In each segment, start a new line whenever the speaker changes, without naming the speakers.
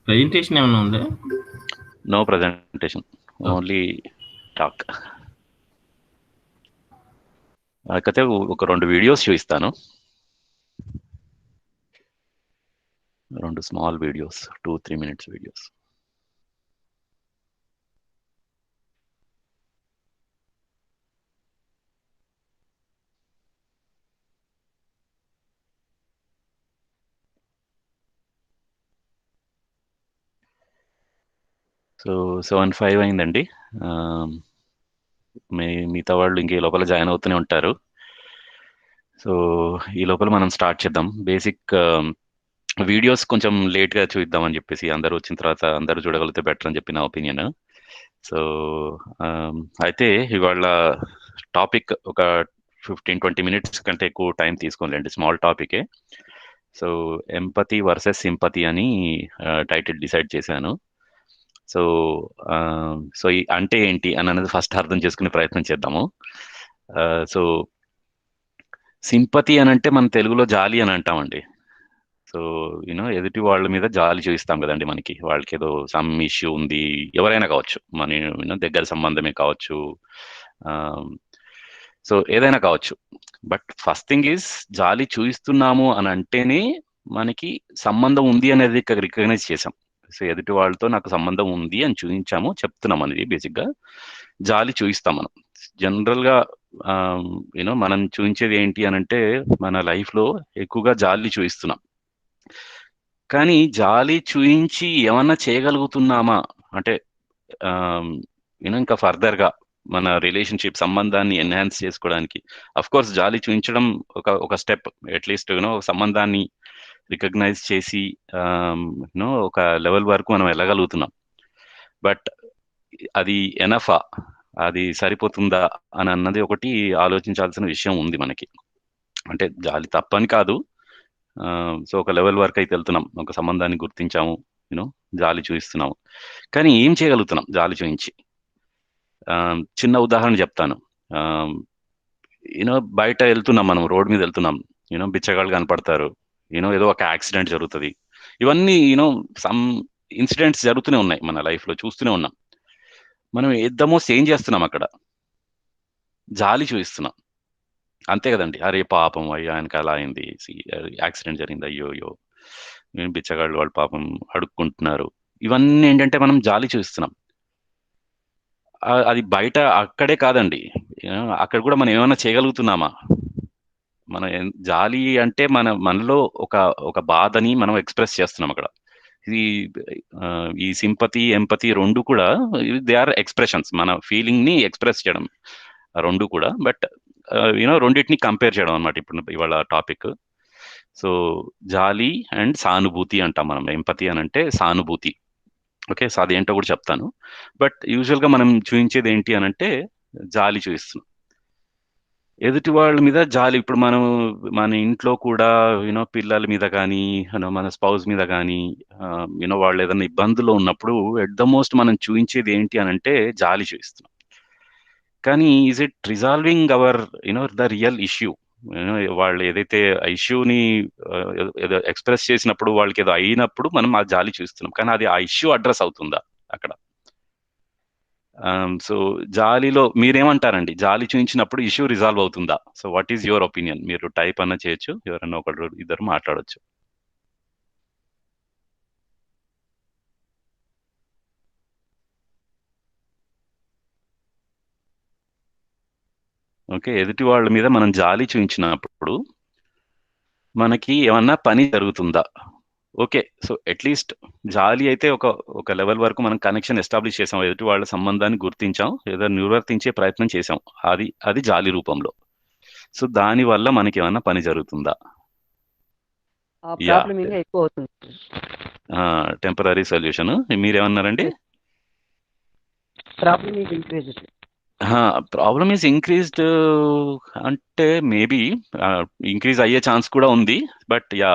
Presentation ఏమైనా ఉందా?
No presentation, only talk. అయితే ఒక 2 వీడియోస్ చూపిస్తాను, 2 small videos, 2-3 minutes videos. So 7:05 అయిందండి. మిగతా వాళ్ళు ఇంకే లోపల జాయిన్ అవుతూనే ఉంటారు. సో ఈ లోపల మనం స్టార్ట్ చేద్దాం. బేసిక్ వీడియోస్ కొంచెం లేట్గా చూద్దామని చెప్పేసి, అందరూ వచ్చిన తర్వాత అందరూ చూడగలిగితే బెటర్ అని చెప్పి నా ఒపీనియన్. సో అయితే ఇవాళ టాపిక్ ఒక 15-20 మినిట్స్ కంటే ఎక్కువ టైం తీసుకోలేండి, స్మాల్ టాపికే. సో ఎంపతి వర్సెస్ సింపతి అని టైటిల్ డిసైడ్ చేశాను. సో సో అంటే ఏంటి అని అనేది ఫస్ట్ అర్థం చేసుకునే ప్రయత్నం చేద్దాము. సో సింపతి అని అంటే మన తెలుగులో జాలి అని అంటామండి. సో ఎదుటి వాళ్ళ మీద జాలి చూపిస్తాం కదండి. మనకి వాళ్ళకి ఏదో సమ్ ఇష్యూ ఉంది, ఎవరైనా కావచ్చు, మన దగ్గర సంబంధమే కావచ్చు, సో ఏదైనా కావచ్చు. బట్ ఫస్ట్ థింగ్ ఈజ్, జాలి చూపిస్తున్నాము అని అంటేనే మనకి సంబంధం ఉంది అనేది రికగ్నైజ్ చేసాం. సో ఎదుటి వాళ్ళతో నాకు సంబంధం ఉంది అని చూపించాము, చెప్తున్నాం అనేది బేసిక్గా జాలి చూపిస్తాం మనం. జనరల్గా మనం చూపించేది ఏంటి అని అంటే, మన లైఫ్లో ఎక్కువగా జాలి చూపిస్తున్నాం. కానీ జాలి చూయించి ఏమన్నా చేయగలుగుతున్నామా అంటే, ఇంకా ఫర్దర్గా మన రిలేషన్షిప్ సంబంధాన్ని ఎన్హాన్స్ చేసుకోవడానికి, అఫ్ కోర్స్ జాలి చూపించడం ఒక స్టెప్. అట్లీస్ట్ సంబంధాన్ని రికగ్నైజ్ చేసి ఒక లెవెల్ వరకు మనం వెళ్ళగలుగుతున్నాం. బట్ అది ఎనఫా, అది సరిపోతుందా అని అన్నది ఒకటి ఆలోచించాల్సిన విషయం ఉంది మనకి. అంటే జాలి తప్పని కాదు, సో ఒక లెవెల్ వరకు అయితే వెళ్తున్నాం, ఒక సంబంధాన్ని గుర్తించాము, జాలి చూపిస్తున్నాము. కానీ ఏం చేయగలుగుతున్నాం జాలి చూపించి? చిన్న ఉదాహరణ చెప్తాను. బయట వెళ్తున్నాం, మనం రోడ్ మీద వెళ్తున్నాం, బిచ్చగాళ్ళు కనపడతారు, ఏదో ఒక యాక్సిడెంట్ జరుగుతుంది. ఇవన్నీ సమ్ ఇన్సిడెంట్స్ జరుగుతూనే ఉన్నాయి మన లైఫ్లో, చూస్తూనే ఉన్నాం. మనం ఎద్దమోస్ట్ ఏం చేస్తున్నాం అక్కడ? జాలి చూపిస్తున్నాం, అంతే కదండి. అరే పాపం, అయ్యో ఆయనకి అలా అయింది, యాక్సిడెంట్ జరిగింది, అయ్యో అయ్యో బిచ్చగాళ్ళు వాళ్ళు పాపం అడుక్కుంటున్నారు. ఇవన్నీ ఏంటంటే మనం జాలి చూపిస్తున్నాం. అది బయట అక్కడే కాదండి, అక్కడ కూడా మనం ఏమైనా చేయగలుగుతున్నామా? జాలి అంటే మనలో ఒక బాధని మనం ఎక్స్ప్రెస్ చేస్తున్నాం అక్కడ. ఇది ఈ సింపతి, ఎంపతి రెండు కూడా దే ఆర్ ఎక్స్ప్రెషన్స్, మన ఫీలింగ్ ని ఎక్స్ప్రెస్ చేయడం రెండు కూడా. బట్ రెండింటిని కంపేర్ చేయడం అనమాట ఇప్పుడు ఇవాళ టాపిక్. సో జాలి అండ్ సానుభూతి అంటాం మనం. ఎంపతి అని అంటే సానుభూతి. ఓకే, సో అదేంటో కూడా చెప్తాను. బట్ యూజువల్గా మనం చూపించేది ఏంటి అని అంటే, జాలి చూపిస్తున్నాం ఎదుటి వాళ్ళ మీద జాలి. ఇప్పుడు మన ఇంట్లో కూడా పిల్లల మీద కానీ, మన స్పౌస్ మీద కానీ, వాళ్ళు ఏదైనా ఇబ్బందుల్లో ఉన్నప్పుడు ఎట్ ద మోస్ట్ మనం చూపించేది ఏంటి అని అంటే జాలి చూపిస్తున్నాం. కానీ is it resolving our the real issue? వాళ్ళు ఏదైతే ఇష్యూని ఏదో ఎక్స్ప్రెస్ చేసినప్పుడు, వాళ్ళకి ఏదో అయినప్పుడు మనం ఆ జాలి చూస్తున్నాం, కానీ అది ఆ ఇష్యూ అడ్రస్ అవుతుందా అక్కడ? సో జాలిలో మీరేమంటారండి? జాలి చూపించినప్పుడు ఇష్యూ రిజాల్వ్ అవుతుందా? So what is your opinion? మీరు టైప్ అన్నా చేయొచ్చు, ఎవరన్నా ఒకరు ఇద్దరు మాట్లాడొచ్చు. ఓకే, ఎదుటి వాళ్ళ మీద మనం జాలి చూపించినప్పుడు మనకి ఏమన్నా పని జరుగుతుందా? ఓకే, సో అట్లీస్ట్ జాలి అయితే ఒక లెవెల్ వరకు మనం కనెక్షన్ ఎస్టాబ్లిష్ చేసాం, ఎదుటి వాళ్ళ సంబంధాన్ని గుర్తించాం, ఏదో నిర్వర్తించే ప్రయత్నం చేసాం, అది జాలి రూపంలో. సో దాని వల్ల మనకి ఏమన్నా పని జరుగుతుందా? యా,
ప్రాబ్లం ఇంకా ఎక్కువ అవుతుంది.
Temporary solution. మీరేమన్నారండి?
Problem is increased.
Problem is increased అంటే మేబీ ఇంక్రీజ్ అయ్యే ఛాన్స్ కూడా ఉంది. But yeah,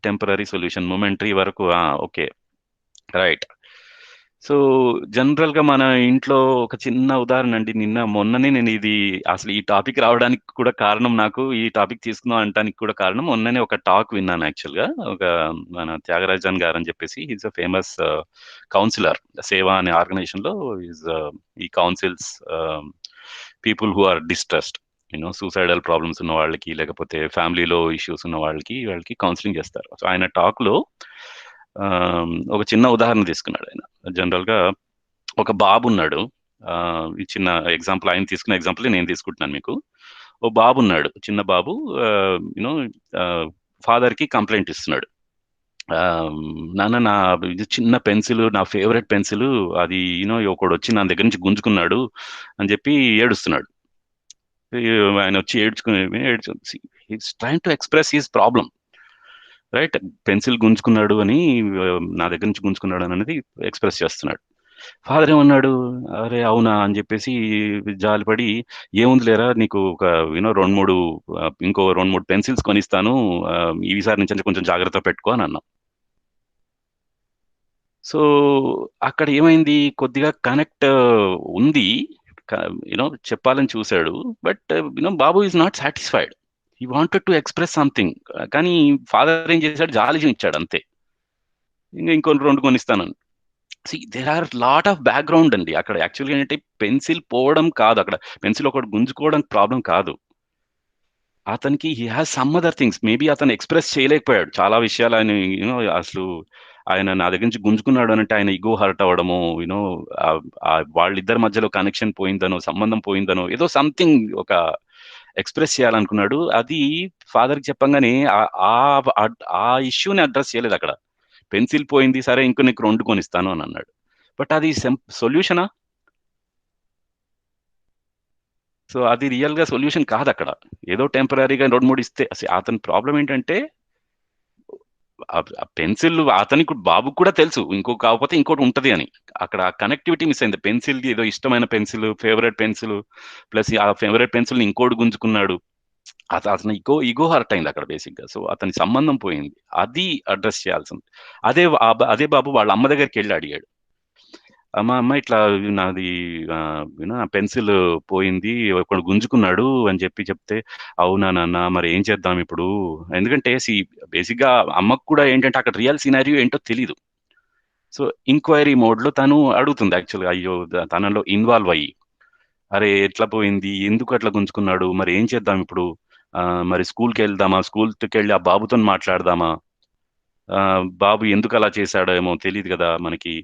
temporary solution, momentary వరకు. Okay, right. సో జనరల్ గా మన ఇంట్లో ఒక చిన్న ఉదాహరణ అండి, మొన్ననే నేను ఇది అసలు ఈ టాపిక్ రావడానికి కూడా కారణం, నాకు ఈ టాపిక్ తీసుకుందాం అనడానికి కూడా కారణం, మొన్ననే ఒక టాక్ విన్నాను యాక్చువల్ గా. ఒక మన త్యాగరాజన్ గారు అని చెప్పేసి, ఈజ్ అ ఫేమస్ కౌన్సిలర్, సేవా అనే ఆర్గనైజేషన్ లో ఈజ్ ఈ counsels people who are distressed, suicidal problems ఉన్న వాళ్ళకి, లేకపోతే ఫ్యామిలీలో ఇష్యూస్ ఉన్న వాళ్ళకి కౌన్సిలింగ్ చేస్తారు. సో ఆయన టాక్ లో ఒక చిన్న ఉదాహరణ తీసుకున్నాడు ఆయన. జనరల్ గా ఒక బాబు ఉన్నాడు. ఈ చిన్న ఎగ్జాంపుల్, ఆయన తీసుకున్న ఎగ్జాంపుల్ నేను తీసుకుంటున్నాను మీకు. ఓ బాబు ఉన్నాడు, చిన్న బాబు. యూనో ఫాదర్ కి కంప్లైంట్ ఇస్తున్నాడు. ఆ, నాన్న, నా ఇది చిన్న పెన్సిల్, నా ఫేవరెట్ పెన్సిల్, అది ఒకడు వచ్చి నా దగ్గర నుంచి గుంజుకున్నాడు అని చెప్పి ఏడుస్తున్నాడు. ఆయన వచ్చి trying to express his problem, right. Pencil గుంజుకున్నాడు అని, నా దగ్గర నుంచి గుంజుకున్నాడు అని అనేది ఎక్స్ప్రెస్ చేస్తున్నాడు. ఫాదర్ ఏమన్నాడు, అరే అవునా అని చెప్పేసి జాలిపడి, ఏముంది లేరా నీకు ఒక రెండు మూడు ఇంకో రెండు మూడు పెన్సిల్స్ కొనిస్తాను, ఈసారి నుంచి కొంచెం జాగ్రత్త పెట్టుకో అని అన్నాం. సో అక్కడ ఏమైంది, కొద్దిగా కనెక్ట్ ఉంది, చెప్పాలని చూశాడు. But Babu is not satisfied, he wanted to express something. కానీ ఫాదర్ ఏం చేశాడు, జాలి ఇచ్చాడు అంతే, ఇంకో రెండు కొనిస్తాను. There are lot of background అండి అక్కడ. యాక్చువల్గా ఏంటంటే పెన్సిల్ పోవడం కాదు, అక్కడ పెన్సిల్ ఒకటి గుంజుకోవడం ప్రాబ్లం కాదు. అతనికి he has some other things, maybe అతను ఎక్స్ప్రెస్ చేయలేకపోయాడు చాలా విషయాలు. ఆయన అసలు ఆయన నా దగ్గర నుంచి గుంజుకున్నాడు అంటే ఆయన ఇగో హర్ట్ అవ్వడము, వాళ్ళిద్దరి మధ్యలో కనెక్షన్ పోయిందనో, సంబంధం పోయిందనో, ఏదో సంథింగ్ ఒక ఎక్స్ప్రెస్ చేయాలనుకున్నాడు. అది ఫాదర్ కి చెప్పంగానే ఆ ఇష్యూని అడ్రస్ చేయలేదు అక్కడ. పెన్సిల్ పోయింది, సరే ఇంకో నీకు రెండు కొనిస్తాను అని అన్నాడు. బట్ అది సొల్యూషనా? సో అది రియల్ గా సొల్యూషన్ కాదు అక్కడ. ఏదో టెంపరీగా రెండు మూడు ఇస్తే, అతని ప్రాబ్లం ఏంటంటే ఆ పెన్సిల్ అతనికి, బాబు కూడా తెలుసు కాకపోతే ఇంకోటి ఉంటది అని. అక్కడ కనెక్టివిటీ మిస్ అయింది. పెన్సిల్ కి ఏదో ఇష్టమైన పెన్సిల్, ఫేవరెట్ పెన్సిల్, ప్లస్ ఆ ఫేవరెట్ పెన్సిల్ ఇంకోటి గుంజుకున్నాడు. అతను ఇగో హర్ట్ అయింది అక్కడ బేసిక్ గా. సో అతని సంబంధం పోయింది, అది అడ్రస్ చేయాల్సింది. అదే బాబు వాళ్ళ అమ్మ దగ్గరికి వెళ్ళి అడిగాడు, అమ్మ ఇట్లా నాది నా పెన్సిల్ పోయింది, ఒకడు గుంజుకున్నాడు అని చెప్తే, అవునా నాన్న, మరి ఏం చేద్దాం ఇప్పుడు? ఎందుకంటే బేసిక్ గా అమ్మకు కూడా ఏంటంటే అక్కడ రియల్ సినారియో ఏంటో తెలీదు. సో ఇంక్వైరీ మోడ్ లో తను అడుగుతుంది యాక్చువల్గా, అయ్యో తనలో ఇన్వాల్వ్ అయ్యి, అరే ఎట్లా పోయింది, ఎందుకు అట్లా గుంజుకున్నాడు, మరి ఏం చేద్దాం ఇప్పుడు? మరి స్కూల్కి వెళ్దామా, స్కూల్కి వెళ్ళి ఆ బాబుతో మాట్లాడదామా, బాబు ఎందుకు అలా చేశాడో ఏమో తెలియదు కదా మనకి,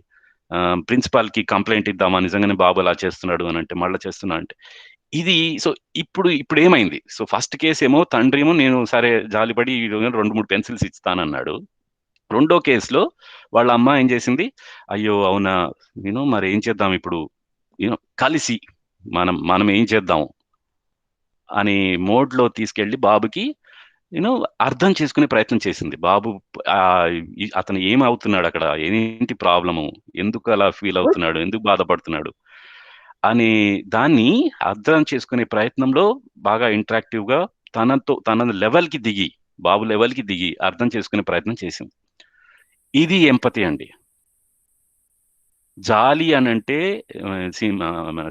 ప్రిన్సిపాల్ కి కంప్లైంట్ ఇద్దామా, నిజంగానే బాబు అలా చేస్తున్నాడు అని అంటే, మళ్ళీ చేస్తున్నా అంటే ఇది. సో ఇప్పుడు ఏమైంది, సో ఫస్ట్ కేసు ఏమో తండ్రి ఏమో నేను సరే జాలిపడి రెండు మూడు పెన్సిల్స్ ఇస్తానన్నాడు. రెండో కేసులో వాళ్ళ అమ్మ ఏం చేసింది, అయ్యో అవునా, మరి ఏం చేద్దాం ఇప్పుడు, కలిసి మనం మనం ఏం చేద్దాం అని మోడ్ లో తీసుకెళ్లి బాబుకి అర్థం చేసుకునే ప్రయత్నం చేసింది. బాబు ఆ, అతను ఏం అవుతున్నాడు అక్కడ, ఏంటి ప్రాబ్లము, ఎందుకు అలా ఫీల్ అవుతున్నాడు, ఎందుకు బాధపడుతున్నాడు అని దాన్ని అర్థం చేసుకునే ప్రయత్నంలో బాగా ఇంటరాక్టివ్ గా తన లెవెల్ కి దిగి, బాబు లెవెల్ కి దిగి అర్థం చేసుకునే ప్రయత్నం చేసింది. ఇది ఎంపతి అండి. జాలి అనంటే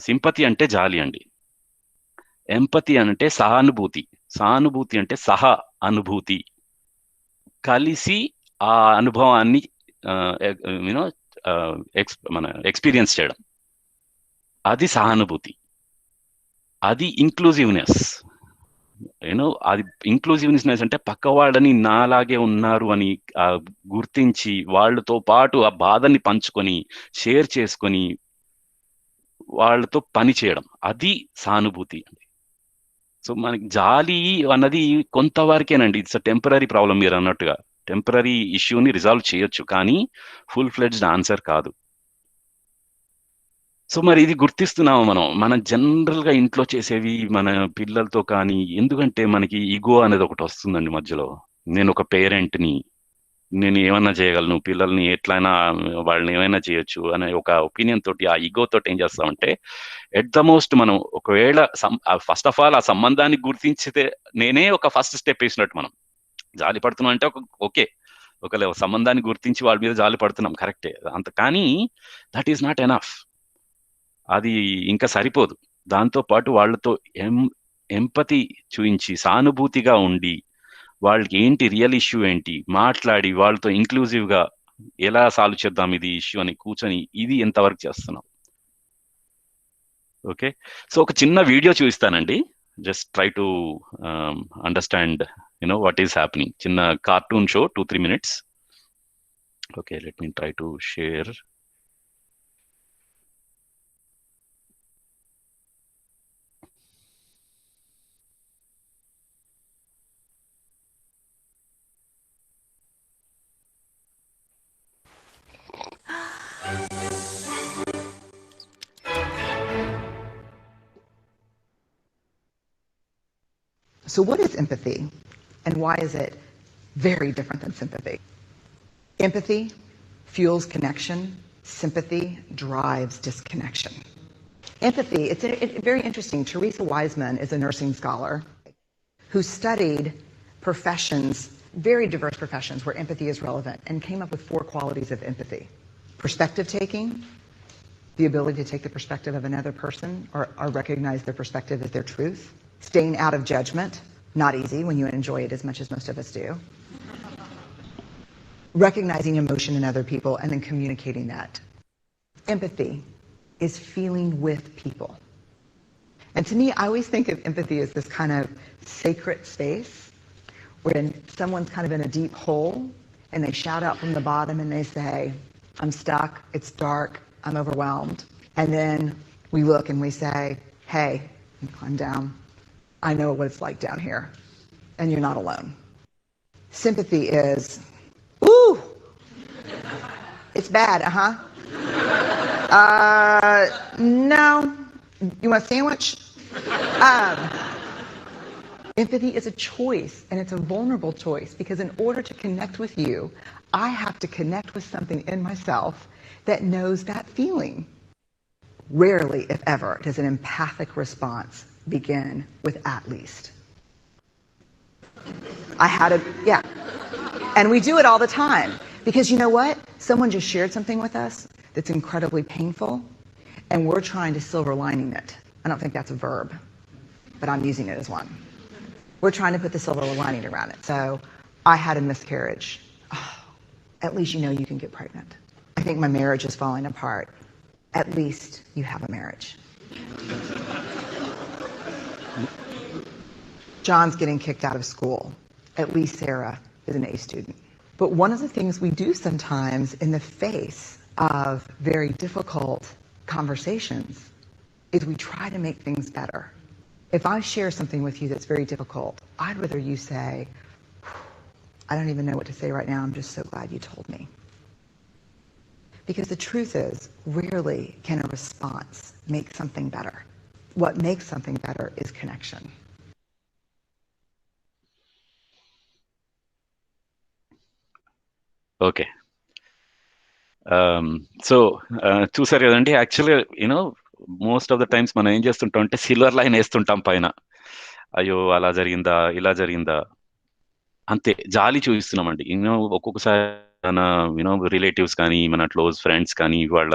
సింపతి అంటే జాలి అండి. ఎంపతి అంటే సహానుభూతి. సహానుభూతి అంటే సహ అనుభూతి, కలిసి ఆ అనుభవాన్ని యూనో మన ఎక్స్పీరియన్స్ చేయడం, అది సహానుభూతి. అది ఇంక్లూజివ్నెస్. అది ఇంక్లూజివ్నెస్ అంటే పక్క వాళ్ళని నాలాగే ఉన్నారు అని గుర్తించి వాళ్ళతో పాటు ఆ బాధని పంచుకొని, షేర్ చేసుకొని, వాళ్ళతో పని చేయడం, అది సానుభూతి. సో మనకి జాలి అన్నది కొంతవరకేనండి, ఇట్స్ టెంపరీ ప్రాబ్లం. మీరు అన్నట్టుగా టెంపరీ ఇష్యూని రిజాల్వ్ చేయొచ్చు, కానీ ఫుల్ ఫ్లెడ్జ్డ్ ఆన్సర్ కాదు. సో మరి ఇది గుర్తిస్తున్నాము మన జనరల్ గా ఇంట్లో చేసేవి మన పిల్లలతో కానీ, ఎందుకంటే మనకి ఈగో అనేది ఒకటి వస్తుందండి మధ్యలో. నేను ఒక పేరెంట్ని, నేను ఏమన్నా చేయగలను, పిల్లల్ని ఎట్లయినా వాళ్ళని ఏమైనా చేయొచ్చు అనే ఒక ఒపీనియన్ తోటి, ఆ ఈగో తోటి ఏం చేస్తామంటే, ఎట్ ద మోస్ట్ మనం ఒకవేళ ఫస్ట్ ఆఫ్ ఆల్ ఆ సంబంధాన్ని గుర్తించితే నేనే ఒక ఫస్ట్ స్టెప్ వేసినట్టు. మనం జాలి పడుతున్నాం అంటే ఓకే, ఒకవేళ సంబంధాన్ని గుర్తించి వాళ్ళ మీద జాలి పడుతున్నాం, కరెక్టే అంత, కానీ దట్ ఈస్ నాట్ ఎనఫ్. అది ఇంకా సరిపోదు. దాంతో పాటు వాళ్ళతో ఎంపతి చూయించి సానుభూతిగా ఉండి వాళ్ళకి ఏంటి రియల్ ఇష్యూ ఏంటి మాట్లాడి వాళ్ళతో ఇంక్లూజివ్ గా ఎలా సాల్వ్ చేద్దాం ఇది ఇష్యూ అని కూర్చొని ఇది ఎంతవరకు చేస్తున్నాం. ఓకే, సో ఒక చిన్న వీడియో చూపిస్తానండి, just try to understand what is happening. చిన్న cartoon show 2-3 minutes. Okay, let me try to share.
So what is empathy, and why is it very different than sympathy? Empathy fuels connection. Sympathy drives disconnection. Empathy, it's very interesting. Teresa Wiseman is a nursing scholar who studied professions, very diverse professions where empathy is relevant, and came up with 4 qualities of empathy. Perspective taking, the ability to take the perspective of another person or recognize their perspective as their truth. Staying out of judgment, not easy when you enjoy it as much as most of us do. Recognizing emotion in other people and then communicating that. Empathy is feeling with people. And to me, I always think of empathy as this kind of sacred space when someone's kind of in a deep hole and they shout out from the bottom and they say, I'm stuck, it's dark, I'm overwhelmed. And then we look and we say, hey, climb down. I know what it's like down here, and you're not alone. Sympathy is, ooh, it's bad, no, you want a sandwich? Empathy is a choice, and it's a vulnerable choice, because in order to connect with you, I have to connect with something in myself that knows that feeling. Rarely, if ever, does an empathic response begin with at least. And we do it all the time, because you know what? Someone just shared something with us that's incredibly painful, and we're trying to silver lining it. I don't think that's a verb, but I'm using it as one. We're trying to put the silver lining around it. So I had a miscarriage. Oh, at least you know you can get pregnant. I think my marriage is falling apart. At least you have a marriage. John's getting kicked out of school. At least Sarah is an A student. But one of the things we do sometimes in the face of very difficult conversations is we try to make things better. If I share something with you that's very difficult, I'd rather you say, I don't even know what to say right now, I'm just so glad you told me. Because the truth is, rarely can a response make something better. What makes something better is connection.
Okay, so చూసారు కదండి, యాక్చువల్గా most of the times మనం ఏం చేస్తుంటాం అంటే silver line వేస్తుంటాం పైన, అయ్యో అలా జరిగిందా ఇలా జరిగిందా, అంతే జాలి చూపిస్తున్నామండి. ఒక్కొక్కసారి మన రిలేటివ్స్ కానీ మన క్లోజ్ ఫ్రెండ్స్ కానీ వాళ్ళ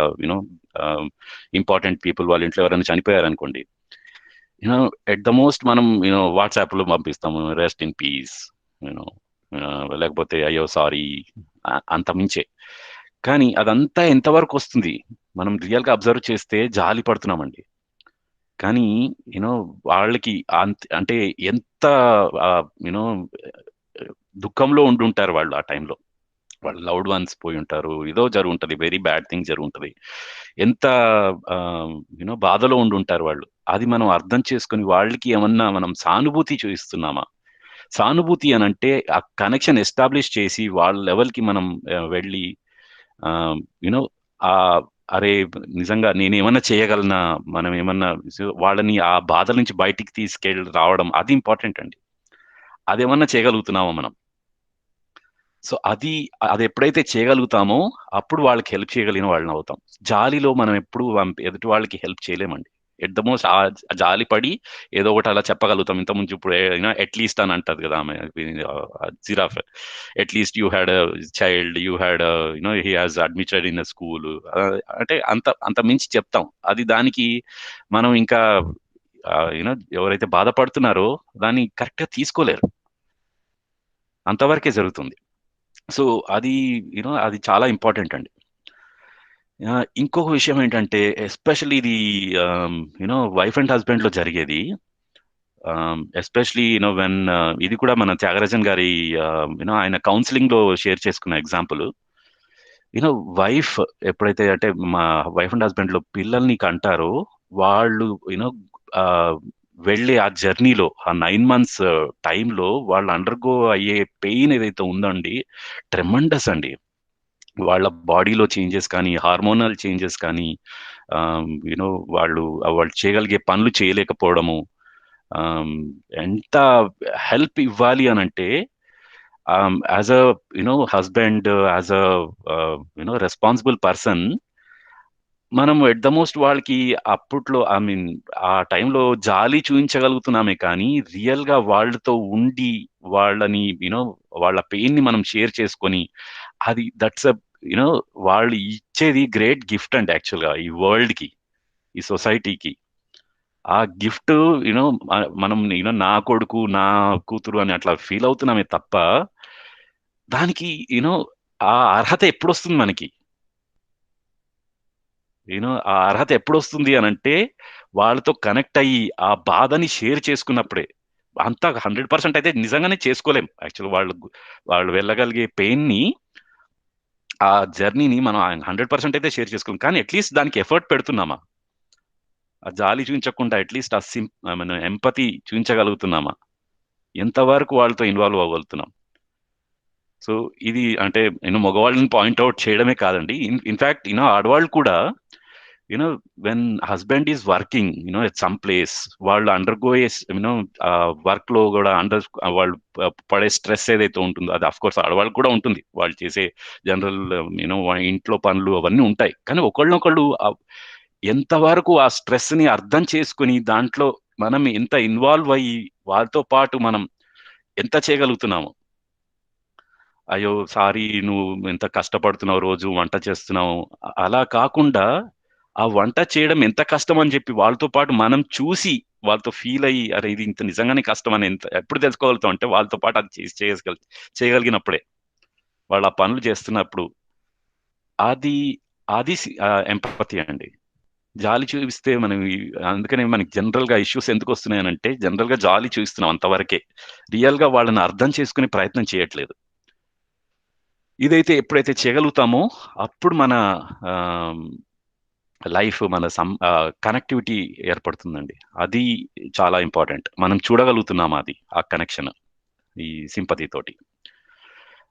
ఇంపార్టెంట్ పీపుల్ వాళ్ళ ఇంట్లో ఎవరైనా చనిపోయారనుకోండి, ఎట్ ద మోస్ట్ మనం వాట్సాప్లో పంపిస్తాము రెస్ట్ ఇన్ పీస్, లేకపోతే అయ్యో సారీ, అంత మించే. కానీ అదంతా ఎంతవరకు వస్తుంది మనం రియల్గా అబ్జర్వ్ చేస్తే జాలి పడుతున్నామండి. కానీ వాళ్ళకి అంటే ఎంత దుఃఖంలో ఉండుంటారు వాళ్ళు ఆ టైంలో, వాళ్ళ లవ్డ్ వన్స్ పోయి ఉంటారు, ఏదో జరుగుంటది, వెరీ బ్యాడ్ థింగ్ జరుగుంటది, ఎంత బాధలో ఉండుంటారు వాళ్ళు. అది మనం అర్థం చేసుకుని వాళ్ళకి ఏమన్నా మనం సానుభూతి చూపిస్తున్నామా? సానుభూతి అని అంటే ఆ కనెక్షన్ ఎస్టాబ్లిష్ చేసి వాళ్ళ లెవెల్కి మనం వెళ్ళి అరే నిజంగా నేను ఏమన్నా చేయగలనా, మనం ఏమన్నా వాళ్ళని ఆ బాధల నుంచి బయటికి తీసుకెళ్ళి రావడం, అది ఇంపార్టెంట్ అండి. అదేమన్నా చేయగలుగుతున్నామా మనం? సో అది ఎప్పుడైతే చేయగలుగుతామో అప్పుడు వాళ్ళకి హెల్ప్ చేయగలిగిన వాళ్ళని అవుతాం. జాలిలో మనం ఎప్పుడు ఎదుటి వాళ్ళకి హెల్ప్ చేయలేమండి. ఎట్ ద మోస్ట్ ఆ జాలి పడి ఏదో ఒకటి అలా చెప్పగలుగుతాం. ఇంతకుముందు ఇప్పుడు అట్లీస్ట్ అని అంటది కదా ఆమె giraffe, at least you had child, you had he has admitted in school, అంటే అంత అంత మించి చెప్తాం. అది దానికి మనం ఇంకా ఎవరైతే బాధపడుతున్నారో దాన్ని కరెక్ట్ గా తీసుకోలేరు, అంతవరకే జరుగుతుంది. సో అది అది చాలా ఇంపార్టెంట్ అండి. ఇంకొక విషయం ఏంటంటే ఎస్పెషల్లీ ఇది వైఫ్ అండ్ హస్బెండ్ లో జరిగేది, ఎస్పెషలీ వెన్ ఇది కూడా మన త్యాగరాజన్ గారి ఆయన కౌన్సిలింగ్ లో షేర్ చేసుకున్న ఎగ్జాంపుల్. వైఫ్ ఎప్పుడైతే అంటే మా వైఫ్ అండ్ హస్బెండ్ లో పిల్లల్ని కంటారో వాళ్ళు వెళ్ళే ఆ జర్నీలో ఆ 9 months టైంలో వాళ్ళు అండర్గో అయ్యే పెయిన్ ఏదైతే ఉందండి, ట్రెమండస్ అండి. వాళ్ళ బాడీలో చేంజెస్ కానీ, హార్మోనల్ చేంజెస్ కానీ, యూనో వాళ్ళు వాళ్ళు చేయగలిగే పనులు చేయలేకపోవడము, ఎంత హెల్ప్ ఇవ్వాలి అని అంటే as a husband, as a responsible person, మనం ఎట్ ద మోస్ట్ వాళ్ళకి అప్పట్లో ఐ మీన్ ఆ టైంలో జాలి చూపించగలుగుతున్నామే కానీ రియల్ గా వాళ్ళతో ఉండి వాళ్ళని వాళ్ళ పెయిన్ ని మనం షేర్ చేసుకొని, అది దట్స్ అ వాళ్ళు ఇచ్చేది గ్రేట్ గిఫ్ట్ అండి యాక్చువల్ గా ఈ వరల్డ్ కి, ఈ సొసైటీకి. ఆ గిఫ్ట్ యూనో మనం నా కొడుకు నా కూతురు అని అట్లా ఫీల్ అవుతున్నామే తప్ప దానికి ఆ అర్హత ఎప్పుడు వస్తుంది మనకి? ఆ అర్హత ఎప్పుడు వస్తుంది అని అంటే వాళ్ళతో కనెక్ట్ అయ్యి ఆ బాధని షేర్ చేసుకున్నప్పుడే. అంతా 100% అయితే నిజంగానే చేసుకోలేం యాక్చువల్. వాళ్ళు వెళ్ళగలిగే పెయిన్ ని, ఆ జర్నీని మనం 100% అయితే షేర్ చేసుకోలేం, కానీ అట్లీస్ట్ దానికి ఎఫర్ట్ పెడుతున్నామా? ఆ జాలి చూపించకుండా అట్లీస్ట్ మన ఎంపతి చూపించగలుగుతున్నామా? ఎంతవరకు వాళ్ళతో ఇన్వాల్వ్ అవ్వగలుగుతున్నాం? సో ఇది అంటే మగవాళ్ళని పాయింట్అవుట్ చేయడమే కాదండి, ఇన్ఫాక్ట్ ఆడవాళ్ళు కూడా you know when husband is working at some place, వాళ్ళు అండర్గోయే వర్క్ లో కూడా వాళ్ళు పడే స్ట్రెస్ ఏదైతే ఉంటుందో అది అఫ్ కోర్స్ ఆడవాళ్ళకి కూడా ఉంటుంది, వాళ్ళు చేసే జనరల్ ఇంట్లో పనులు అవన్నీ ఉంటాయి. కానీ ఒకళ్ళనొకళ్ళు ఎంతవరకు ఆ స్ట్రెస్ ని అర్థం చేసుకుని దాంట్లో మనం ఎంత ఇన్వాల్వ్ అయ్యి వాళ్ళతో పాటు మనం ఎంత చేయగలుగుతున్నాము. అయ్యో సారీ నువ్వు ఎంత కష్టపడుతున్నావు, రోజు వంట చేస్తున్నావు, అలా కాకుండా ఆ వంట చేయడం ఎంత కష్టం అని చెప్పి వాళ్ళతో పాటు మనం చూసి వాళ్ళతో ఫీల్ అయ్యి అరే ఇది ఇంత నిజంగానే కష్టం అని ఎంత ఎప్పుడు తెలుసుకోగలుగుతాం అంటే వాళ్ళతో పాటు అది చేయగలిగినప్పుడే, వాళ్ళు ఆ పనులు చేస్తున్నప్పుడు. అది అది ఎంపతి అండి. జాలి చూపిస్తే మనం అందుకనే మనకి జనరల్ గా ఇష్యూస్ ఎందుకు వస్తున్నాయనంటే జనరల్ గా జాలి చూపిస్తున్నాం అంతవరకే, రియల్ గా వాళ్ళని అర్థం చేసుకునే ప్రయత్నం చేయట్లేదు. ఇదైతే ఎప్పుడైతే చేయగలుగుతామో అప్పుడు మన లైఫ్ మన కనెక్టివిటీ ఏర్పడుతుందండి. అది చాలా ఇంపార్టెంట్. మనం చూడగలుగుతున్నాం అది ఆ కనెక్షన్ ఈ సింపతి తోటి.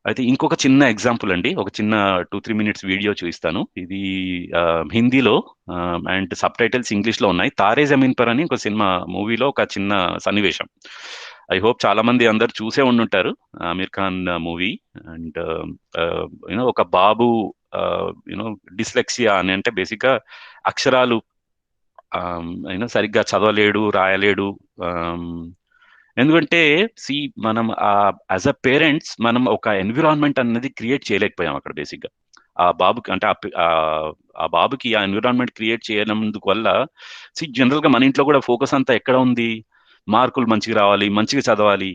అయితే ఇంకొక చిన్న ఎగ్జాంపుల్ అండి, ఒక చిన్న 2-3 minutes వీడియో చూపిస్తాను. ఇది హిందీలో అండ్ సబ్ టైటిల్స్ ఇంగ్లీష్ లో ఉన్నాయి. తారే జమీన్ పర్ అని ఒక సినిమా మూవీలో ఒక చిన్న సన్నివేశం. ఐ హోప్ చాలా మంది అందరు చూసే ఉండుంటారు, అమీర్ ఖాన్ మూవీ. అండ్ ఒక బాబు డిస్లెక్సియా అని అంటే బేసిక్ గా అక్షరాలు సరిగ్గా చదవలేడు, రాయలేడు. ఎందుకంటే సి మనం యాజ్ అ పేరెంట్స్ మనం ఒక ఎన్విరాన్మెంట్ అనేది క్రియేట్ చేయలేకపోయాం అక్కడ బేసిక్ గా ఆ బాబుకి. అంటే ఆ బాబుకి ఆ ఎన్విరాన్మెంట్ క్రియేట్ చేయనందుకు వల్ల జనరల్ గా మన ఇంట్లో కూడా ఫోకస్ అంతా ఎక్కడ ఉంది? మార్కులు మంచిగా రావాలి, మంచిగా చదవాలి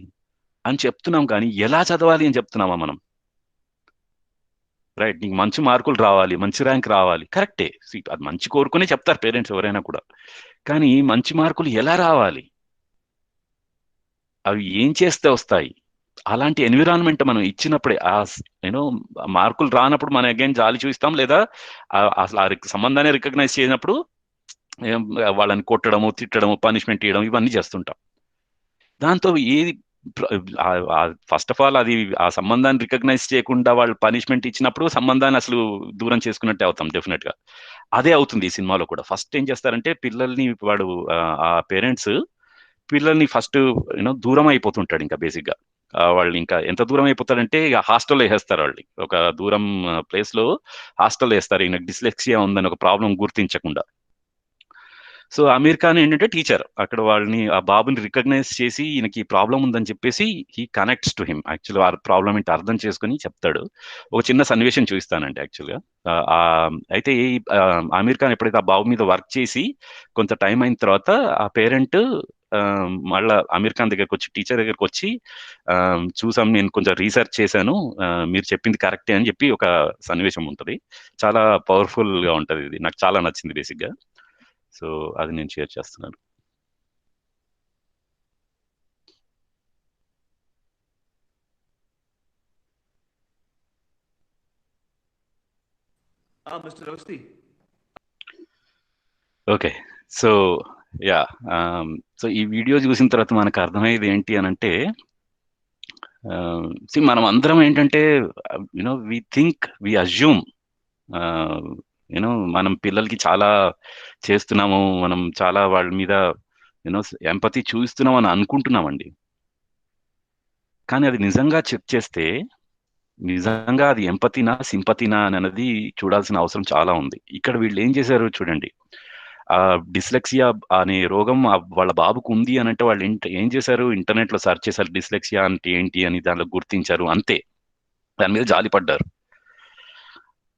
అని చెప్తున్నాం, కానీ ఎలా చదవాలి అని చెప్తున్నామా మనం? రైట్, నీకు మంచి మార్కులు రావాలి, మంచి ర్యాంక్ రావాలి, కరెక్టే, అది మంచి కోరుకునే చెప్తారు పేరెంట్స్ ఎవరైనా కూడా. కానీ మంచి మార్కులు ఎలా రావాలి, అవి ఏం చేస్తే వస్తాయి? అలాంటి ఎన్విరాన్మెంట్ మనం ఇచ్చినప్పుడే యూనో మార్కులు రానప్పుడు మనం అగైన్ జాలి చూపిస్తాం, లేదా అసలు ఆ సంబంధాన్ని రికగ్నైజ్ చేయనప్పుడు వాళ్ళని కొట్టడము, తిట్టడము, పనిష్మెంట్ ఇవ్వడం ఇవన్నీ చేస్తుంటాం. దాంతో ఏది ఫస్ట్ ఆఫ్ ఆల్ అది ఆ సంబంధాన్ని రికగ్నైజ్ చేయకుండా వాళ్ళు పనిష్మెంట్ ఇచ్చినప్పుడు సంబంధాన్ని అసలు దూరం చేసుకున్నట్టే అవుతాం డెఫినెట్ గా. అదే అవుతుంది ఈ సినిమాలో కూడా. ఫస్ట్ ఏం చేస్తారంటే పిల్లల్ని వాడు ఆ పేరెంట్స్ పిల్లల్ని ఫస్ట్ దూరం అయిపోతుంటాడు ఇంకా బేసిక్ గా. వాళ్ళు ఇంకా ఎంత దూరం అయిపోతారంటే ఇక హాస్టల్లో వేసేస్తారు వాళ్ళు, ఒక దూరం ప్లేస్ లో హాస్టల్లో వేస్తారు ఈయన డిస్లెక్సియా ఉందని ఒక ప్రాబ్లం గుర్తించకుండా. సో అమీర్ ఖాన్ ఏంటంటే టీచర్, అక్కడ వాళ్ళని ఆ బాబుని రికగ్నైజ్ చేసి ఈయనకి ప్రాబ్లం ఉందని చెప్పేసి హీ కనెక్ట్స్ టు హిమ్. యాక్చువల్గా ఆ ప్రాబ్లం ఏంటి అర్థం చేసుకుని చెప్తాడు. ఒక చిన్న సన్నివేశం చూపిస్తానండి యాక్చువల్గా. అయితే అమీర్ ఖాన్ ఎప్పుడైతే ఆ బాబు మీద వర్క్ చేసి కొంత టైం అయిన తర్వాత ఆ పేరెంట్ మళ్ళా అమీర్ ఖాన్ దగ్గరకు వచ్చి, టీచర్ దగ్గరకు వచ్చి, చూసాం, నేను కొంచెం రీసెర్చ్ చేశాను, మీరు చెప్పింది కరెక్టే అని చెప్పి ఒక సన్నివేశం ఉంటుంది. చాలా పవర్ఫుల్ గా ఉంటది. ఇది నాకు చాలా నచ్చింది బేసిక్ గా. సో అది నేను షేర్ చేస్తున్నాను.
మిస్టర్ రౌస్తి.
ఓకే. సో యా, సో ఈ వీడియో చూసిన తర్వాత మనకు అర్థమయ్యేది ఏంటి అని అంటే, మనం అందరం ఏంటంటే, వి థింక్, వి అజ్యూమ్, మనం పిల్లలకి చాలా చేస్తున్నాము, మనం చాలా వాళ్ళ మీద ఎంపతి చూపిస్తున్నాం అని అనుకుంటున్నామండి. కానీ అది నిజంగా చెక్ చేస్తే నిజంగా అది ఎంపతినా సింపతినా అనేది చూడాల్సిన అవసరం చాలా ఉంది. ఇక్కడ వీళ్ళు ఏం చేశారు చూడండి. ఆ డిస్లెక్సియా అనే రోగం వాళ్ళ బాబుకు ఉంది అని అంటే వాళ్ళు ఏం చేశారు, ఇంటర్నెట్ లో సెర్చ్ చేశారు డిస్లెక్సియా అంటే ఏంటి అని, దానిలో గుర్తించారు అంతే. దాని మీద జాలి పడ్డారు.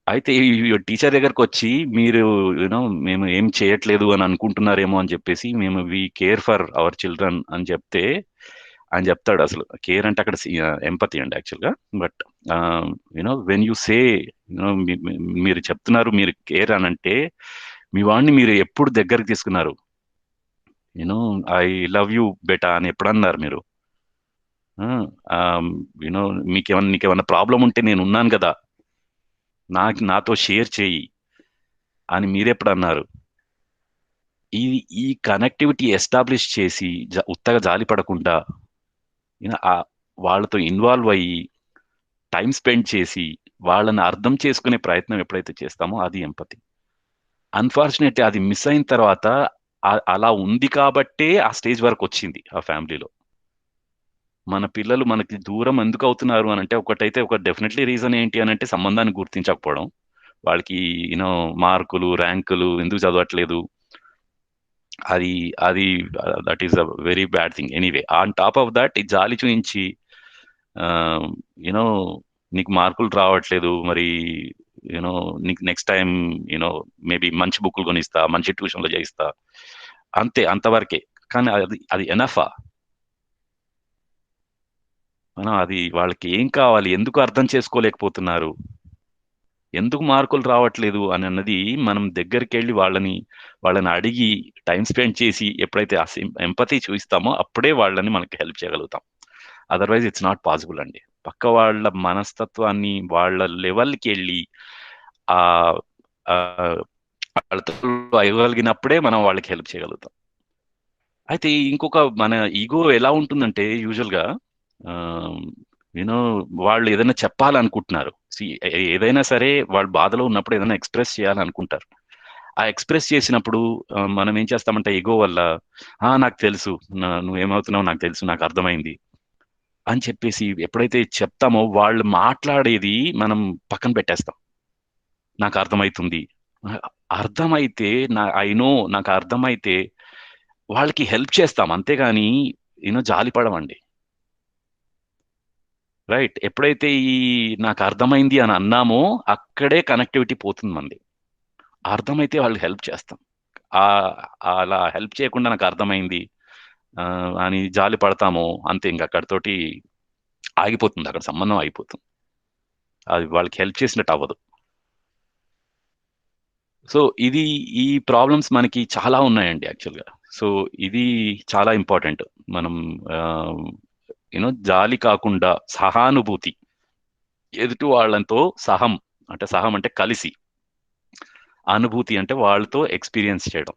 అయితే ఈ టీచర్ దగ్గరకు వచ్చి మీరు మేము ఏం చేయట్లేదు అని అనుకుంటున్నారేమో అని చెప్పేసి, మేము we care for our children అని చెప్తే ఆయన చెప్తాడు అసలు కేర్ అంటే అక్కడ ఎంపతి అండి యాక్చువల్గా. బట్ వెన్ యూ సే, మీరు చెప్తున్నారు మీరు కేర్ అని అంటే, మీ వాడిని మీరు ఎప్పుడు దగ్గరికి తీసుకున్నారు? You know I love you beta అని ఎప్పుడు అన్నారు మీరు? యూనో నీకేమన్నా ప్రాబ్లం ఉంటే నేను ఉన్నాను కదా, నాతో షేర్ చేయి అని మీరెప్పుడు అన్నారు? ఈ ఈ కనెక్టివిటీ ఎస్టాబ్లిష్ చేసి ఉత్తగా జాలి పడకుండా వాళ్ళతో ఇన్వాల్వ్ అయ్యి టైం స్పెండ్ చేసి వాళ్ళని అర్థం చేసుకునే ప్రయత్నం ఎప్పుడైతే చేస్తామో అది ఎంపతి. అన్ఫార్చునేట్లీ అది మిస్ అయిన తర్వాత అలా ఉంది కాబట్టే ఆ స్టేజ్ వరకు వచ్చింది ఆ ఫ్యామిలీలో. మన పిల్లలు మనకి దూరం ఎందుకు అవుతున్నారు అని అంటే, ఒకటైతే ఒక డెఫినెట్లీ రీజన్ ఏంటి అని అంటే సంబంధాన్ని గుర్తించకపోవడం. వాళ్ళకి మార్కులు, ర్యాంకులు ఎందుకు చదవట్లేదు, అది అది that is a very bad thing. Anyway, on top of that ఈ జాలి చూయించి యూనో నీకు మార్కులు రావట్లేదు, మరి నీకు నెక్స్ట్ టైం మేబీ మంచి బుక్లు కొనిస్తా, మంచి ట్యూషన్లో చేయిస్తా, అంతే, అంతవరకే. కానీ అది అది ఎనఫా? మనం అది వాళ్ళకి ఏం కావాలి, ఎందుకు అర్థం చేసుకోలేకపోతున్నారు, ఎందుకు మార్కులు రావట్లేదు అని అన్నది మనం దగ్గరికి వెళ్ళి వాళ్ళని అడిగి టైం స్పెండ్ చేసి ఎప్పుడైతే ఆ ఎంపతి చూపిస్తామో అప్పుడే వాళ్ళని మనకి హెల్ప్ చేయగలుగుతాం. అదర్వైజ్ ఇట్స్ నాట్ పాసిబుల్ అండి. పక్క వాళ్ళ మనస్తత్వాన్ని వాళ్ళ లెవెల్కి వెళ్ళి ఆ ఆ, వాళ్ళతో అయ్యగలిగినప్పుడే మనం వాళ్ళకి హెల్ప్ చేయగలుగుతాం. అయితే ఇంకొక మన ఈగో ఎలా ఉంటుందంటే యూజువల్గా, యూనో వాళ్ళు ఏదైనా చెప్పాలనుకుంటున్నారు. ఏదైనా సరే వాళ్ళు బాధలో ఉన్నప్పుడు ఏదైనా ఎక్స్ప్రెస్ చేయాలనుకుంటారు. ఆ ఎక్స్ప్రెస్ చేసినప్పుడు మనం ఏం చేస్తామంటే ఈగో వల్ల, నాకు తెలుసు, నువ్వేమవుతున్నావు నాకు తెలుసు, నాకు అర్థమైంది అని చెప్పేసి ఎప్పుడైతే చెప్తామో వాళ్ళు మాట్లాడేది మనం పక్కన పెట్టేస్తాం. నాకు అర్థమైతుంది, అర్థమైతే నాకు అర్థమైతే వాళ్ళకి హెల్ప్ చేస్తాం, అంతేగాని జాలి పడమండి. రైట్? ఎప్పుడైతే ఈ నాకు అర్థమైంది అని అన్నామో అక్కడే కనెక్టివిటీ పోతుంది మంది. అర్థమైతే వాళ్ళకి హెల్ప్ చేస్తాం. ఆ అలా హెల్ప్ చేయకుండా నాకు అర్థమైంది అని జాలి పడతాము అంతే, ఇంక అక్కడితోటి ఆగిపోతుంది, అక్కడ సంబంధం ఆగిపోతుంది. అది వాళ్ళకి హెల్ప్ చేసినట్టు అవ్వదు. సో ఈ ప్రాబ్లమ్స్ మనకి చాలా ఉన్నాయండి యాక్చువల్గా. సో ఇది చాలా ఇంపార్టెంట్. మనం జాలి కాకుండా సహానుభూతి, ఎదుటి వాళ్ళతో సహం అంటే కలిసి, అనుభూతి అంటే వాళ్ళతో ఎక్స్పీరియన్స్ చేయడం,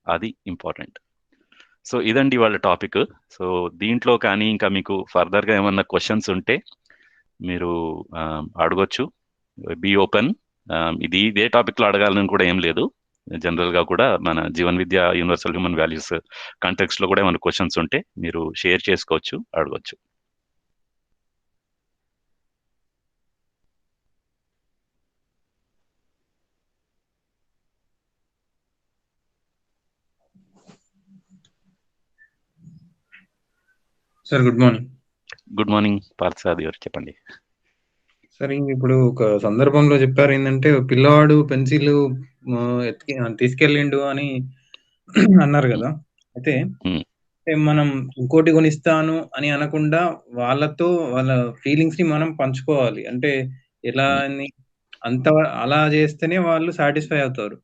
అది ఇంపార్టెంట్. సో ఇదండి వాళ్ళ టాపిక్. సో దీంట్లో కానీ ఇంకా మీకు ఫర్దర్గా ఏమన్నా క్వశ్చన్స్ ఉంటే మీరు అడగొచ్చు. Be open. ఇదే టాపిక్లో అడగాలని కూడా ఏం లేదు. జనరల్గా కూడా మన Jeevan Vidya universal human values కాంటెక్స్లో కూడా ఏమైనా క్వశ్చన్స్ ఉంటే మీరు షేర్ చేసుకోవచ్చు, అడగొచ్చు.
Sir good morning.
Good morning Parthasarathi గారు, చెప్పండి.
సార్ ఇప్పుడు ఒక సందర్భంలో చెప్పారు ఏంటంటే పిల్లవాడు పెన్సిల్ తీసుకెళ్ళిండు అని అన్నారు కదా. అయితే మనం ఇంకోటి కొనిస్తాను అని అనకుండా వాళ్ళతో వాళ్ళ ఫీలింగ్స్ ని మనం పంచుకోవాలి. అంటే ఎలా అని అంత అలా చేస్తేనే వాళ్ళు సాటిస్ఫై అవుతారు.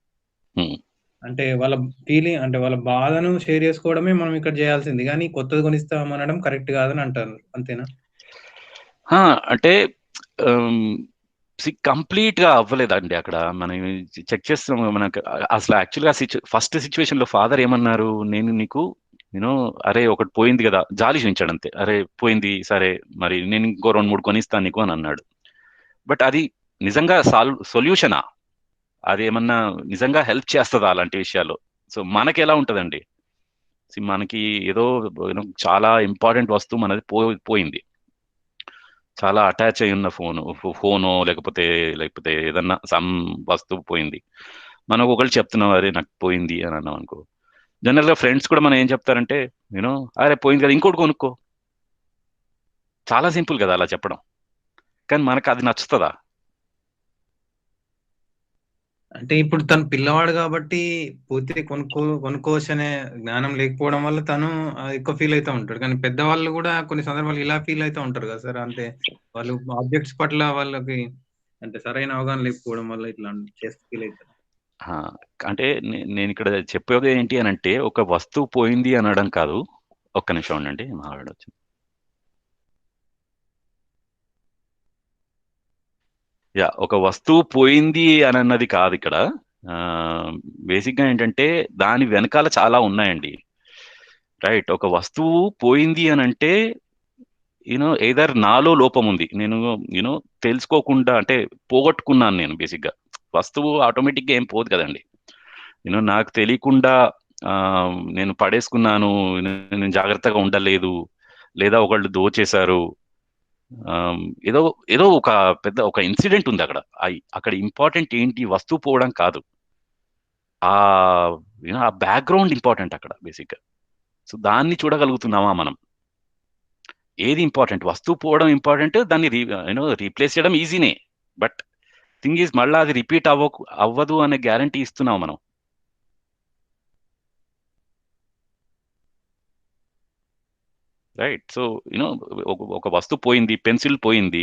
అంటే వాళ్ళ ఫీలింగ్ అంటే వాళ్ళ బాధను షేర్ చేసుకోవడమే మనం ఇక్కడ చేయాల్సింది. కానీ కొత్తది కొనిస్తామనడం కరెక్ట్ కాదని అంటారు. అంతేనా?
అంటే కంప్లీట్ గా అవ్వలేదండి అక్కడ. మనం చెక్ చేస్తాం. మనకు అసలు యాక్చువల్గా ఫస్ట్ సిచ్యువేషన్ లో ఫాదర్ ఏమన్నారు, నేను నీకు అరే ఒకటి పోయింది కదా, జాలి చూపించాడు అంతే. అరే పోయింది సరే, మరి నేను ఇంకో 2-3 కొనిస్తాను నీకు అని అన్నాడు. బట్ అది నిజంగా సొల్యూషనా? అది ఏమన్నా నిజంగా హెల్ప్ చేస్తుందా అలాంటి విషయాల్లో? సో మనకి ఎలా ఉంటుందండి, మనకి ఏదో చాలా ఇంపార్టెంట్ వస్తువు మనది పోయింది, చాలా అటాచ్ అయి ఉన్న ఫోనో లేకపోతే ఏదన్నా సమ్ వస్తువు పోయింది, మనకు ఒకళ్ళు చెప్తున్నాం అరే నాకు పోయింది అని అన్నాం అనుకో, జనరల్గా ఫ్రెండ్స్ కూడా మనం ఏం చెప్తారంటే అరే పోయింది కదా ఇంకోటి కొనుక్కో. చాలా సింపుల్ కదా అలా చెప్పడం, కానీ మనకు అది నచ్చుతుందా?
అంటే ఇప్పుడు తను పిల్లవాడు కాబట్టి పూర్తిగా కొనుక్కోవచ్చు అనే జ్ఞానం లేకపోవడం వల్ల తను ఎక్కువ ఫీల్ అవుతూ ఉంటాడు. కానీ పెద్దవాళ్ళు కూడా కొన్ని సందర్భాలు ఇలా ఫీల్ అవుతూ ఉంటారు కదా సార్. అంటే వాళ్ళు ఆబ్జెక్ట్స్ పట్ల వాళ్ళకి అంటే సరైన అవగాహన లేకపోవడం వల్ల ఇట్లా చేస్తూ ఫీల్ అవుతారు.
అంటే నేను ఇక్కడ చెప్పేది ఏంటి అని అంటే, ఒక వస్తువు పోయింది అనడం కాదు. ఒక్క నిమిషం ఉండండి, మాట్లాడవచ్చు. ఒక వస్తువు పోయింది అని అన్నది కాదు ఇక్కడ. బేసిక్గా ఏంటంటే దాని వెనకాల చాలా ఉన్నాయండి. రైట్, ఒక వస్తువు పోయింది అని అంటే ఎయిదర్ నాలో లోపం ఉంది, నేను తెలుసుకోకుండా అంటే పోగొట్టుకున్నాను. నేను బేసిక్గా వస్తువు ఆటోమేటిక్గా ఏం పోదు కదండి. నాకు తెలియకుండా నేను పడేసుకున్నాను, నేను జాగ్రత్తగా ఉండలేదు, లేదా ఒకళ్ళు దోచేశారు, ఏదో ఏదో ఒక పెద్ద ఒక ఇన్సిడెంట్ ఉంది అక్కడ. అక్కడ ఇంపార్టెంట్ ఏంటి, వస్తువు పోవడం కాదు, ఆ ఆ బ్యాక్గ్రౌండ్ ఇంపార్టెంట్ అక్కడ బేసిక్గా. సో దాన్ని చూడగలుగుతున్నామా మనం? ఏది ఇంపార్టెంట్? వస్తువు పోవడం ఇంపార్టెంట్, దాన్ని రీప్లేస్ చేయడం ఈజీనే. బట్ థింగ్ ఈజ్ మళ్ళీ అది రిపీట్ అవ్వదు అనే గ్యారంటీ ఇస్తున్నాం మనం. రైట్. సో ఒక వస్తువు పోయింది, పెన్సిల్ పోయింది,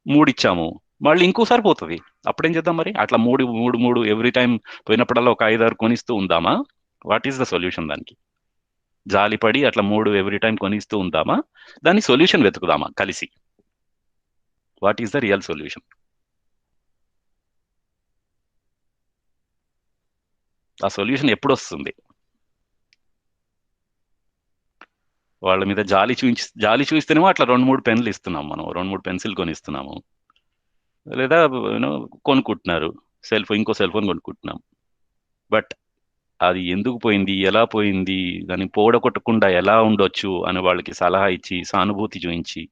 3 ఇచ్చాము, మళ్ళీ ఇంకోసారి పోతుంది, అప్పుడేం చేద్దాం మరి? అట్లా మూడు మూడు మూడు ఎవ్రీ టైం పోయినప్పుడల్లా ఒక 5-6 కొనిస్తూ ఉందామా? వాట్ ఈస్ ద సొల్యూషన్ దానికి? జాలిపడి అట్లా 3 ఎవ్రీ టైం కొనిస్తూ ఉందామా? దాని సొల్యూషన్ వెతుకుదామా కలిసి? What is the real solution? ఆ సొల్యూషన్ ఎప్పుడు వస్తుంది? వాళ్ళ మీద జాలి చూపిస్తేనేమో అట్లా 2-3 పెన్నులు ఇస్తున్నాం మనం, 2-3 పెన్సిల్ కొనిస్తున్నాము, లేదా కొనుక్కుంటున్నారు, ఇంకో సెల్ ఫోన్ కొనుక్కుంటున్నాం. బట్ అది ఎందుకు పోయింది, ఎలా పోయింది, దాన్ని పోగొట్టకుండా ఎలా ఉండొచ్చు అని వాళ్ళకి సలహా ఇచ్చి సానుభూతి చూపించి,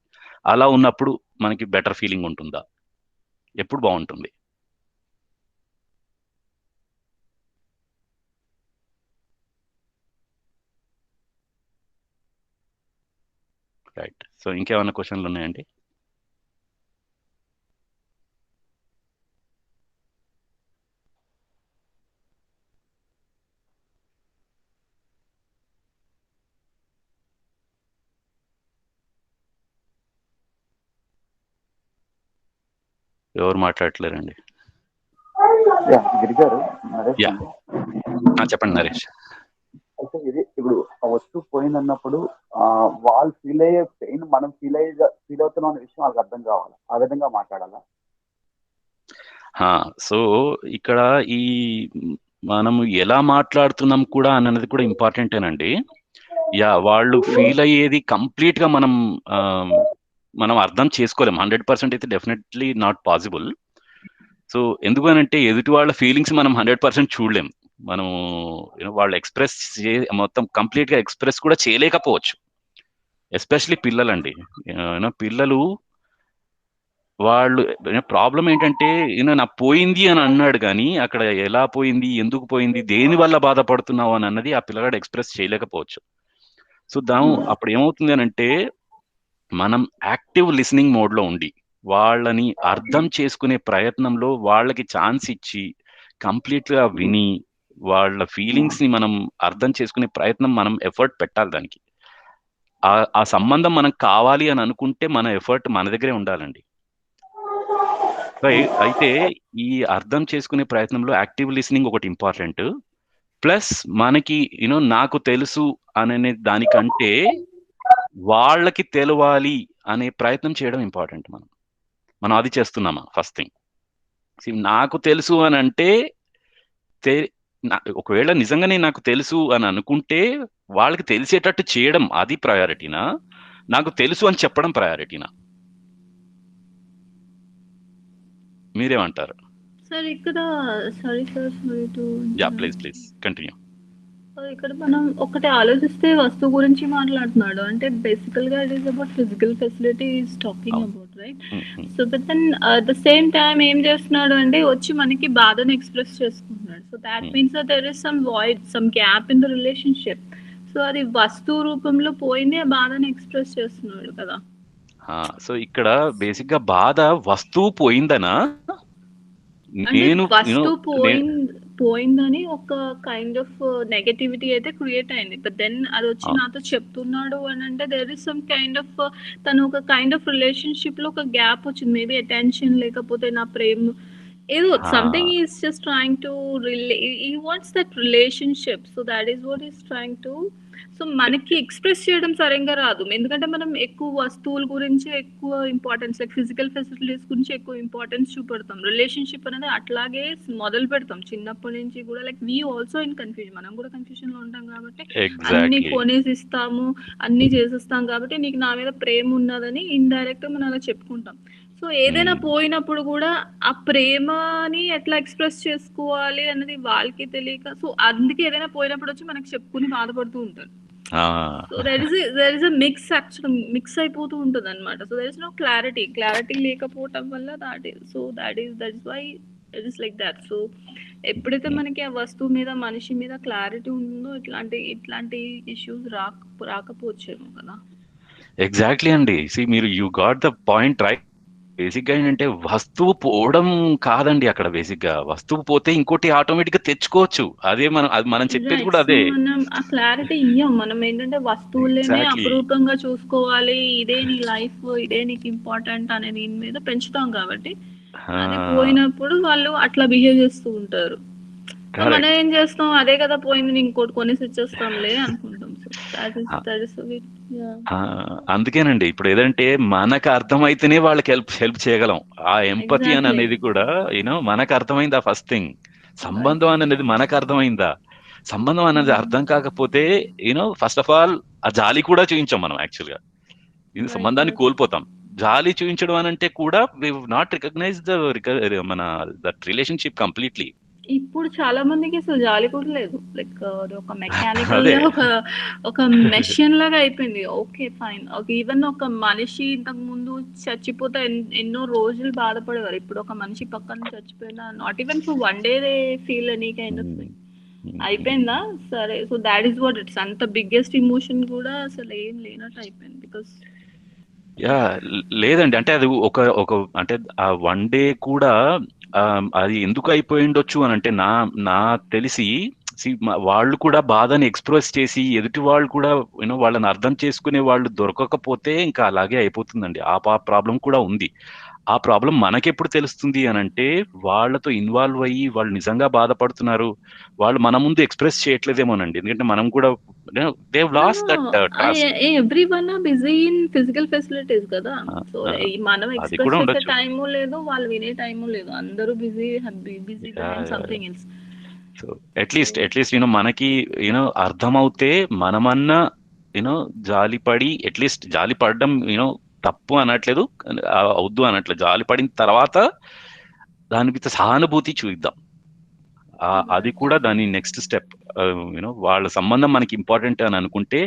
అలా ఉన్నప్పుడు మనకి బెటర్ ఫీలింగ్ ఉంటుందా? ఎప్పుడు బాగుంటుంది? రైట్. సో ఇంకేమైనా క్వశ్చన్లు ఉన్నాయండి? ఎవరు మాట్లాడట్లేరండి?
గిరి గారు, నరేష్
యా,
అండి.
చెప్పండి నరేష్.
అయితే ఇది ఇప్పుడు ఆ వస్తువు పోయిందన్నప్పుడు వాళ్ళు ఫీల్ అయ్యే పెయిన్ మనం ఫీల్ అవుతున్నాం అనే విషయం వాళ్ళకి అర్థం కావాలి. ఆ విధంగా మాట్లాడాలా?
సో ఇక్కడ ఈ మనం ఎలా మాట్లాడుతున్నాం కూడా అన్నది కూడా ఇంపార్టెంటేనండి. వాళ్ళు ఫీల్ అయ్యేది కంప్లీట్ గా మనం అర్థం చేసుకోలేం. 100% అయితే డెఫినెట్లీ నాట్ పాసిబుల్. సో ఎందుకనంటే ఎదుటి వాళ్ళ ఫీలింగ్స్ మనం 100% చూడలేం. మనం వాళ్ళు ఎక్స్ప్రెస్ మొత్తం కంప్లీట్ గా ఎక్స్ప్రెస్ కూడా చేయలేకపోవచ్చు. ఎస్పెషలీ పిల్లలండి. పిల్లలు వాళ్ళు ప్రాబ్లం ఏంటంటే నా పోయింది అని అన్నాడు, కానీ అక్కడ ఎలా పోయింది, ఎందుకు పోయింది, దేని వల్ల బాధపడుతున్నావు అని అన్నది ఆ పిల్లగాడు ఎక్స్ప్రెస్ చేయలేకపోవచ్చు. సో అప్పుడు ఏమవుతుంది అని అంటే మనం యాక్టివ్ లిసనింగ్ మోడ్ లో ఉండి వాళ్ళని అర్థం చేసుకునే ప్రయత్నంలో వాళ్ళకి ఛాన్స్ ఇచ్చి కంప్లీట్ గా విని వాళ్ళ ఫీలింగ్స్ ని మనం అర్థం చేసుకునే ప్రయత్నం, మనం ఎఫర్ట్ పెట్టాలి దానికి. ఆ సంబంధం మనకు కావాలి అని అనుకుంటే మన ఎఫర్ట్ మన దగ్గరే ఉండాలండి. అయితే ఈ అర్థం చేసుకునే ప్రయత్నంలో యాక్టివ్ లిసనింగ్ ఒకటి ఇంపార్టెంట్. ప్లస్ మనకి నాకు తెలుసు అనే దానికంటే వాళ్ళకి తెలవాలి అనే ప్రయత్నం చేయడం ఇంపార్టెంట్. మనం అది చేస్తున్నామా? First thing. నాకు తెలుసు అని అంటే ఒకవేళ నిజంగానే నాకు తెలుసు అని అనుకుంటే వాళ్ళకి తెలిసేటట్టు చేయడం అది ప్రయారిటీనా, నాకు తెలుసు అని చెప్పడం ప్రయారిటీనా? మీరేమంటారు?
సార్ ఇక్కడ sorry to
yeah, please continue.
ఇక్కడ మనం ఒకటి ఆలోచిస్తే వస్తువు గురించి మాట్లాడుతున్నాడు అంటే బేసికల్ గా it is about physical facility is talking about, right? So but then the same time ఏం చేస్తున్నాడు అంటే వచ్చి మనకి బాధను ఎక్స్ప్రెస్ చేసుకుంటున్నాడు. So that means there is some void, some gap in the relationship. So అది వస్తువు రూపంలో పోయింది, ఆ బాధను ఎక్స్ప్రెస్ చేస్తున్నాడు కదా.
సో ఇక్కడ బేసిక్ గా బాధ వస్తువు పోయిందనా, నేను
వస్తువు పోయిందని ఒక కైండ్ ఆఫ్ నెగటివిటీ అయితే క్రియేట్ అయింది. బట్ దెన్ అది వచ్చి నాతో చెప్తున్నాడు అని అంటే there is some kind of తను ఒక కైండ్ ఆఫ్ రిలేషన్షిప్ లో ఒక గ్యాప్ వచ్చింది. మేబీ అటెన్షన్ లేకపోతే నా ప్రేమ ఏదో something is just trying to he wants that relationship. So that is what is trying to. So మనకి ఎక్స్ప్రెస్ చేయడం సరిగ్గా రాదు, ఎందుకంటే మనం ఎక్కువ వస్తువుల గురించి ఎక్కువ ఇంపార్టెన్స్, లైక్ ఫిజికల్ ఫెసిలిటీస్ గురించి ఎక్కువ ఇంపార్టెన్స్ చూపెడతాం. రిలేషన్షిప్ అనేది అట్లాగే మొదలు పెడతాం చిన్నప్పటి నుంచి కూడా. Like we also in confusion, మనం కూడా కన్ఫ్యూజన్ లో ఉంటాం కాబట్టి అన్ని కొనేసి ఇస్తాము, అన్ని చేసేస్తాం కాబట్టి నీకు నా మీద ప్రేమ ఉన్నదని ఇండైరెక్ట్ మనం అలా చెప్పుకుంటాం. సో ఏదైనా పోయినప్పుడు కూడా ఆ ప్రేమని ఎట్లా ఎక్స్ప్రెస్ చేసుకోవాలి అనేది వాళ్ళకి తెలియక, సో అందుకే ఏదైనా పోయినప్పుడు వచ్చి మనకి చెప్పుకుని బాధపడుతూ ఉంటారు. So there is a mix, actual mix అయిపోతూ ఉంటుంది అనమాట. So there is no clarity లేకపోవటం వల్ల that is why it is like that. So ఎప్పుడైతే మనకి ఆ వస్తువు మీద, మనిషి మీద క్లారిటీ ఉందో ఇట్లాంటి ఇష్యూస్ రాకపోవచ్చేమో కదా.
ఎగ్జాక్ట్లీ అండి. మీరు you got the point right. Basic గా ఏంటంటే వస్తువు పోవడం కాదండి అక్కడ. బేసిక్ గా వస్తువు పోతే ఇంకోటి ఆటోమేటిక్ గా తెచ్చుకోవచ్చు. అదే మనం చెప్పేది కూడా అదే.
మనం ఆ క్లారిటీ ఇయ్యం. మనం ఏంటంటే వస్తువులనే అపురూపంగా చూసుకోవాలి, ఇదే నీ లైఫ్, ఇదే నీకు ఇంపార్టెంట్ అనే దీని మీద పెంచుతాం కాబట్టి అది పోయినప్పుడు వాళ్ళు అట్లా బిహేవ్ చేస్తూ ఉంటారు. మనం ఏం చేస్తాం, అదే కదా పోయింది, ఇంకోటి కొనేసి ఇచ్చేస్తాంలే అనుకుంటాం.
అందుకేనండి ఇప్పుడు ఏదంటే మనకు అర్థమైతేనే వాళ్ళకి హెల్ప్ చేయగలం. ఆ ఎంపతి అని అనేది కూడా మనకు అర్థమైందా ఫస్ట్ థింగ్. సంబంధం అనేది మనకు అర్థమైందా? సంబంధం అనేది అర్థం కాకపోతే ఫస్ట్ ఆఫ్ ఆల్ ఆ జాలి కూడా చూపించాం మనం. యాక్చువల్ గా ఇది సంబంధాన్ని కోల్పోతాం. జాలి చూపించడం అని అంటే కూడా we not recognise that relationship completely.
ఇప్పుడు చాలా మందికి అసలు జాలి కూడా లేదు. లైక్ ఒక మెకానికల్ ఒక మెషిన్ లాగా అయిపోయింది. ఓకే ఫైన్, ఈవెన్ ఒక మనిషి ఇంతకు ముందు చచ్చిపోతే ఎన్నో రోజులు బాధపడేవారు. ఇప్పుడు ఒక మనిషి పక్కన చచ్చిపోయినా not even for one day they feel any kind of thing. అయిపోయిందా సరే. So that is what it's. అంత బిగ్గెస్ట్ ఇమోషన్ కూడా అసలు ఏం లేనట్టు అయిపోయింది. బికాస్
లేదండి, అంటే అది ఒక అంటే ఆ వన్ డే కూడా అది ఎందుకు అయిపోయి ఉండొచ్చు అని అంటే నా తెలిసి వాళ్ళు కూడా బాధని ఎక్స్ప్రెస్ చేసి ఎదుటి వాళ్ళు కూడా వాళ్ళని అర్థం చేసుకునే వాళ్ళు దొరకకపోతే ఇంకా అలాగే అయిపోతుందండి. ఆ ప్రాబ్లం కూడా ఉంది. ఆ ప్రాబ్లం మనకెప్పుడు తెలుస్తుంది అని అంటే వాళ్ళతో ఇన్వాల్వ్ అయ్యి వాళ్ళు నిజంగా బాధపడుతున్నారు, వాళ్ళు మన ముందు ఎక్స్ప్రెస్ చేయట్లేదేమోనండి. ఎందుకంటే మనం కూడా
everyone are busy in physical facilities కదా. సో మనం ఎక్స్ప్రెస్ చేసే టైము లేదు, వాళ్ళు వినే టైము లేదు, అందరూ busy something else.
So at least మనకి అర్థమవుతే మనమన్నా జాలిపడి, అట్లీస్ట్ జాలి పడడం తప్పు అనట్లేదు, అవద్దు అనట్లేదు. జాలి పడిన తర్వాత దాని మీద సహానుభూతి చూద్దాం. అది కూడా దాని నెక్స్ట్ స్టెప్. వాళ్ళ సంబంధం మనకి ఇంపార్టెంట్ అని అనుకుంటే,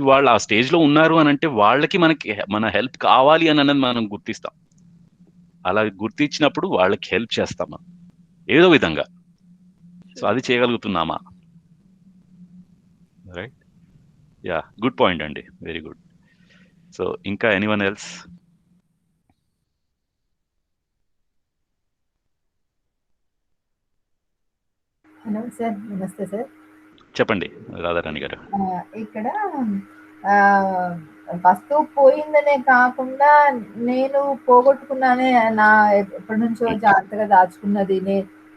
వాళ్ళు ఆ స్టేజ్ లో ఉన్నారు అని అంటే వాళ్ళకి మన హెల్ప్ కావాలి అని అన్నది మనం గుర్తిస్తాం. అలా గుర్తించినప్పుడు వాళ్ళకి హెల్ప్ చేస్తామా ఏదో విధంగా. సో అది చేయగలుగుతున్నామా? రైట్. యా, గుడ్ పాయింట్ అండి, వెరీ గుడ్. సో ఇంకా ఎనీవన్ ఎల్స్?
హలో సార్, నమస్తే సార్.
చెప్పండి రాధారాణి గారు.
ఇక్కడ వస్తువు పోయిందనే కాకుండా నేను పోగొట్టుకున్నానే, నా ఎప్పటి నుంచో జాగ్రత్తగా దాచుకున్నది,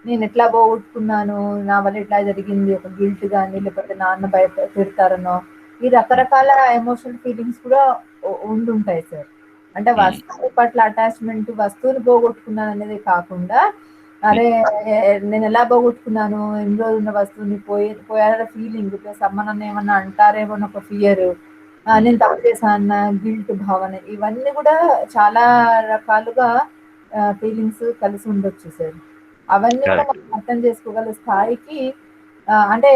నేను ఎట్లా పోగొట్టుకున్నాను, నా వల్ల ఎట్లా జరిగింది, ఒక గిల్ట్ కానీ లేకపోతే నాన్న బయట తిడతారనో, ఈ రకరకాల ఎమోషనల్ ఫీలింగ్స్ కూడా ఉండుంటాయి సార్. అంటే వస్తువు పట్ల అటాచ్మెంట్, వస్తువుని పోగొట్టుకున్నాను అనేది కాకుండా, అరే నేను ఎలా పోగొట్టుకున్నాను, ఎన్ని రోజులు ఉన్న వస్తువుని పోయారనే ఫీలింగ్, ప్లస్ అమ్మ నన్ను ఏమన్నా అంటారేమో ఒక ఫియర్, నేను తప్పు చేశాను గిల్ట్ భావన, ఇవన్నీ కూడా చాలా రకాలుగా ఫీలింగ్స్ కలిసి ఉండొచ్చు సార్. అవన్నీ కూడా మనం అర్థం చేసుకోగల స్థాయికి, అంటే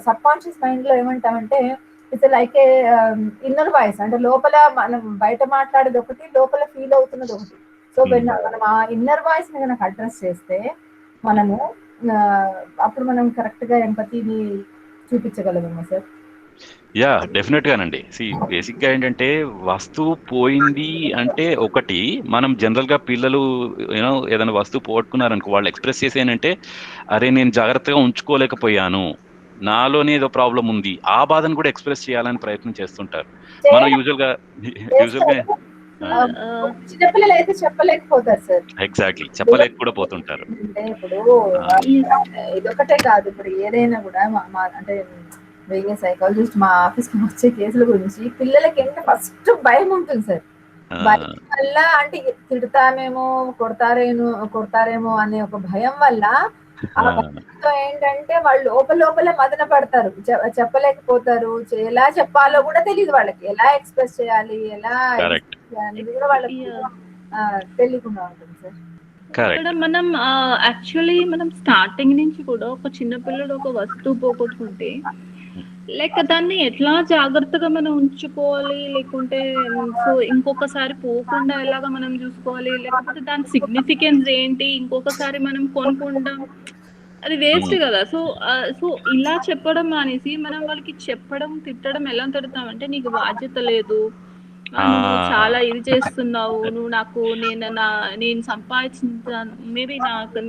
సబ్ కాన్షియస్ మైండ్ లో ఏమంటామంటే it's like A inner voice, అంటే లోపల మనం బయట మాట్లాడేది ఒకటి, లోపల ఫీల్ అవుతున్నది ఒకటి. సో మనం ఆ ఇన్నర్ వాయిస్ ని కనుక అడ్రస్ చేస్తే మనము అప్పుడు మనం కరెక్ట్ గా ఎంపతిని చూపించగలమేమో సార్.
యా, డెఫినెట్ గానండి. బేసిక్ గా ఏంటంటే వస్తువు పోయింది అంటే ఒకటి, మనం జనరల్ గా పిల్లలు యూనో ఏదైనా వస్తువు పోగొట్టుకున్నారనుకో, వాళ్ళు ఎక్స్ప్రెస్ చేసేనంటే అరే నేను జాగ్రత్తగా ఉంచుకోలేకపోయాను, నాలోనే ఏదో ప్రాబ్లం ఉంది, ఆ బాధను కూడా ఎక్స్ప్రెస్ చేయాలని ప్రయత్నం చేస్తుంటారు. మనం యూజువల్ గా
చిన్నపిల్లలు అయితే చెప్పలేకపోతారు సార్.
ఎగ్జాక్ట్లీ, చెప్పలేక కూడా పోతుంటారు.
అంటే ఇప్పుడు ఇదొకటే కాదు, ఇప్పుడు ఏదైనా కూడా అంటే సైకాలజిస్ట్ మా ఆఫీస్ కి వచ్చే కేసుల గురించి పిల్లలకి ఎంత ఫస్ట్ భయం ఉంటుంది సార్. భయం వల్ల, అంటే తిడతామేమో, కొడతారేమో అనే ఒక భయం వల్ల ఏంటంటే వాళ్ళు లోపల మదన పడతారు, చెప్పలేకపోతారు, ఎలా చెప్పాలో కూడా తెలియదు వాళ్ళకి, ఎలా ఎక్స్ప్రెస్ చేయాలి, ఎలా అనేది కూడా వాళ్ళకి తెలియకుండా ఉంటుంది సార్.
ఇక్కడ మనం యాక్చువల్లీ మనం స్టార్టింగ్ నుంచి కూడా ఒక చిన్న పిల్లడు ఒక వస్తువు పోగొట్టుకుంటే లైక్ దాన్ని ఎట్లా జాగ్రత్తగా మనం ఉంచుకోవాలి, లేకుంటే సో ఇంకొకసారి పోకుండా ఎలాగా మనం చూసుకోవాలి, లేకపోతే దాని సిగ్నిఫికెన్స్ ఏంటి, ఇంకొకసారి మనం కొనుక్కుంటాం, అది వేస్ట్ కదా. సో ఇలా చెప్పడం అనేసి మనం వాళ్ళకి చెప్పడం, తిట్టడం ఎలా తిడతామంటే, నీకు బాధ్యత లేదు, నువ్వు చాలా ఇది చేస్తున్నావు, నువ్వు నాకు నేను సంపాదించాను, మేబీ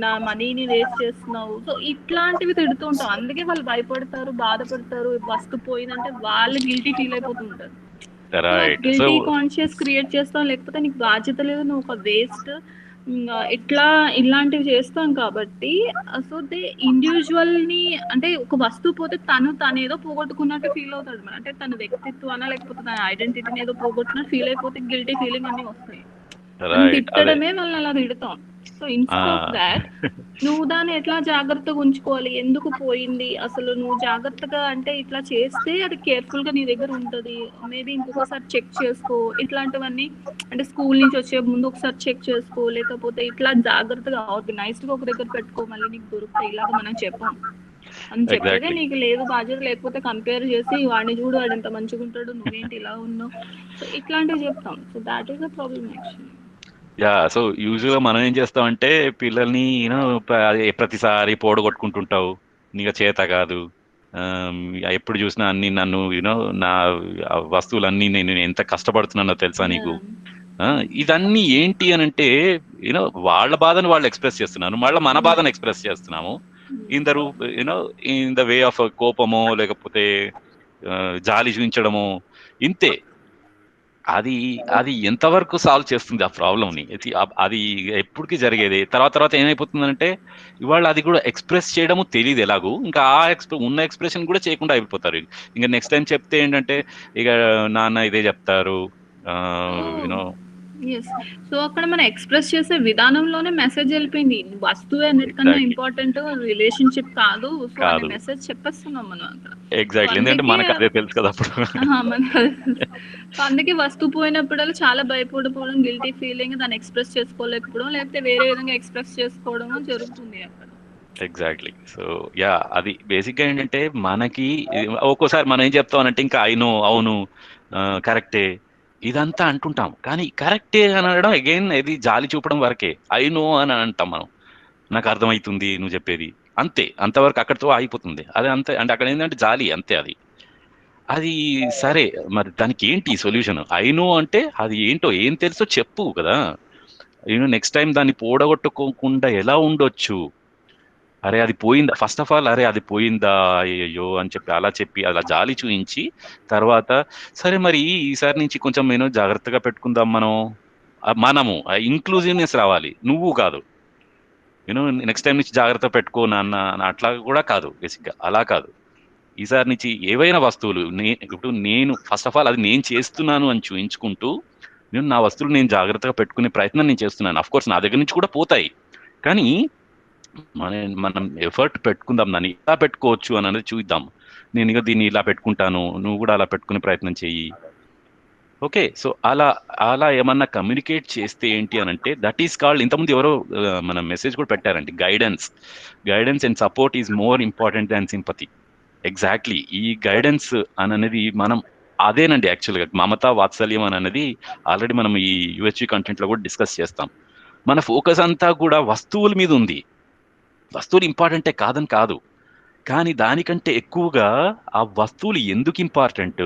నా మనీని వేస్ట్ చేస్తున్నావు. సో ఇట్లాంటివి తిడుతూ ఉంటాం. అందుకే వాళ్ళు భయపడతారు, బాధపడతారు. వస్తువు పోయిందంటే వాళ్ళు గిల్టీ ఫీల్ అయిపోతుంటారు. గిల్టీ కాన్షియస్ క్రియేట్ చేస్తాం, లేకపోతే నీకు బాధ్యత లేదు, నువ్వు ఒక వేస్ట్, ఇట్లా ఇలాంటివి చేస్తాం కాబట్టి. సో దే ఇండివిజువల్ ని, అంటే ఒక వస్తువు పోతే తనేదో పోగొట్టుకున్నట్టు ఫీల్ అవుతాడు, అంటే తన వ్యక్తిత్వాన లేకపోతే తన ఐడెంటిటీని ఏదో పోగొట్టుకున్నట్టు ఫీల్ అయిపోతే గిల్టీ ఫీలింగ్ అన్ని వస్తాయి. తిట్టడమే వాళ్ళని అలా తిడతాం. సో ఇన్స్టెడ్ ఆఫ్ దాట్ నువ్వు దాన్ని ఎట్లా జాగ్రత్తగా ఉంచుకోవాలి, ఎందుకు పోయింది, అసలు నువ్వు జాగ్రత్తగా అంటే ఇట్లా చేస్తే అది కేర్ఫుల్ గా నీ దగ్గర ఉంటది, మేబీ ఇంకొకసారి చెక్ చేసుకో, ఇట్లాంటివన్నీ. అంటే స్కూల్ నుంచి వచ్చే ముందు ఒకసారి చెక్ చేసుకో, లేకపోతే ఇట్లా జాగ్రత్తగా ఆర్గనైజ్డ్ గా ఒక దగ్గర పెట్టుకో, మళ్ళీ నీకు దొరుకుతాయి, ఇలాగ మనం చెప్పాం అని చెప్పేదే. నీకు లేదు బాధ్యత, లేకపోతే కంపేర్ చేసి వాడిని చూడు, వాడు ఎంత మంచిగా ఉంటాడు, నువ్వేంటి ఇలా ఉన్నావు, సో ఇట్లాంటివి చెప్తాం. So that is the problem actually.
Yeah, so యూజువల్గా మనం ఏం చేస్తామంటే పిల్లల్ని ప్రతిసారి పోడగొట్టుకుంటుంటావు, నీకు చేత కాదు, ఎప్పుడు చూసినా అన్ని నన్ను నా వస్తువులన్నీ నేను ఎంత కష్టపడుతున్నానో తెలుసా నీకు, ఇదన్నీ ఏంటి అని అంటే వాళ్ళ బాధను వాళ్ళు ఎక్స్ప్రెస్ చేస్తున్నారు, మళ్ళీ మన బాధను ఎక్స్ప్రెస్ చేస్తున్నాము ఇన్ ద వే ఆఫ్ కోపమో లేకపోతే జాలి చూపించడమో, ఇంతే. అది ఎంతవరకు సాల్వ్ చేస్తుంది ఆ ప్రాబ్లమ్ని? అది ఎప్పటికీ జరిగేది. తర్వాత ఏమైపోతుందంటే ఇవాళ అది కూడా ఎక్స్ప్రెస్ చేయడము తెలియదు ఎలాగూ, ఇంకా ఉన్న ఎక్స్ప్రెషన్ కూడా చేయకుండా అయిపోతారు. ఇంకా నెక్స్ట్ టైం చెప్తే ఏంటంటే ఇక నాన్న ఇదే చెప్తారు,
సో అక్కడ మనం ఎక్స్ప్రెస్ చేసే విధానంలోనే మెసేజ్ వెళ్ళిపోయింది, వస్తువు అన్నిటికన్నా ఇంపార్టెంట్, రిలేషన్షిప్ కాదు. సో అనే మెసేజ్ చెప్పేస్తున్నాం మనం అక్కడ.
ఎగ్జాక్ట్లీ, ఎందుకంటే మనకు అదే తెలుసు కదా అప్పుడు.
అందుకే వస్తువు పోయినప్పుడు చాలా భయపడిపోవడం, గిల్టీ ఫీలింగ్, దాన్ని ఎక్స్ప్రెస్ చేసుకోలేకపోవడం, లేకపోతే వేరే విధంగా ఎక్స్ప్రెస్ చేసుకోవడం జరుగుతుంది అక్కడ.
ఎగ్జాక్ట్లీ. సో యా, అది బేసిక్ గా ఏంటంటే మనకి ఒక్కోసారి మనం ఏం చెప్తామనంటే ఇంకా అవును కరెక్టే ఇదంతా అంటుంటాం, కానీ కరెక్టే అని అనడం అగైన్ ఇది జాలి చూపడం వరకే. అని అంటాం మనం, నాకు అర్థమవుతుంది నువ్వు చెప్పేది, అంతే, అంతవరకు అక్కడితో ఆగిపోతుంది. అదే అంతే, అంటే అక్కడ ఏంటంటే జాలి అంతే. అది అది సరే, మరి దానికి ఏంటి సొల్యూషన్? అయినో అంటే అది ఏంటో ఏం తెలుసో చెప్పు కదా. నెక్స్ట్ టైం దాన్ని పోడగొట్టుకోకుండా ఎలా ఉండొచ్చు? అరే అది పోయిందా, ఫస్ట్ ఆఫ్ ఆల్ అరే అది పోయిందా అయ్యో అని చెప్పి అలా చెప్పి అలా జాలి చూయించి తర్వాత సరే మరి ఈసారి నుంచి కొంచెం జాగ్రత్తగా పెట్టుకుందాం మనము ఇంక్లూజివ్నెస్ రావాలి, నువ్వు కాదు. నెక్స్ట్ టైం నుంచి జాగ్రత్త పెట్టుకో నాన్న అట్లా కూడా కాదు, బేసిక్గా అలా కాదు. ఈసారి నుంచి ఏవైనా వస్తువులు ఇప్పుడు నేను ఫస్ట్ ఆఫ్ ఆల్ అది నేను చేస్తున్నాను అని చూయించుకుంటూ నా వస్తువులు నేను జాగ్రత్తగా పెట్టుకునే ప్రయత్నం నేను చేస్తున్నాను. అఫ్ కోర్స్ నా దగ్గర నుంచి కూడా పోతాయి, కానీ మనం ఎఫర్ట్ పెట్టుకుందాం, దాన్ని ఇలా పెట్టుకోవచ్చు అని అనేది చూద్దాం. నేను ఇక దీన్ని ఇలా పెట్టుకుంటాను, నువ్వు కూడా అలా పెట్టుకునే ప్రయత్నం చెయ్యి. ఓకే, సో అలా అలా ఏమన్నా కమ్యూనికేట్ చేస్తే ఏంటి అని అంటే దట్ ఈస్ కాల్డ్, ఇంతకుముందు ఎవరో మన మెసేజ్ కూడా పెట్టారండి, guidance and support is more important than sympathy. Exactly, ఈ గైడెన్స్ అనేది మనం అదేనండి యాక్చువల్గా మమతా వాత్సల్యం అని అనేది ఆల్రెడీ మనం ఈ యూహెచ్వి కంటెంట్ లో కూడా డిస్కస్ చేస్తాం. మన ఫోకస్ అంతా కూడా వస్తువుల మీద ఉంది. వస్తువులు ఇంపార్టెంటే కాదని కాదు, కానీ దానికంటే ఎక్కువగా ఆ వస్తువులు ఎందుకు ఇంపార్టెంట్,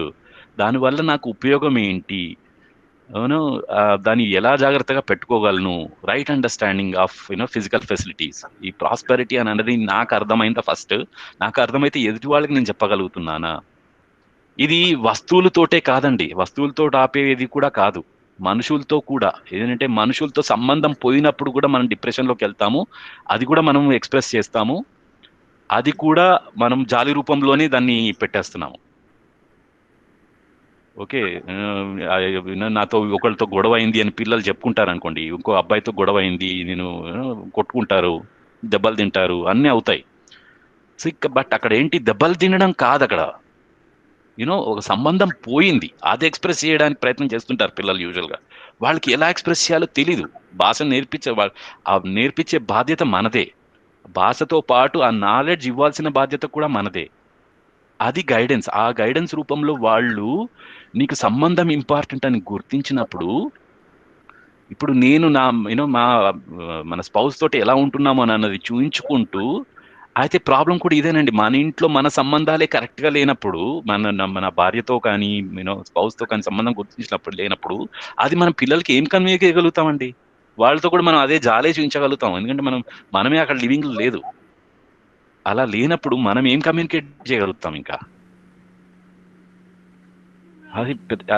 దానివల్ల నాకు ఉపయోగం ఏంటి, అవును, దాన్ని ఎలా జాగ్రత్తగా పెట్టుకోగలను, right understanding of physical facilities. ఈ ప్రాస్పెరిటీ అని అనేది నాకు అర్థమైందా ఫస్ట్, నాకు అర్థమైతే ఎదుటి వాళ్ళకి నేను చెప్పగలుగుతున్నానా. ఇది వస్తువులతోటే కాదండి, వస్తువులతో ఆపేది కూడా కాదు, మనుషులతో కూడా. ఏంటంటే మనుషులతో సంబంధం పోయినప్పుడు కూడా మనం డిప్రెషన్లోకి వెళ్తాము, అది కూడా మనం ఎక్స్ప్రెస్ చేస్తాము, అది కూడా మనం జాలి రూపంలోనే దాన్ని పెట్టేస్తున్నాము. ఓకే, నాతో ఒకళ్ళతో గొడవ అయింది అని పిల్లలు చెప్పుకుంటారు అనుకోండి, ఇంకో అబ్బాయితో గొడవ అయింది, కొట్టుకుంటారు, దెబ్బలు తింటారు, అన్నీ అవుతాయి. సో బట్ అక్కడ ఏంటి, దెబ్బలు తినడం కాదు అక్కడ, ఒక సంబంధం పోయింది, అది ఎక్స్ప్రెస్ చేయడానికి ప్రయత్నం చేస్తుంటారు పిల్లలు యూజువల్గా. వాళ్ళకి ఎలా ఎక్స్ప్రెస్ చేయాలో తెలీదు. భాష నేర్పించే బాధ్యత మనదే, భాషతో పాటు ఆ నాలెడ్జ్ ఇవ్వాల్సిన బాధ్యత కూడా మనదే. అది గైడెన్స్. ఆ గైడెన్స్ రూపంలో వాళ్ళు నీకు సంబంధం ఇంపార్టెంట్ అని గుర్తించినప్పుడు, ఇప్పుడు నేను మన స్పౌస్ తోటి ఎలా ఉంటున్నాము అని అన్నది చూయించుకుంటూ, అయితే ప్రాబ్లం కూడా ఇదేనండి, మన ఇంట్లో మన సంబంధాలే కరెక్ట్గా లేనప్పుడు, మన భార్యతో కానీ స్పౌస్తో కానీ సంబంధం గుర్తించినప్పుడు లేనప్పుడు, అది మన పిల్లలకి ఏం కన్వే చేయగలుగుతామండి? వాళ్ళతో కూడా మనం అదే జాలే చూపించగలుగుతాం, ఎందుకంటే మనమే అక్కడ లివింగ్ లేదు. అలా లేనప్పుడు మనం ఏం కమ్యూనికేట్ చేయగలుగుతాం ఇంకా?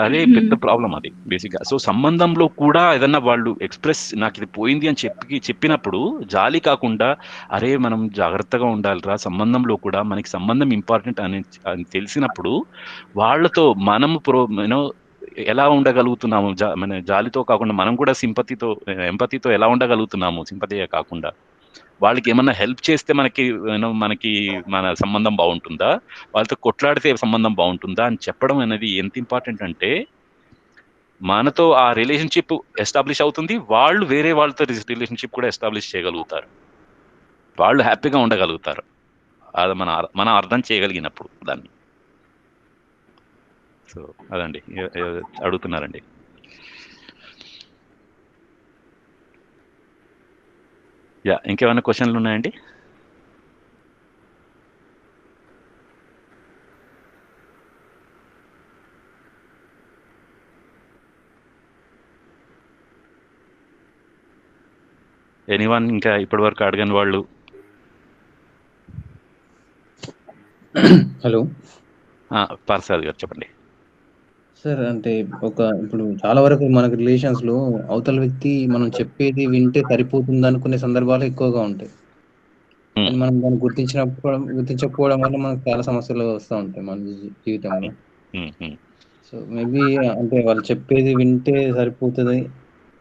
అదే పెద్ద ప్రాబ్లం అది బేసిక్గా. సో సంబంధంలో కూడా ఏదన్నా వాళ్ళు ఎక్స్ప్రెస్ నాకు ఇది పోయింది అని చెప్పినప్పుడు జాలి కాకుండా, అరే మనం జాగ్రత్తగా ఉండాలిరా, సంబంధంలో కూడా మనకి సంబంధం ఇంపార్టెంట్ అని తెలిసినప్పుడు వాళ్ళతో మనం ఎలా ఉండగలుగుతున్నాము, మన జాలితో కాకుండా మనం కూడా ఎంపతితో ఎలా ఉండగలుగుతున్నాము, సింపతియే కాకుండా. వాళ్ళకి ఏమన్నా హెల్ప్ చేస్తే మనకి మన సంబంధం బాగుంటుందా, వాళ్ళతో కొట్లాడితే సంబంధం బాగుంటుందా అని చెప్పడం అనేది ఎంత ఇంపార్టెంట్ అంటే, మనతో ఆ రిలేషన్షిప్ ఎస్టాబ్లిష్ అవుతుంది, వాళ్ళు వేరే వాళ్ళతో రిలేషన్షిప్ కూడా ఎస్టాబ్లిష్ చేయగలుగుతారు, వాళ్ళు హ్యాపీగా ఉండగలుగుతారు. అది మనం అర్థం చేయగలిగినప్పుడు దాన్ని. సో అదండి అడుగుతున్నారండి. యా, ఇంకేమైనా క్వశ్చన్లు ఉన్నాయండి? ఎనీవన్ ఇంకా ఇప్పటి వరకు అడగని వాళ్ళు?
హలో
పార్సాద్ గారు చెప్పండి.
సార్, అంటే ఇప్పుడు చాలా వరకు మనకు రిలేషన్స్ లో అవతల వ్యక్తి మనం చెప్పేది వింటే సరిపోతుంది అనుకునే సందర్భాలు ఎక్కువగా ఉంటాయి, కానీ మనం దాన్ని గుర్తించకపోవడం వల్ల మనకు చాలా సమస్యలు వస్తూ ఉంటాయి మన జీవితంలో. సో మేబీ అంటే వాళ్ళు చెప్పేది వింటే సరిపోతుంది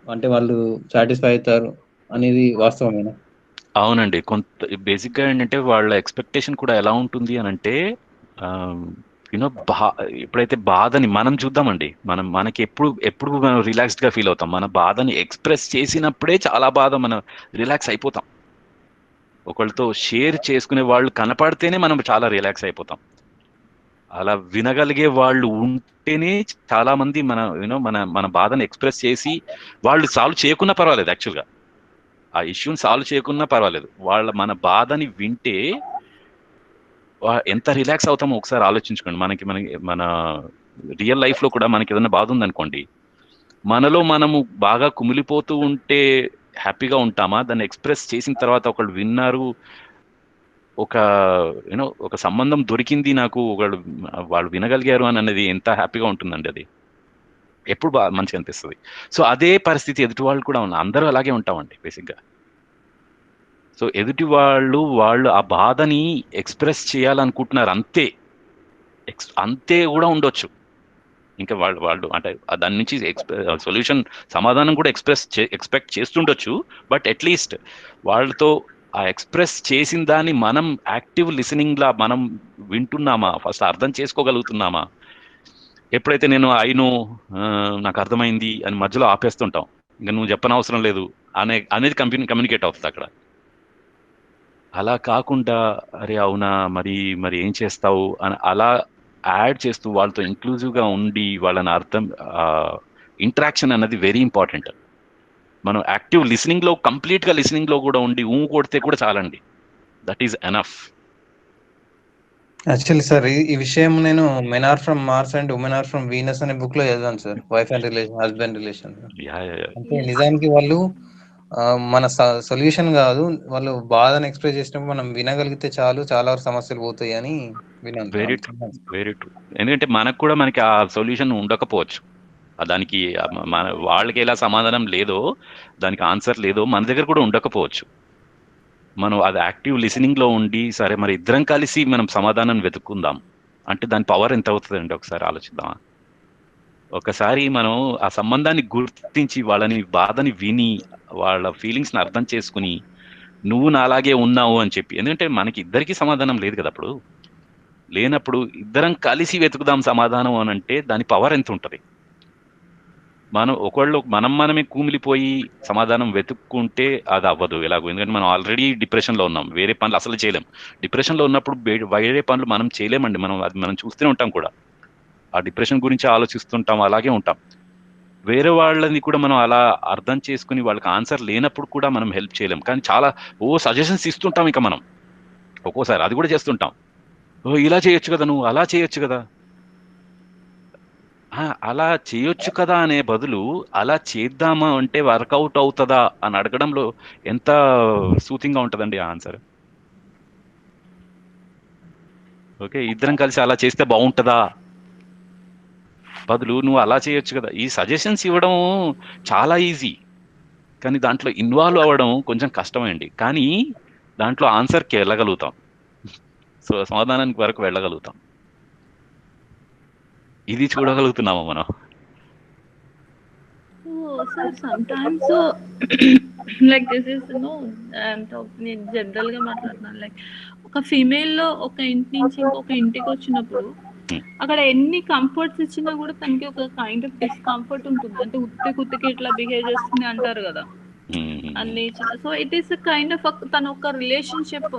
అంటే వాళ్ళు సాటిస్ఫై అవుతారు అనేది వాస్తవమేనా?
అవునండి, కొంత బేసిక్గా ఏంటంటే వాళ్ళ ఎక్స్పెక్టేషన్ కూడా ఎలా ఉంటుంది అని అంటే, ఎప్పుడైతే బాధని మనం చూద్దామండి, మనకి ఎప్పుడు మనం రిలాక్స్డ్గా ఫీల్ అవుతాం, మన బాధని ఎక్స్ప్రెస్ చేసినప్పుడే చాలా మనం రిలాక్స్ అయిపోతాం. ఒకళ్ళతో షేర్ చేసుకునే వాళ్ళు కనపడితేనే మనం చాలా రిలాక్స్ అయిపోతాం. అలా వినగలిగే వాళ్ళు ఉంటేనే చాలా మంది మన బాధను ఎక్స్ప్రెస్ చేసి, వాళ్ళు సాల్వ్ చేయకున్నా పర్వాలేదు, యాక్చువల్గా ఆ ఇష్యూని సాల్వ్ చేయకున్నా పర్వాలేదు, మన బాధని వింటే ఎంత రిలాక్స్ అవుతామో ఒకసారి ఆలోచించుకోండి. మన రియల్ లైఫ్ లో కూడా మనకి ఏదైనా బాధ ఉందనుకోండి, మనలో మనము బాగా కుమిలిపోతూ ఉంటే హ్యాపీగా ఉంటామా, దాన్ని ఎక్స్ప్రెస్ చేసిన తర్వాత ఒకళ్ళు విన్నారు, ఒక ఒక సంబంధం దొరికింది నాకు, వాళ్ళు వినగలిగారు అని అనేది ఎంత హ్యాపీగా ఉంటుందండి. అది ఎప్పుడు బాగా మంచిగా అనిపిస్తుంది. సో అదే పరిస్థితి ఎదుటి వాళ్ళు కూడా అందరూ అలాగే ఉంటామండి బేసిక్గా. సో ఎదుటి వాళ్ళు ఆ బాధని ఎక్స్ప్రెస్ చేయాలనుకుంటున్నారు అంతే, అంతే కూడా ఉండొచ్చు. ఇంకా వాళ్ళు అంటే దాని నుంచి సొల్యూషన్ సమాధానం కూడా ఎక్స్పెక్ట్ చేస్తుండొచ్చు. బట్ అట్లీస్ట్ వాళ్ళతో ఆ ఎక్స్ప్రెస్ చేసిన దాన్ని మనం యాక్టివ్ లిసనింగ్ లా మనం వింటున్నామా, ఫస్ట్ అర్థం చేసుకోగలుగుతున్నామా. ఎప్పుడైతే నేను నాకు అర్థమైంది అని మధ్యలో ఆపేస్తుంటాం, ఇంకా నువ్వు చెప్పనవసరం లేదు అనేది కమ్యూనికేట్ అవుతుంది అక్కడ. అలా కాకుండా అరే అవునా మరి ఏం చేస్తావు అని అలా యాడ్ చేస్తూ వాళ్ళతో ఇంక్లూజివ్ గా ఉండి వాళ్ళని అర్థం, ఇంటరాక్షన్ అన్నది వెరీ ఇంపార్టెంట్. మనం యాక్టివ్ లిసనింగ్ లో, కంప్లీట్ గా లిసనింగ్ లో కూడా ఉండి కొడితే కూడా చాలండి, that is enough.
Actually sir ఈ విషయం నేను men are from Mars and women are from Venus అనే బుక్ లో చదివాను సార్. Wife and relation, husband relation. అంటే నిజానికి వాళ్ళు మన సొల్యూషన్ కాదు, వాళ్ళు బాధను ఎక్స్ప్రెస్ చేసినప్పుడు మనం వినగలిగితే చాలు, చాలా వరకు సమస్యలు పోతాయి అని విన్నాను.
Very true. ఎందుకంటే మనకి ఆ సొల్యూషన్ ఉండకపోవచ్చు, దానికి వాళ్ళకి ఎలా సమాధానం లేదో, దానికి ఆన్సర్ లేదో మన దగ్గర కూడా ఉండకపోవచ్చు. మనం అది యాక్టివ్ లిసనింగ్ లో ఉండి సరే మరి ఇద్దరం కలిసి మనం సమాధానం వెతుక్కుందాం అంటే దాని పవర్ ఎంత అవుతుందండి ఒకసారి ఆలోచిద్దామా. ఒకసారి మనం ఆ సంబంధాన్ని గుర్తించి వాళ్ళని బాధని విని వాళ్ళ ఫీలింగ్స్ ని అర్థం చేసుకుని నువ్వు నాలాగే ఉన్నావు అని చెప్పి, ఎందుకంటే మనకి ఇద్దరికి సమాధానం లేదు కదా అప్పుడు, లేనప్పుడు ఇద్దరం కలిసి వెతుకుదాం సమాధానం అని అంటే దాని పవర్ ఎంత ఉంటుంది. మనమే కూమిలిపోయి సమాధానం వెతుక్కుంటే అది అవ్వదు ఎలాగో, ఎందుకంటే మనం ఆల్రెడీ డిప్రెషన్ లో ఉన్నాం, వేరే పనులు అసలు చేయలేం. డిప్రెషన్ లో ఉన్నప్పుడు వేరే పనులు మనం చేయలేమండి, మనం చూస్తూనే ఉంటాం కూడా, ఆ డిప్రెషన్ గురించి ఆలోచిస్తుంటాం, అలాగే ఉంటాం. వేరే వాళ్ళని కూడా మనం అలా అర్థం చేసుకుని వాళ్ళకి ఆన్సర్ లేనప్పుడు కూడా మనం హెల్ప్ చేయలేం. కానీ చాలా సజెషన్స్ ఇస్తుంటాం, ఇంకా మనం ఒక్కోసారి అది కూడా చేస్తుంటాం. ఇలా చేయొచ్చు కదా, నువ్వు అలా చేయొచ్చు కదా, అలా చేయొచ్చు కదా అనే బదులు అలా చేద్దామా అంటే వర్కౌట్ అవుతుందా అని అడగడంలో ఎంత సూతింగ్ గా ఉంటుందండి ఆ ఆన్సర్. ఓకే, ఇద్దరం కలిసి అలా చేస్తే బాగుంటుందా బదులు నువ్వు అలా చేయొచ్చు కదా. ఈ సజెషన్స్ ఇవ్వడం చాలా ఈజీ, కానీ దాంట్లో ఇన్వాల్వ్ అవ్వడం కొంచెం కష్టమండి. కానీ దాంట్లో ఆన్సర్కి వెళ్ళగలుగుతాం, సో సమాధానానికి వరకు వెళ్ళగలుగుతాం. ఇది చూడగలుగుతున్నామా మనం?
So sometimes like this is నేను జనరల్ గా మాట్లాడుతున్నాను, లైక్ ఒక ఫీమేల్ లో ఒక ఇంటి నుంచి ఇంకొక ఇంటికి వచ్చినప్పుడు అక్కడ ఎన్ని కంఫర్ట్స్ ఇచ్చినా కూడా తనకి ఒక కైండ్ ఆఫ్ డిస్కంఫర్ట్ ఉంటుంది. అంటే ఉత్తికి ఇట్లా బిహేవ్ చేస్తుంది అంటారు కదా అన్ని. So it is kind of తన ఒక రిలేషన్షిప్,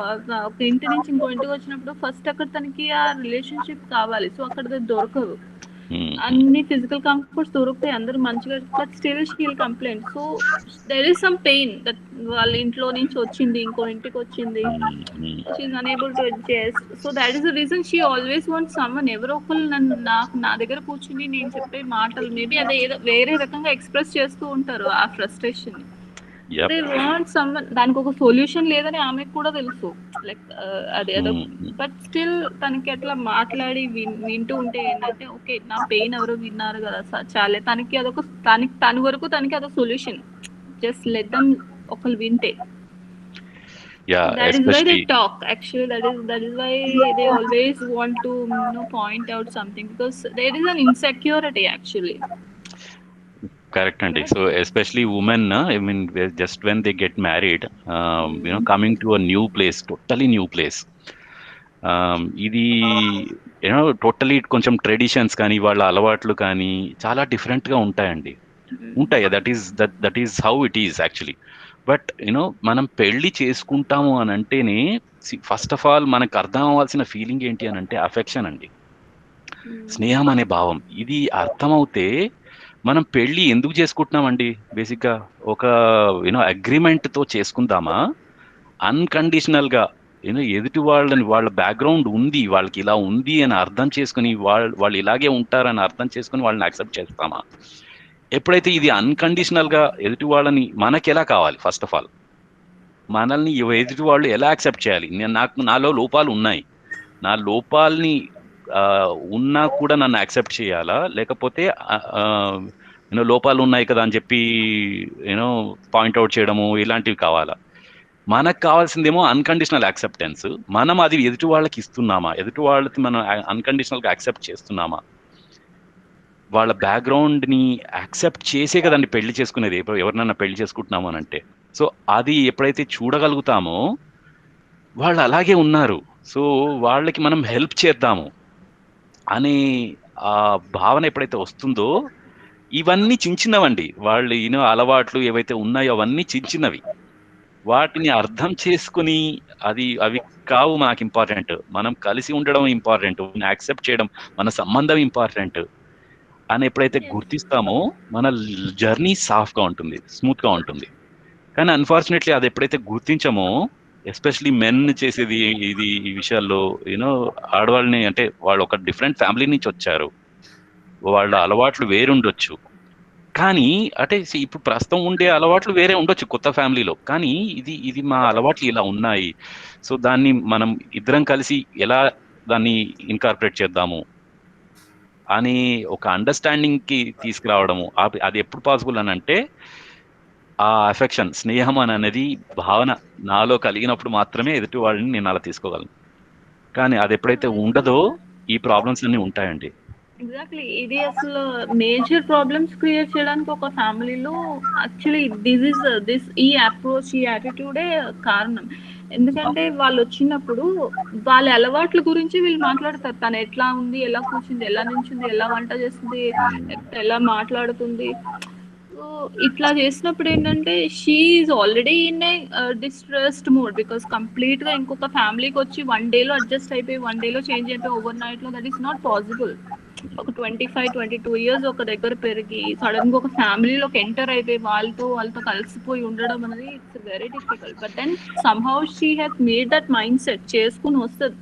ఒక ఇంటి నుంచి ఇంకో ఇంటికి వచ్చినప్పుడు ఫస్ట్ అక్కడ తనకి ఆ రిలేషన్షిప్ కావాలి. సో అక్కడ దొరకదు, అన్ని ఫిజికల్ కంఫర్ట్స్ దొరుకుతాయి, అందరూ మంచిగా, but still she'll complaint. So there is some pain that వాళ్ళ ఇంట్లో నుంచి వచ్చింది ఇంకో ఇంటికి వచ్చింది, she is unable to adjust. So that is the reason she always want someone, ఎవరో ఒకళ్ళు నా దగ్గర కూర్చుని నేను చెప్పే మాటలు మేబీ అదే ఏదో వేరే రకంగా ఎక్స్ప్రెస్ చేస్తూ ఉంటారు ఆ ఫ్రస్ట్రేషన్. దే వాంట్ సమ్వన్, దానికి ఒక సొల్యూషన్ లేదని ఆమెకు కూడా తెలుసు, లైక్ అదేదో, బట్ స్టిల్ తనకి అట్లా మాట్లాడి వింటూ ఉంటే ఏంటంటే ఓకే నా పెయిన్ ఎవరో విన్నారు కదా చాలే, తనకి అదొక తన వరకు తనకి అదొక సొల్యూషన్, జస్ట్ లెట్ దెమ్ ఒకళ్ళు వింటే. That is why they talk. Actually, that is why they always want to point out something, because there is an insecurity actually.
Correct అండి. So especially women, I mean just when they get married, coming to a new place, totally new place, ఇది totally కొంచెం traditions కానీ వాళ్ళ అలవాట్లు కానీ చాలా different గా ఉంటాయండి, ఉంటాయి. That is how it is actually. But మనం పెళ్లి చేసుకుంటాము అని అంటేనే ఫస్ట్ ఆఫ్ ఆల్ మనకు అర్థం అవ్వాల్సిన ఫీలింగ్ ఏంటి అని అంటే అఫెక్షన్ అండి, స్నేహం అనే భావం. ఇది అర్థమవుతే మనం పెళ్లి ఎందుకు చేసుకుంటున్నామండి బేసిక్గా, ఒక అగ్రిమెంట్ తో చేసుకుందామా, అన్కండిషనల్ గా ఎదుటి వాళ్ళని వాళ్ళ బ్యాక్గ్రౌండ్ ఉంది, వాళ్ళకి ఇలా ఉంది అని అర్థం చేసుకుని వాళ్ళు ఇలాగే ఉంటారని అర్థం చేసుకుని వాళ్ళని యాక్సెప్ట్ చేస్తామా? ఎప్పుడైతే ఇది అన్కండిషనల్ గా ఎదుటి వాళ్ళని మనకి ఎలా కావాలి, ఫస్ట్ ఆఫ్ ఆల్ మనల్ని ఎదుటి వాళ్ళు ఎలా యాక్సెప్ట్ చేయాలి? నాలో లోపాలు ఉన్నాయి, నా లోపాలని ఉన్నా కూడా నన్ను యాక్సెప్ట్ చేయాలా, లేకపోతే లోపాలు ఉన్నాయి కదా అని చెప్పి పాయింట్అవుట్ చేయడము ఇలాంటివి కావాలా? మనకు కావాల్సిందేమో అన్కండిషనల్ యాక్సెప్టెన్స్. మనం అది ఎదుటి వాళ్ళకి ఇస్తున్నామా? ఎదుటి వాళ్ళకి మనం అన్కండిషనల్ గా యాక్సెప్ట్ చేస్తున్నామా? వాళ్ళ బ్యాక్గ్రౌండ్ ని యాక్సెప్ట్ చేసే కదండి పెళ్లి చేసుకునేది, ఎవరినైనా పెళ్లి చేసుకుంటున్నాము అని అంటే. సో అది ఎప్పుడైతే చూడగలుగుతామో వాళ్ళు అలాగే ఉన్నారు, సో వాళ్ళకి మనం హెల్ప్ చేద్దాము అనే ఆ భావన ఎప్పుడైతే వస్తుందో, ఇవన్నీ చిన్నవండి, వాళ్ళు అలవాట్లు ఏవైతే ఉన్నాయో అవన్నీ చిన్నవి, వాటిని అర్థం చేసుకుని అవి కావు మనకు ఇంపార్టెంట్, మనం కలిసి ఉండడం ఇంపార్టెంట్, యాక్సెప్ట్ చేయడం, మన సంబంధం ఇంపార్టెంట్ అని ఎప్పుడైతే గుర్తిస్తామో మన జర్నీ సాఫ్ట్ గా ఉంటుంది, స్మూత్ గా ఉంటుంది. కానీ అన్ఫార్చునేట్లీ అది ఎప్పుడైతే గుర్తించామో, ఎస్పెషలీ మెన్ చేసేది ఈ విషయాల్లో ఆడవాళ్ళని, అంటే వాళ్ళు ఒక డిఫరెంట్ ఫ్యామిలీ నుంచి వచ్చారు, వాళ్ళ అలవాట్లు వేరుండొచ్చు, కానీ అంటే ఇప్పుడు ప్రస్తుతం ఉండే అలవాట్లు వేరే ఉండొచ్చు కొత్త ఫ్యామిలీలో, కానీ ఇది మా అలవాట్లు ఇలా ఉన్నాయి, సో దాన్ని మనం ఇద్దరం కలిసి ఎలా దాన్ని ఇన్కార్పొరేట్ చేద్దాము అని ఒక అండర్స్టాండింగ్ కి తీసుకురావడము. అది ఎప్పుడు పాసిబుల్ అని అంటే, ఆ అఫెక్షన్, స్నేహం అనేది భావన నాలో కలిగినప్పుడు మాత్రమే ఎదుటి వాళ్ళని నేను అలా తీసుకోగలను. కానీ అది ఎప్పుడైతే ఉండదో ఈ ప్రాబ్లమ్స్ అన్ని ఉంటాయండి.
ఎగ్జాక్ట్లీ, ఇది అసలు మేజర్ ప్రాబ్లమ్స్ క్రియేట్ చేయడానికి ఒక ఫ్యామిలీలో యాక్చువల్లీ ఈ అప్రోచ్, ఈ యాటిట్యూడే కారణం. ఎందుకంటే వాళ్ళు వచ్చినప్పుడు వాళ్ళ అలవాట్ల గురించి వీళ్ళు మాట్లాడతారు, తను ఎట్లా ఉంది, ఎలా కూర్చుంది, ఎలా నించుంది, ఎలా వంట చేస్తుంది, ఎలా మాట్లాడుతుంది. సో ఇట్లా చేసినప్పుడు ఏంటంటే she is already in a distressed mode, because complete గా ఇంకొక ఫ్యామిలీకి వచ్చి 1 డేలో అడ్జస్ట్ అయిపోయి 1 డేలో చేంజ్ అయిపోయి ఓవర్ నైట్ లో దట్ ఈస్ నాట్ పాసిబుల్. ఒక 25-22 ఇయర్స్ ఒక దగ్గర పెరిగి సడన్ గా ఒక ఫ్యామిలీలోకి ఎంటర్ అయిపోయి వాళ్ళతో కలిసిపోయి ఉండడం అనేది it's very difficult. But then somehow she has made that mind set, చేసుకుని వస్తుంది,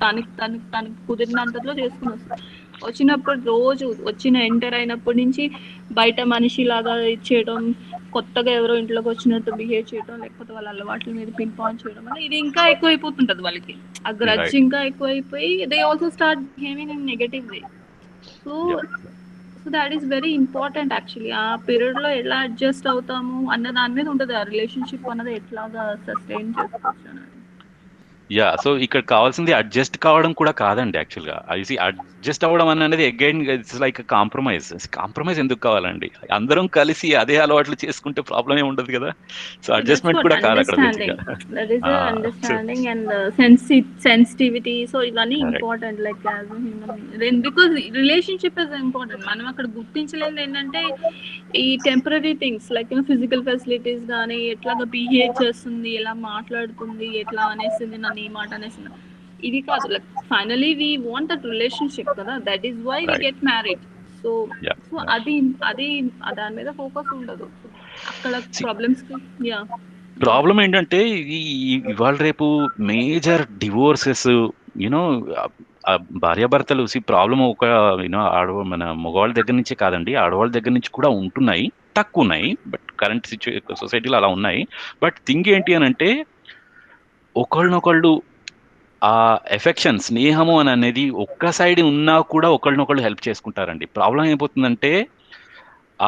తనకి కుదిరినంతలో చేసుకుని వస్తుంది. వచ్చినప్పుడు రోజు ఎంటర్ అయినప్పటి నుంచి బయట మనిషి లాగా ఇచ్చేయడం, కొత్తగా ఎవరో ఇంట్లోకి వచ్చినట్టు బిహేవ్ చేయడం, లేకపోతే వాళ్ళ అలవాట్ల మీద పిన్ పాయింట్ చేయడం వల్ల ఇది ఇంకా ఎక్కువైపోతుంటది వాళ్ళకి, ఆ గ్రడ్జ్ ఇంకా ఎక్కువైపోయి they also start behaving in negative way. So that is very important actually. ఆ పీరియడ్ లో ఎలా అడ్జస్ట్ అవుతాము అన్న దాని మీద ఉంటుంది ఆ రిలేషన్షిప్ అన్నది ఎట్లాగా సస్టైన్ చేసుకోవచ్చు అనేది.
యా, సో ఇక్కడ కావాల్సింది అడ్జస్ట్ కావడం కూడా కాదండి యాక్చువల్గా. అడ్జస్ట్ అవ్వడం అనేది అగైన్ ఇట్స్ లైక్ కాంప్రమైజ్ ఎందుకు కావాలండి? అందరం కలిసి అదే అలవాట్లు చేసుకుంటే ప్రాబ్లం ఏమి ఉండదు కదా. సో అడ్జస్ట్మెంట్ కూడా కాదు అక్కడ
అండర్స్టాండింగ్ అండ్ సెన్సిటివిటీ. సో ఇవన్నీ important, like because relationship is important. మనం అక్కడ గుర్తించలేదు ఏంటంటే ఈ temporary things like physical facilities కానీ, ఎట్లాగా బిహేవ్ చేస్తుంది, ఎలా మాట్లాడుతుంది, ఎట్లా అనేసింది, నన్ను ఈ మాట అనేసింది, ఇది కాదు. Like finally we want that relationship కదా, that is why we get married. So అది దాని మీద ఫోకస్ ఉండదు అక్కడ ప్రాబ్లమ్స్.
ప్రాబ్లం ఏంటంటే ఇవాళ రేపు మేజర్ డివోర్సెస్, భార్యాభర్తలు ప్రాబ్లం ఒక మన మగవాళ్ళ దగ్గర నుంచే కాదండి, ఆడవాళ్ళ దగ్గర నుంచి కూడా ఉంటున్నాయి, తక్కువ ఉన్నాయి, బట్ కరెంట్ సొసైటీలో అలా ఉన్నాయి. బట్ థింగ్ ఏంటి అని అంటే, ఒకళ్ళనొకళ్ళు ఆ ఎఫెక్షన్, స్నేహము అనేది ఒక్క సైడ్ ఉన్నా కూడా ఒకళ్ళనొకళ్ళు హెల్ప్ చేసుకుంటారండి. ప్రాబ్లం ఏమైపోతుందంటే,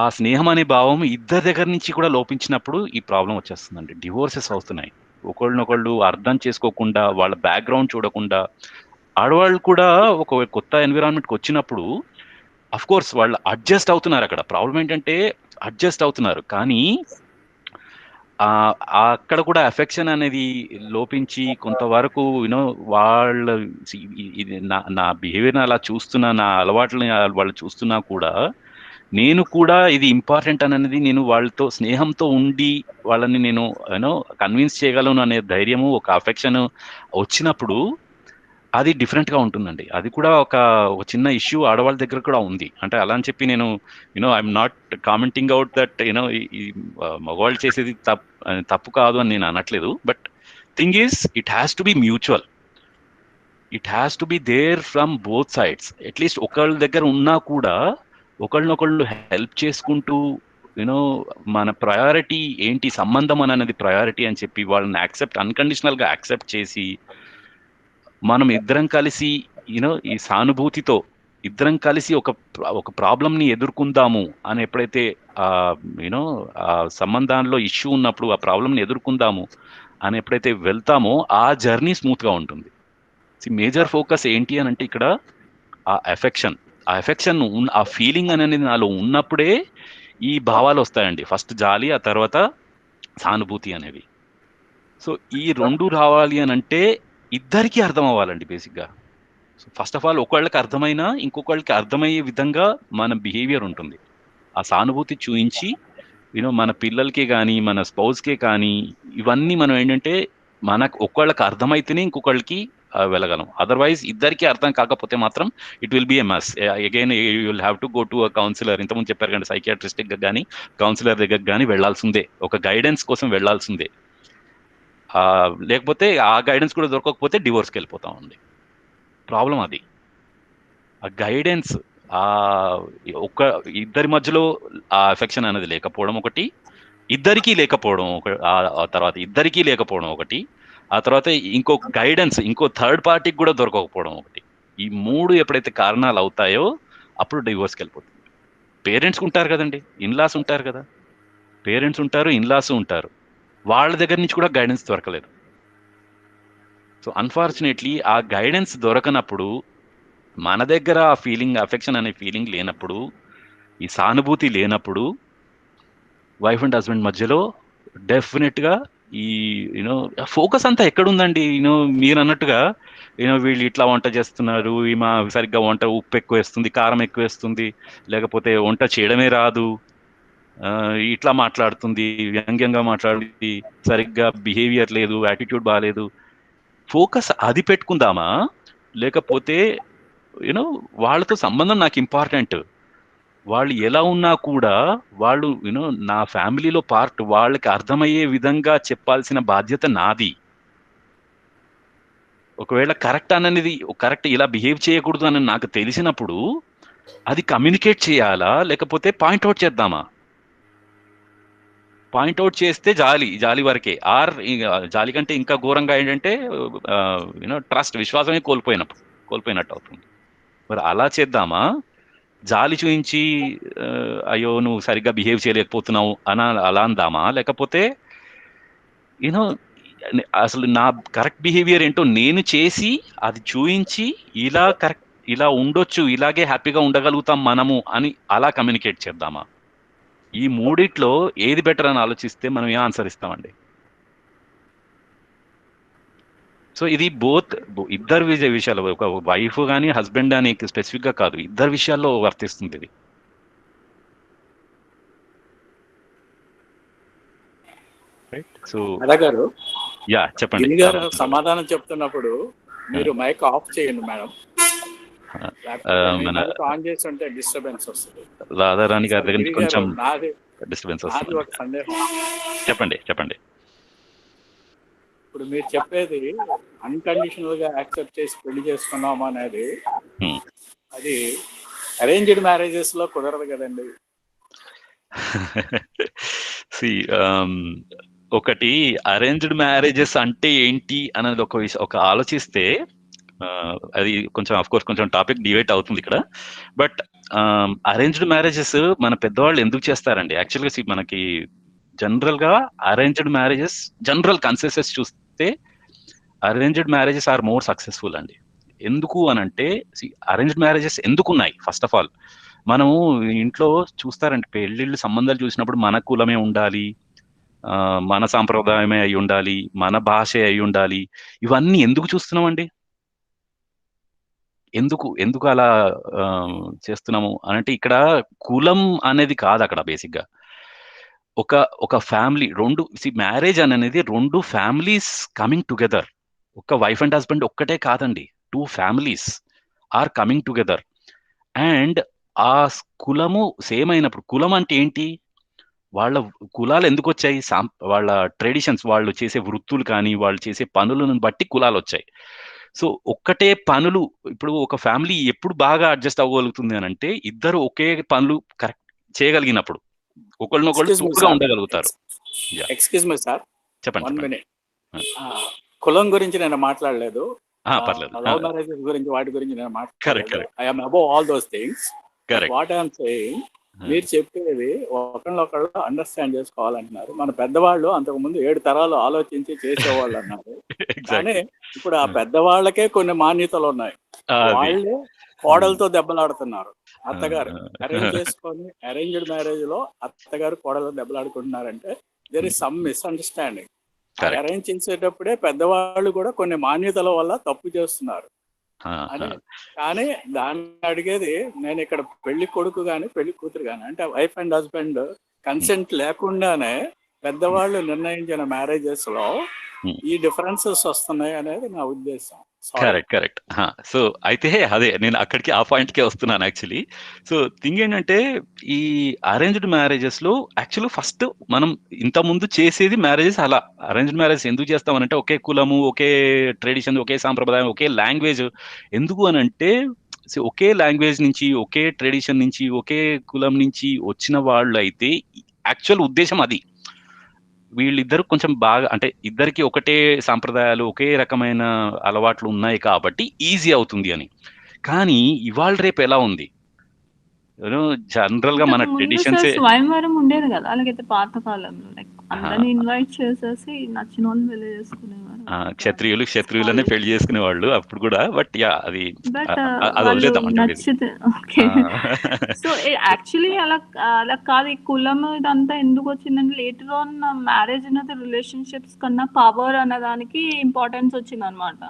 ఆ స్నేహం అనే భావం ఇద్దరి దగ్గర నుంచి కూడా లోపించినప్పుడు ఈ ప్రాబ్లం వచ్చేస్తుందండి. డివోర్సెస్ అవుతున్నాయి, ఒకళ్ళనొకళ్ళు అర్థం చేసుకోకుండా, వాళ్ళ బ్యాక్గ్రౌండ్ చూడకుండా. ఆడవాళ్ళు కూడా ఒక కొత్త ఎన్విరాన్మెంట్కి వచ్చినప్పుడు అఫ్ కోర్స్ వాళ్ళు అడ్జస్ట్ అవుతున్నారు. అక్కడ ప్రాబ్లం ఏంటంటే అడ్జస్ట్ అవుతున్నారు, కానీ అక్కడ కూడా అఫెక్షన్ అనేది లోపించి కొంతవరకు వాళ్ళ ఇది నా బిహేవియర్ అలా చూస్తున్నా, నా అలవాట్లని వాళ్ళు చూస్తున్నా కూడా, నేను కూడా ఇది ఇంపార్టెంట్ అనేది నేను వాళ్ళతో స్నేహంతో ఉండి వాళ్ళని నేను కన్విన్స్ చేయగలను అనే ధైర్యము, ఒక అఫెక్షన్ వచ్చినప్పుడు అది డిఫరెంట్ గా ఉంటుందండి. అది కూడా ఒక చిన్న ఇష్యూ ఆడవాళ్ళ దగ్గర కూడా ఉంది. అంటే అలా అని చెప్పి నేను I'm not commenting out that ఈ మగవాళ్ళు చేసేది తప్పు కాదు అని నేను అనట్లేదు. But thing is it has to be mutual. It has to be there from both sides. At least ఒకళ్ళ దగ్గర ఉన్నా కూడా ఒకళ్ళనొకళ్ళు హెల్ప్ చేసుకుంటూ యూనో మన ప్రయారిటీ ఏంటి, సంబంధం అనేది ప్రయారిటీ అని చెప్పి వాళ్ళని అన్కండిషనల్ గా యాక్సెప్ట్ చేసి మనం ఇద్దరం కలిసి యూనో ఈ సానుభూతితో ఇద్దరం కలిసి ఒక ప్రాబ్లం ని ఎదుర్కొందాము అని ఎప్పుడైతే యూనో ఆ సంబంధాల్లో ఇష్యూ ఉన్నప్పుడు ఆ ప్రాబ్లం ని ఎదుర్కొందాము అని ఎప్పుడైతే వెళ్తామో ఆ జర్నీ స్మూత్ గా ఉంటుంది. మేజర్ ఫోకస్ ఏంటి అని అంటే ఇక్కడ ఆ ఎఫెక్షన్ ఆ ఫీలింగ్ అనేది నాలో ఉన్నప్పుడే ఈ భావాలు వస్తాయండి. ఫస్ట్ జాలి, ఆ తర్వాత సానుభూతి అనేవి. సో ఈ రెండు రావాలి అని అంటే ఇద్దరికి అర్థం అవ్వాలండి బేసిక్గా. సో ఫస్ట్ ఆఫ్ ఆల్ ఒకళ్ళకి అర్థమైనా ఇంకొకళ్ళకి అర్థమయ్యే విధంగా మన బిహేవియర్ ఉంటుంది. ఆ సానుభూతి చూయించి యూనో మన పిల్లలకే కానీ మన స్పౌస్కే కానీ ఇవన్నీ మనం ఏంటంటే మనకు ఒకళ్ళకి అర్థమైతేనే ఇంకొకళ్ళకి వెళ్ళగలం. అదర్వైజ్ ఇద్దరికి అర్థం కాకపోతే మాత్రం it will be a mess. Again you will have to go to a counsellor. ఇంతకుముందు చెప్పారు కానీ సైకియాట్రిస్టిక్ కానీ కౌన్సిలర్ దగ్గర కానీ వెళ్లాల్సిందే, ఒక గైడెన్స్ కోసం వెళ్లాల్సిందే. లేకపోతే ఆ గైడెన్స్ కూడా దొరకకపోతే డివోర్స్కి వెళ్ళిపోతామండి. ప్రాబ్లం అది. ఆ గైడెన్స్ ఒక ఇద్దరి మధ్యలో ఆ ఎఫెక్షన్ అనేది లేకపోవడం ఒకటి, ఇద్దరికీ లేకపోవడం ఆ తర్వాత ఇద్దరికీ లేకపోవడం ఒకటి, ఆ తర్వాత ఇంకో గైడెన్స్ ఇంకో థర్డ్ పార్టీకి కూడా దొరకకపోవడం ఒకటి. ఈ మూడు ఎప్పుడైతే కారణాలు అవుతాయో అప్పుడు డివోర్స్కి వెళ్ళిపోతుంది. పేరెంట్స్ ఉంటారు కదండి, ఇన్లాస్ ఉంటారు కదా, పేరెంట్స్ ఉంటారు, ఇన్లాస్ ఉంటారు, వాళ్ళ దగ్గర నుంచి కూడా గైడెన్స్ దొరకలేదు. సో అన్ఫార్చునేట్లీ ఆ గైడెన్స్ దొరకనప్పుడు, మన దగ్గర ఆ ఫీలింగ్ అఫెక్షన్ అనే ఫీలింగ్ లేనప్పుడు, ఈ సానుభూతి లేనప్పుడు వైఫ్ అండ్ హస్బెండ్ మధ్యలో డెఫినెట్గా ఈ యూనో ఫోకస్ అంతా ఎక్కడుందండి? మీరు అన్నట్టుగా వీళ్ళు ఇట్లా వంట చేస్తున్నారు, ఈమె సరిగ్గా వంట ఉప్పు ఎక్కువ వేస్తుంది, కారం ఎక్కువ వేస్తుంది, లేకపోతే వంట చేయడమే రాదు, ఇట్లా మాట్లాడుతుంది, వ్యంగ్యంగా మాట్లాడుతుంది, సరిగ్గా బిహేవియర్ లేదు, యాటిట్యూడ్ బాగాలేదు. ఫోకస్ అది పెట్టుకుందామా, లేకపోతే వాళ్ళతో సంబంధం నాకు ఇంపార్టెంట్, వాళ్ళు ఎలా ఉన్నా కూడా వాళ్ళు నా ఫ్యామిలీలో పార్ట్, వాళ్ళకి అర్థమయ్యే విధంగా చెప్పాల్సిన బాధ్యత నాది. ఒకవేళ కరెక్ట్ ఇలా బిహేవ్ చేయకూడదు అని నాకు తెలిసినప్పుడు అది కమ్యూనికేట్ చేయాలా, లేకపోతే పాయింట్అవుట్ చేద్దామా? పాయింట్అవుట్ చేస్తే జాలి వరకే. జాలి కంటే ఇంకా ఘోరంగా ఏంటంటే ట్రస్ట్, విశ్వాసమే కోల్పోయినట్టు అవుతుంది. మరి అలా చేద్దామా? జాలి చూయించి అయ్యో నువ్వు సరిగ్గా బిహేవ్ చేయలేకపోతున్నావు అలా అందామా? లేకపోతే అసలు నా కరెక్ట్ బిహేవియర్ ఏంటో నేను చేసి అది చూయించి ఇలా ఉండొచ్చు, ఇలాగే హ్యాపీగా ఉండగలుగుతాం మనము అని అలా కమ్యూనికేట్ చేద్దామా? ఈ మూడిట్లో ఏది బెటర్ అని ఆలోచిస్తే మనం ఏ ఆన్సర్ ఇస్తామండి? సో ఇది ఇద్దరు విషయాలు, ఒక వైఫ్ కానీ హస్బెండ్ అని స్పెసిఫిక్ గా కాదు, ఇద్దరు విషయాల్లో వర్తిస్తుంది ఇది. సో
గారు
చెప్పండి.
గారు సమాధానం చెప్తున్నప్పుడు మీరు మైక్ ఆఫ్ చేయండి మేడం. ఆన్ చేసి ఉంటే డిస్టర్బెన్స్ వస్తుంది.
రాధారాణి గారి దగ్గర నుంచి కొంచెం డిస్టర్బెన్స్ వస్తుంది.
ఒక సందేహం.
చెప్పండి.
ఇప్పుడు మీరు చెప్పేది అన్కండిషనల్ గా యాక్సెప్ట్ చేసి పెళ్లి చేసుకున్నాము అనేది, అది అరేంజ్డ్ మ్యారేజెస్ లో కుదరదు కదండి.
ఒకటి అరేంజ్డ్ మ్యారేజెస్ అంటే ఏంటి అనేది ఒక ఆలోచిస్తే అది కొంచెం ఆఫ్ కోర్స్ కొంచెం టాపిక్ డివైట్ అవుతుంది ఇక్కడ. బట్ అరేంజ్డ్ మ్యారేజెస్ మన పెద్దవాళ్ళు ఎందుకు చేస్తారండి? యాక్చువల్గా మనకి జనరల్ గా అరేంజ్డ్ మ్యారేజెస్ జనరల్ కన్సెన్సస్ చూస్తే arranged marriages are more successful అండి. ఎందుకు అనంటే అరేంజ్డ్ మ్యారేజెస్ ఎందుకున్నాయి? ఫస్ట్ ఆఫ్ ఆల్ మనము ఇంట్లో చూస్తారంటే పెళ్లిళ్ళు సంబంధాలు చూసినప్పుడు మన కులమే ఉండాలి, మన సాంప్రదాయమే అయి ఉండాలి, మన భాషే అయి ఉండాలి. ఇవన్నీ ఎందుకు చూస్తున్నామండి? ఎందుకు అలా చేస్తున్నాము అనంటే ఇక్కడ కులం అనేది కాదు అక్కడ బేసిక్ గా. ఒక ఫ్యామిలీ మ్యారేజ్ అనేది రెండు ఫ్యామిలీస్ కమింగ్ టుగెదర్. ఒక వైఫ్ అండ్ హస్బెండ్ ఒక్కటే కాదండి, 2 families are coming together. And ఆ కులము సేమ్ అయినప్పుడు, కులం అంటే ఏంటి? వాళ్ళ కులాలు ఎందుకు వచ్చాయి? వాళ్ళ ట్రెడిషన్స్, వాళ్ళు చేసే వృత్తులు కానీ వాళ్ళు చేసే పనులను బట్టి కులాలు వచ్చాయి. సో ఒక్కటే పనులు, ఇప్పుడు ఒక ఫ్యామిలీ ఎప్పుడు బాగా అడ్జస్ట్ అవ్వగలుగుతుంది అని అంటే ఇద్దరు ఒకే పనులు కరెక్ట్ చేయగలిగినప్పుడు, ఒకళ్ళనొకళ్ళు తోడుగా ఉండగలుగుతారు.
ఎక్స్క్యూజ్ మీ సార్,
చెప్పండి
1
చెప్పండి.
minute. కులం గురించి నేను మాట్లాడలేదు,
పర్లేదు.
లవ్ మ్యారేజెస్ గురించి వాటి గురించి నేను
కరెక్ట్
మాట్లాడలేదు. I'm above all those things.
Correct.
What I'm saying, మీరు చెప్పేది ఒకళ్ళొకళ్ళు అండర్స్టాండ్ చేసుకోవాలంటున్నారు. మన పెద్దవాళ్ళు అంతకుముందు 7 తరాలు ఆలోచించి చేసేవాళ్ళు అన్నారు. కానీ ఇప్పుడు ఆ పెద్దవాళ్ళకే కొన్ని మాన్యతలు ఉన్నాయి. వాళ్ళే కోడలతో దెబ్బలాడుతున్నారు. అత్తగారు అరేంజ్ చేసుకొని అరేంజ్డ్ మ్యారేజ్ లో అత్తగారు కోడలతో దెబ్బలాడుకుంటున్నారంటే there is some misunderstanding. Arrange చేసేటప్పుడే పెద్దవాళ్ళు కూడా కొన్ని మాన్యతల వల్ల తప్పు చేస్తున్నారు అని. కానీ దాన్ని అడిగేది నేను ఇక్కడ పెళ్లి కొడుకు గాని పెళ్లి కూతురు గాని, అంటే వైఫ్ అండ్ హస్బెండ్ కన్సెంట్ లేకుండానే పెద్దవాళ్ళు నిర్ణయించిన మ్యారేజెస్ లో ఈ డిఫరెన్సెస్ వస్తున్నాయి అనేది నా ఉద్దేశం.
కరెక్ట్. సో అయితే అదే నేను అక్కడికి ఆ పాయింట్ కే వస్తున్నాను యాక్చువల్లీ. సో థింగ్ ఏంటంటే ఈ అరేంజ్డ్ మ్యారేజెస్ లో యాక్చువల్లీ ఫస్ట్ మనం ఇంత ముందు చేసేది మ్యారేజెస్ అలా. అరేంజ్డ్ మ్యారేజ్ ఎందుకు చేస్తామనంటే ఒకే కులము, ఒకే ట్రెడిషన్, ఒకే సాంప్రదాయం, ఒకే లాంగ్వేజ్. ఎందుకు అని అంటే ఒకే లాంగ్వేజ్ నుంచి, ఒకే ట్రెడిషన్ నుంచి, ఒకే కులం నుంచి వచ్చిన వాళ్ళు అయితే యాక్చువల్ ఉద్దేశం అది. వీళ్ళిద్దరు కొంచెం బాగా, అంటే ఇద్దరికి ఒకటే సాంప్రదాయాలు, ఒకే రకమైన అలవాట్లు ఉన్నాయి కాబట్టి ఈజీ అవుతుంది అని. కానీ ఇవాళ రేపు ఎలా ఉంది, జనరల్ గా మన ట్రెడిషన్స్
స్వయంవరం ఉండేది కదా, అలాగైతే పాత కాలంలో లైక్ అందరిని ఇన్వైట్ చేసేసి నచ్చిన వాళ్ళు పెళ్లి చేసుకునేవారు.
క్షత్రియులనే పెళ్లి చేసుకునే వాళ్ళు అప్పుడు కూడా. బట్ యా అది
నచ్చితే ఓకే. సో యాక్చువల్లీ అలా కాదు. ఈ కులం ఇదంతా ఎందుకు వచ్చిందంటే లేటర్ ఆన్ మ్యారేజ్ అనేది రిలేషన్షిప్స్ కన్నా పవర్ అన్నదానికి ఇంపార్టెన్స్ వచ్చింది అనమాట.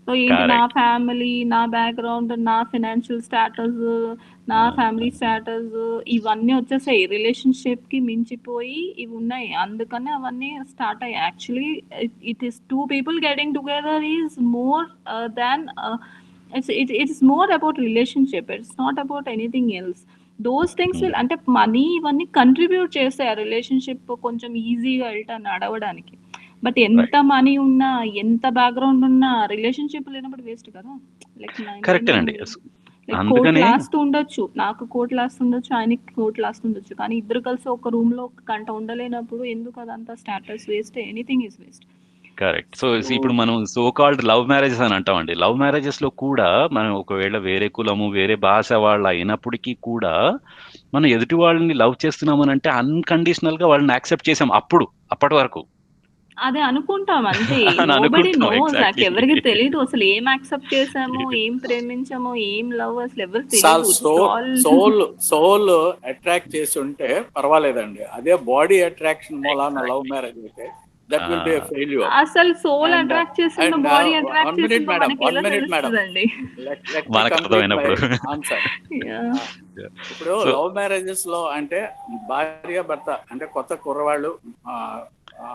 సో ఏంటి, నా ఫ్యామిలీ, నా బ్యాక్గ్రౌండ్, నా ఫైనాన్షియల్ స్టేటస్, నా ఫ్యామిలీ స్టేటస్ ఇవన్నీ వచ్చేసాయి. రిలేషన్షిప్ కి మించిపోయి ఇవి ఉన్నాయి, అందుకని అవన్నీ స్టార్ట్ అయ్యాయి. Actually it is 2 people getting together is more than it's more about relationship. It's not about anything else. Those things will, అంటే మనీ ఇవన్నీ కంట్రిబ్యూట్ చేస్తాయి ఆ రిలేషన్షిప్ కొంచెం ఈజీగా నడవడానికి. బట్ ఎంత మనీ ఉన్నా, ఎంత బ్యాక్గ్రౌండ్ ఉన్నా, రిలేషన్షిప్ లేనప్పుడు వేస్ట్ కదా. లైక్ కోట్ లాస్ట్ ఉండొచ్చు, నాకు కోట్ లాస్ట్ ఉండొచ్చు, ఆయనకి కోట్ లాస్ట్ ఉండొచ్చు, కానీ ఇద్దరు కలిసి ఒక రూమ్ లో ఒక గంట ఉండలేనప్పుడు ఎందుకు అదంతా status waste, anything is waste.
Correct. So ఇప్పుడు మనం సో కాల్డ్ లవ్ మ్యారేజెస్ అని అంటామండి. లవ్ మ్యారేజెస్ లో కూడా మనం ఒకవేళ వేరే కులము, వేరే భాష వాళ్ళు అయినప్పటికీ కూడా మనం ఎదుటి వాళ్ళని లవ్ చేస్తున్నామని అంటే అన్కండిషనల్ గా వాళ్ళని యాక్సెప్ట్ చేసాం అప్పటి వరకు.
అదే అనుకుంటాం అంతే. ఎవరికి తెలియదు అసలు ఏం యాక్సెప్ట్ చేసామో, ఏం ప్రేమించామో, ఏం లవ్ అసలు ఎవరికి తెలియదు.
సోల్ అట్రాక్ట్ చేసి ఉంటే పర్వాలేదండి. అదే బాడీ అట్రాక్షన్ మూలాన లవ్ మ్యారేజ్ అయితే that will be a failure.
అసలు సోల్ అట్రాక్ట్ చేసిన బాడీ అట్రాక్ట్ చేసిన మనకి ఎలా తెలుస్తుందండి?
ఇప్పుడు లవ్ మ్యారేజెస్ లో అంటే భార్య భర్త అంటే కొత్త కుర్రవాళ్ళు,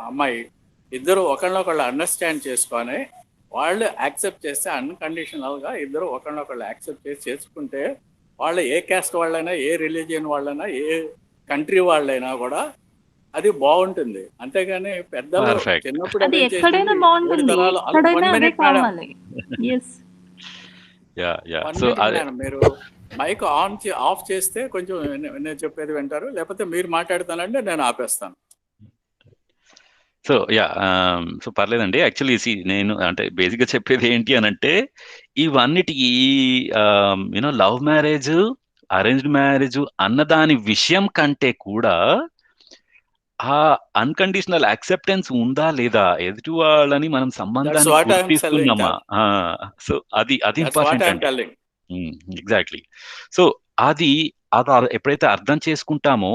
అమ్మాయి ఇద్దరు ఒకళ్ళనొకళ్ళు అండర్స్టాండ్ చేసుకొని వాళ్ళు యాక్సెప్ట్ చేస్తే అన్కండిషనల్ గా ఇద్దరు ఒకళ్ళనొకళ్ళు యాక్సెప్ట్ చేసి చేసుకుంటే వాళ్ళు ఏ క్యాస్ట్ వాళ్ళైనా, ఏ రిలీజియన్ వాళ్ళైనా, ఏ కంట్రీ వాళ్ళైనా కూడా అది బాగుంటుంది. అంతేగాని పెద్దలు చిన్నప్పుడు మీరు మైక్ ఆఫ్ చేస్తే కొంచెం నేను చెప్పేది వింటారు, లేకపోతే మీరు మాట్లాడుతానంటే నేను ఆపేస్తాను.
సో సో పర్లేదండి. యాక్చువల్లీ నేను అంటే బేసిక్ గా చెప్పేది ఏంటి అని అంటే ఇవన్నిటికి లవ్ మ్యారేజ్, అరేంజ్డ్ మ్యారేజ్ అన్నదాని విషయం కంటే కూడా ఆ అన్కండిషనల్ యాక్సెప్టెన్స్ ఉందా లేదా, ఎదుటి వాళ్ళని మనం సంబంధాన్ని గుర్తిస్తున్నామా. సో అది ఇంపార్టెంట్ అండి. ఎగ్జాక్ట్లీ. సో అది ఎప్పుడైతే అర్థం చేసుకుంటామో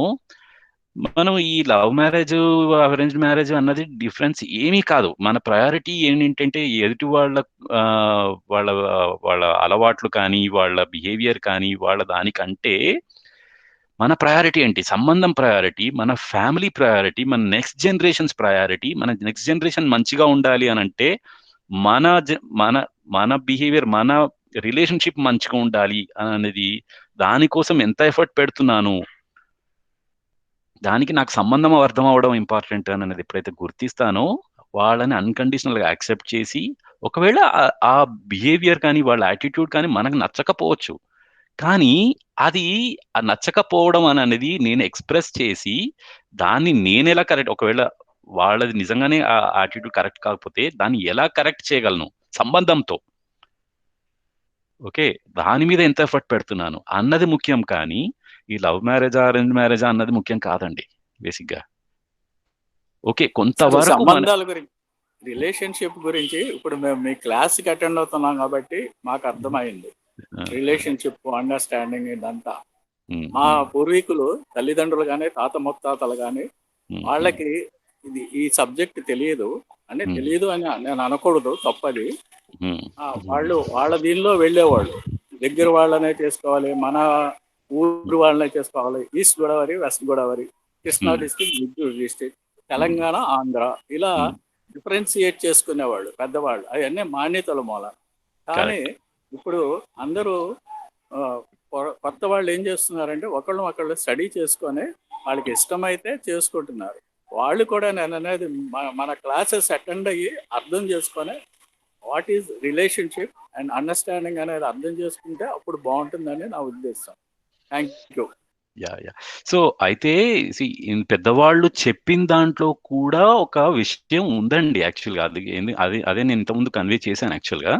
మనం ఈ లవ్ మ్యారేజ్, అరేంజ్డ్ మ్యారేజ్ అన్నది డిఫరెన్స్ ఏమీ కాదు. మన ప్రయారిటీ ఏంటంటే ఎదుటి వాళ్ళ అలవాట్లు కానీ, వాళ్ళ బిహేవియర్ కానీ, వాళ్ళ దానికంటే మన ప్రయారిటీ ఏంటి, సంబంధం ప్రయారిటీ, మన ఫ్యామిలీ ప్రయారిటీ, మన నెక్స్ట్ జనరేషన్స్ ప్రయారిటీ. మన నెక్స్ట్ జనరేషన్ మంచిగా ఉండాలి అని అంటే మన బిహేవియర్, మన రిలేషన్షిప్ మంచిగా ఉండాలి అనేది, దానికోసం ఎంత ఎఫర్ట్ పెడుతున్నాను, దానికి నాకు సంబంధం అర్థం అవడం ఇంపార్టెంట్ అనేది ఎప్పుడైతే గుర్తిస్తానో వాళ్ళని అన్కండిషనల్ గా యాక్సెప్ట్ చేసి ఒకవేళ ఆ బిహేవియర్ కానీ వాళ్ళ యాటిట్యూడ్ కానీ మనకు నచ్చకపోవచ్చు, కానీ అది ఆ నచ్చకపోవడం అనేది నేను ఎక్స్ప్రెస్ చేసి దాన్ని నేను ఎలా కరెక్ట్, ఒకవేళ వాళ్ళది నిజంగానే ఆ యాటిట్యూడ్ కరెక్ట్ కాకపోతే దాన్ని ఎలా కరెక్ట్ చేయగలను సంబంధంతో, ఓకే, దాని మీద ఎంత ఎఫర్ట్ పెడుతున్నాను అన్నది ముఖ్యం, కానీ ఈ లవ్ మ్యారేజా అరేంజ్ మ్యారేజా అన్నది ముఖ్యం కాదండి బేసిక్గా. ఓకే, కొంతవరకు
సంబంధాల గురించి, రిలేషన్షిప్ గురించి ఇప్పుడు మేము మీ క్లాస్కి అటెండ్ అవుతున్నాం కాబట్టి మాకు అర్థమైంది రిలేషన్షిప్, అండర్స్టాండింగ్ ఇదంతా. మా పూర్వీకులు తల్లిదండ్రులు కానీ తాత ముత్తాతలు కానీ వాళ్ళకి ఈ సబ్జెక్ట్ తెలియదు అని నేను అనకూడదు, తప్పది. వాళ్ళు వాళ్ళ దీనిలో వెళ్ళేవాళ్ళు, దగ్గర వాళ్ళనే చేసుకోవాలి, మన ఊరు వాళ్ళనే చేసుకోవాలి, east Godavari, west Godavari, Krishna district, Guntur district, Telangana, Andhra, ఇలా డిఫరెన్షియేట్ చేసుకునేవాళ్ళు పెద్దవాళ్ళు. అవన్నీ మాన్యతల మూల. కానీ ఇప్పుడు అందరూ కొత్త వాళ్ళు ఏం చేస్తున్నారంటే ఒకళ్ళు స్టడీ చేసుకొని వాళ్ళకి ఇష్టమైతే చేసుకుంటున్నారు. వాళ్ళు కూడా నేను అనేది మన క్లాసెస్ అటెండ్ అయ్యి అర్థం చేసుకొని what is relationship and understanding అనేది అర్థం చేసుకుంటే అప్పుడు బాగుంటుందని నా ఉద్దేశం. Thank you.
సో అయితే పెద్దవాళ్ళు చెప్పిన దాంట్లో కూడా ఒక విషయం ఉందండి యాక్చువల్గా. అదే నేను ఇంతకుముందు కన్వే చేశాను. యాక్చువల్గా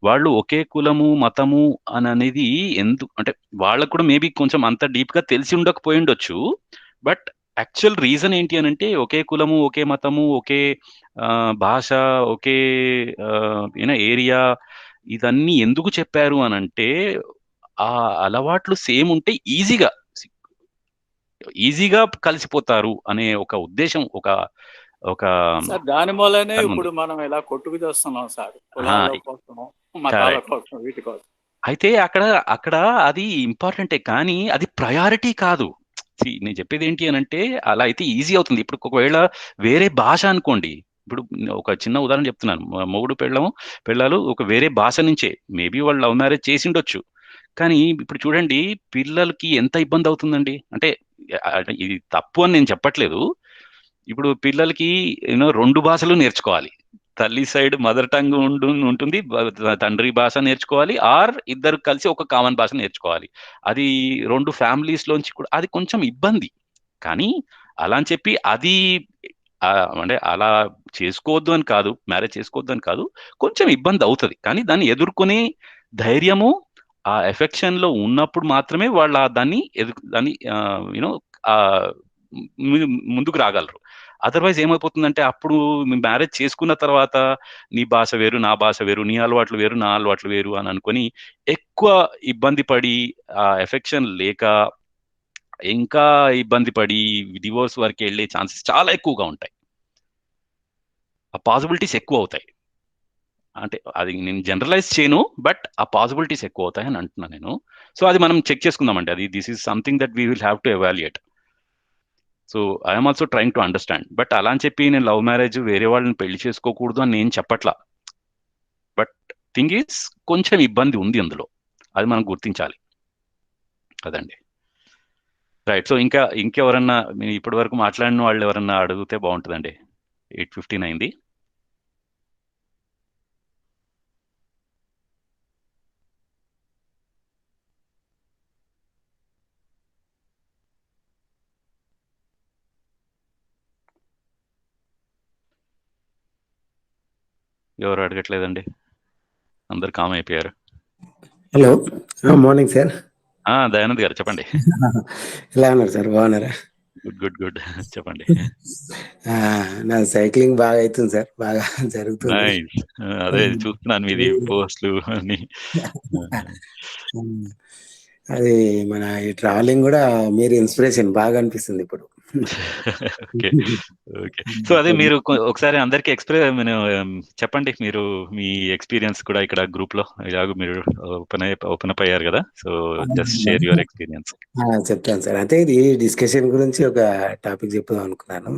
వాళ్ళు ఒకే కులము మతము అని అనేది అంటే వాళ్ళకు కూడా మేబీ కొంచెం అంత డీప్ గా తెలిసి ఉండకపోయి ఉండొచ్చు. బట్ యాక్చువల్ రీజన్ ఏంటి అని అంటే ఒకే కులము, ఒకే మతము, ఒకే భాష, ఒకే ఏరియా, ఇదన్నీ ఎందుకు చెప్పారు అని అంటే ఆ అలవాట్లు సేమ్ ఉంటే ఈజీగా కలిసిపోతారు అనే ఒక ఉద్దేశం, ఒక
దాని మూలనే ఇప్పుడు మనం ఇలా కొట్టుకు చేస్తున్నాం సార్, కులాల కోసం, మతాల కోసం, వీటి కోసం.
అయితే అక్కడ అది ఇంపార్టెంటే, కానీ అది ప్రయారిటీ కాదు. నేను చెప్పేది ఏంటి అని అంటే అలా అయితే ఈజీ అవుతుంది. ఇప్పుడు ఒకవేళ వేరే భాష అనుకోండి, ఇప్పుడు ఒక చిన్న ఉదాహరణ చెప్తున్నాను. మొగుడు పెళ్ళాలు ఒక వేరే భాష నుంచే మేబీ వాళ్ళు లవ్ మ్యారేజ్ చేసి ఉండొచ్చు, కానీ ఇప్పుడు చూడండి పిల్లలకి ఎంత ఇబ్బంది అవుతుందండి. అంటే ఇది తప్పు అని నేను చెప్పట్లేదు. ఇప్పుడు పిల్లలకి 2 భాషలు నేర్చుకోవాలి. తల్లి సైడ్ మదర్ టంగ్ ఉంటుంది, తండ్రి భాష నేర్చుకోవాలి, ఆర్ ఇద్దరు కలిసి ఒక కామన్ భాష నేర్చుకోవాలి. అది 2 ఫ్యామిలీస్ లోంచి కూడా అది కొంచెం ఇబ్బంది. కానీ అలా అని చెప్పి అది అంటే అలా చేసుకోవద్దు అని కాదు, మ్యారేజ్ చేసుకోవద్దు అని కాదు, కొంచెం ఇబ్బంది అవుతుంది. కానీ దాన్ని ఎదుర్కొనే ధైర్యము ఆ ఎఫెక్షన్ లో ఉన్నప్పుడు మాత్రమే వాళ్ళు దాన్ని ముందుకు రాగలరు. అదర్వైజ్ ఏమైపోతుందంటే అప్పుడు మ్యారేజ్ చేసుకున్న తర్వాత నీ భాష వేరు, నా భాష వేరు, నీ అలవాట్లు వేరు, నా అలవాట్లు వేరు అని అనుకొని ఎక్కువ ఇబ్బంది పడి ఆ ఎఫెక్షన్ లేక ఇంకా ఇబ్బంది పడి డివోర్స్ వరకు వెళ్ళే ఛాన్సెస్ చాలా ఎక్కువగా ఉంటాయి. ఆ పాసిబిలిటీస్ ఎక్కువ అవుతాయి. అంటే అది నేను జనరలైజ్ చేయను, బట్ ఆ పాసిబిలిటీస్ ఎక్కువ అవుతాయి అని అంటున్నాను నేను. సో అది మనం చెక్ చేసుకుందామండి. అది this is something that we will have to evaluate. So I'm also trying to understand. But అలా అని చెప్పి నేను లవ్ మ్యారేజ్ వేరే వాళ్ళని పెళ్లి చేసుకోకూడదు అని నేను చెప్పట్లా. బట్ థింగ్ ఈజ్ కొంచెం ఇబ్బంది ఉంది అందులో, అది మనం గుర్తించాలి కదండి. రైట్. సో ఇంకెవరన్నా ఇప్పటి వరకు మాట్లాడిన వాళ్ళు ఎవరన్నా అడిగితే బాగుంటుందండి. 8:15 అయింది. ఎవరు అడగట్లేదండి, అందరు కామ్ అయిపోయారు.
Hello, morning sir.
దయానంద్ గారు చెప్పండి.
ఎలా ఉన్నారు సార్? బాగున్నారా?
గుడ్ చెప్పండి.
నా సైక్లింగ్ బాగా అవుతుంది సార్, బాగా జరుగుతుంది.
అదే చూస్తున్నాను మీది పోస్ట్లు అని.
అది మన ఈ ట్రావెలింగ్ కూడా మీరు ఇన్స్పిరేషన్ బాగా అనిపిస్తుంది ఇప్పుడు.
ఓకే. సో అదే మీరు ఒకసారి అందరికి చెప్పండి, మీరు మీ ఎక్స్పీరియన్స్ కూడా ఇక్కడ గ్రూప్ లో ఇలాగ మీరు ఓపెన్ అప్ అయ్యారు కదా, so just share your experience.
చెప్తాను సార్. అంటే ఇది డిస్కషన్ గురించి ఒక టాపిక్ చెప్దాం అనుకున్నాను.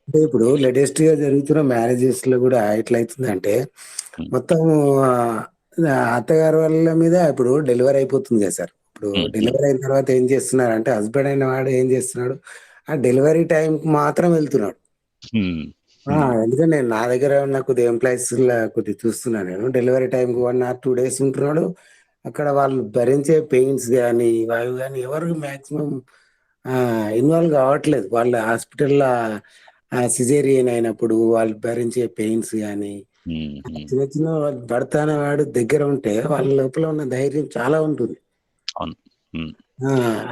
అంటే ఇప్పుడు లేటెస్ట్ గా జరుగుతున్న మ్యారేజెస్ లో కూడా ఎట్లా అవుతుందంటే మొత్తం అత్తగారి వాళ్ళ మీద ఇప్పుడు డెలివరీ అయిపోతుంది కదా సార్. ఇప్పుడు డెలివరీ అయిన తర్వాత ఏం చేస్తున్నారు అంటే హస్బెండ్ అయిన వాడు ఏం చేస్తున్నాడు, ఆ డెలివరీ టైంకి మాత్రం వెళ్తున్నాడు. ఎందుకంటే నేను నా దగ్గర ఉన్న కొద్దిగా ఎంప్లాయీస్ కొద్దిగా చూస్తున్నాను. నేను డెలివరీ టైంకి 1 or 2 days ఉంటున్నాడు. అక్కడ వాళ్ళు భరించే పెయిన్స్ కానీ అవి కానీ ఎవరు మ్యాక్సిమం ఇన్వాల్వ్ కావట్లేదు. వాళ్ళ హాస్పిటల్లో సిజేరియన్ అయినప్పుడు వాళ్ళు భరించే పెయిన్స్ కానీ చిన్న చిన్న భర్త అనేవాడు దగ్గర ఉంటే వాళ్ళ లోపల ఉన్న ధైర్యం చాలా ఉంటుంది.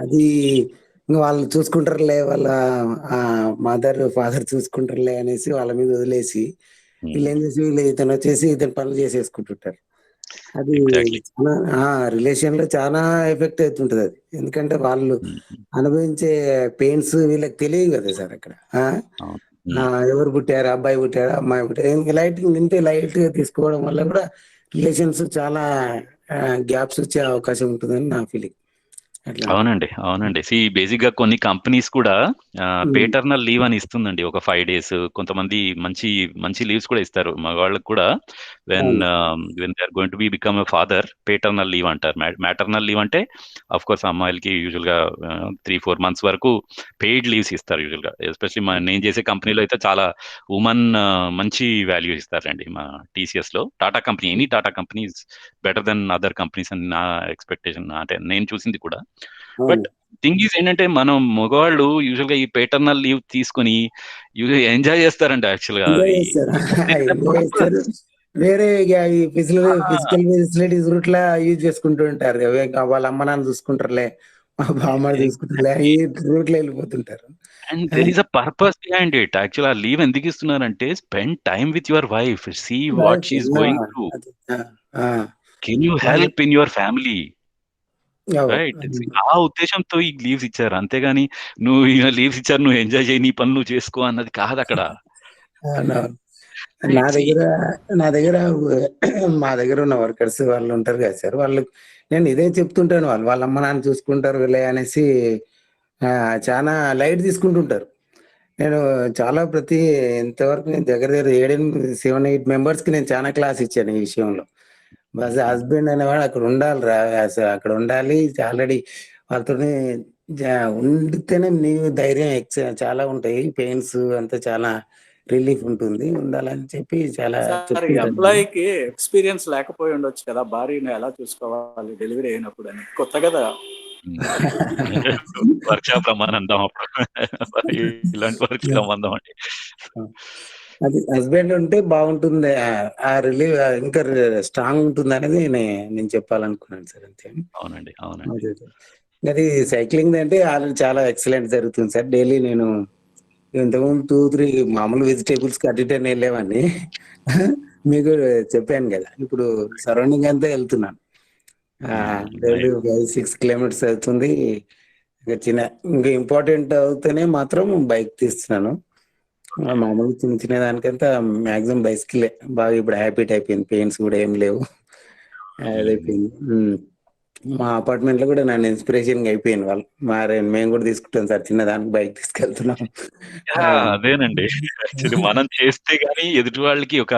అది ఇంకా వాళ్ళు చూసుకుంటారులే, వాళ్ళ మదర్ ఫాదర్ చూసుకుంటారులే అనేసి వాళ్ళ మీద వదిలేసి వీళ్ళు ఏం చేసి ఇతను వచ్చేసి ఇతను పనులు చేసేసుకుంటుంటారు. అది రిలేషన్ లో చాలా ఎఫెక్ట్ అవుతుంటది అది. ఎందుకంటే వాళ్ళు అనుభవించే పెయిన్స్ వీళ్ళకి తెలియదు కదా సార్. అక్కడ ఎవరు పుట్టారు, అబ్బాయి పుట్టారు, అమ్మాయి పుట్టారు, లైట్ నింటే లైట్ గా తీసుకోవడం వల్ల కూడా రిలేషన్స్ చాలా గ్యాప్స్ వచ్చే అవకాశం ఉంటుందని నా ఫీలింగ్.
అవునండి, అవునండి. బేసిక్ గా కొన్ని కంపెనీస్ కూడా పేటర్నల్ లీవ్ అని ఇస్తుందండి, ఒక 5 days. కొంతమంది మంచి మంచి లీవ్స్ కూడా ఇస్తారు మగవాళ్ళకి కూడా. When they are going to be become a father, paternal leave అంటారు. మ్యాటర్నల్ లీవ్ అంటే అఫ్ కోర్స్ అమ్మాయిలకి యూజువల్ గా 3-4 months వరకు పెయిడ్ లీవ్స్ ఇస్తారు యూజువల్ గా. ఎస్పెషల్లీ నేను చేసే కంపెనీలో అయితే చాలా ఉమెన్ మంచి వాల్యూ ఇస్తారండి. మా TCS లో, Tata company, any Tata company is better than other companies అని నా ఎక్స్పెక్టేషన్. అంటే నేను చూసింది కూడా. బట్ థింగ్ ఈజ్ ఏంటంటే మనం మగవాళ్ళు యూజువల్ గా ఈ పేటర్నల్ లీవ్ తీసుకుని ఎంజాయ్ చేస్తారండి యాక్చువల్ గా.
వేరే ఫిజికల్ ఫెసిలిటీస్ రూట్లా యూజ్ చేసుకుంటూ ఉంటారు. వాళ్ళ అమ్మ నాన్న చూసుకుంటారులే, మా బామ్మ చూసుకుంటారులే, ఈ రూట్లో వెళ్ళిపోతుంటారు.
And there is a purpose behind it. Actual ఆ లీవ్ ఎందుకు ఇస్తున్నారంటే spend time with your wife, see what she is going through, can you help in your family, right? ఆ ఉద్దేశంతో ఈ లీవ్స్ ఇచ్చారు. అంతేగాని నువ్వు లీవ్స్ ఇచ్చారు, నువ్వు ఎంజాయ్ చేయి, నీ పనులు నువ్వు చేసుకో అన్నది కాదు అక్కడ.
నా దగ్గర మా దగ్గర ఉన్న వర్కర్స్ వాళ్ళు ఉంటారు కదా సార్, వాళ్ళు నేను ఇదే చెప్తుంటాను. వాళ్ళ అమ్మ నాన్న చూసుకుంటారు వీళ్ళే అనేసి చాలా లైట్ తీసుకుంటుంటారు. నేను చాలా ఇంతవరకు నేను దగ్గర 7-8 members కి నేను చాలా క్లాస్ ఇచ్చాను ఈ విషయంలో. బస్ హస్బెండ్ అనేవాడు అక్కడ ఉండాలి రా, అసలు అక్కడ ఉండాలి. ఆల్రెడీ వాళ్ళతోనే ఉండితేనే నీకు ధైర్యం చాలా ఉంటాయి, పెయిన్స్ అంతా చాలా రిలీఫ్ ఉంటుంది, ఉండాలని చెప్పి చాలా
ఎంప్లాయీకి ఎక్స్పీరియన్స్ లేకపోయి ఉండొచ్చు కదా, భార్యను ఎలా చూసుకోవాలి డెలివరీ అయినప్పుడు అని. కొత్త కదా
వర్క్షాప్ రమ్మానందాం ఇలాంటి వర్క్ రమ్మందాం అండి.
అది హస్బెండ్ ఉంటే బాగుంటుంది, ఆ రిలీవ్ ఇంకా స్ట్రాంగ్ ఉంటుంది అనేది నేను చెప్పాలనుకున్నాను సార్. అంతే.
అవునండి, అవునండి.
అది సైక్లింగ్ అంటే ఆల్రెడీ చాలా ఎక్సలెంట్ జరుగుతుంది సార్. డైలీ నేను ఇంతకుముందు 2-3 మామూలు వెజిటేబుల్స్ కి అడ్డిటర్ని వెళ్ళేవాడిని, మీకు చెప్పాను కదా. ఇప్పుడు సరౌండింగ్ అంతా వెళ్తున్నాను, డైలీ 5-6 kilometers అవుతుంది. ఇంకా ఇంపార్టెంట్ అవుతేనే మాత్రం బైక్ తీస్తున్నాను. మామూలు చిన్న చిన్న దానికంతా మాక్సిమం బైసికలే బాగా ఇప్పుడు హ్యాబిట్ అయిపోయింది. పెయిన్స్ కూడా ఏం లేవు, అదైపోయింది. మా అపార్ట్మెంట్ లో కూడా నన్ను ఇన్స్పిరేషన్ అయిపోయింది వాళ్ళు. మేము కూడా తీసుకుంటాం సార్, చిన్న దానికి బైక్ తీసుకెళ్తున్నాం.
అదేనండి, యాక్చువల్లీ మనం చేస్తే గానీ ఎదుటి వాళ్ళకి ఒక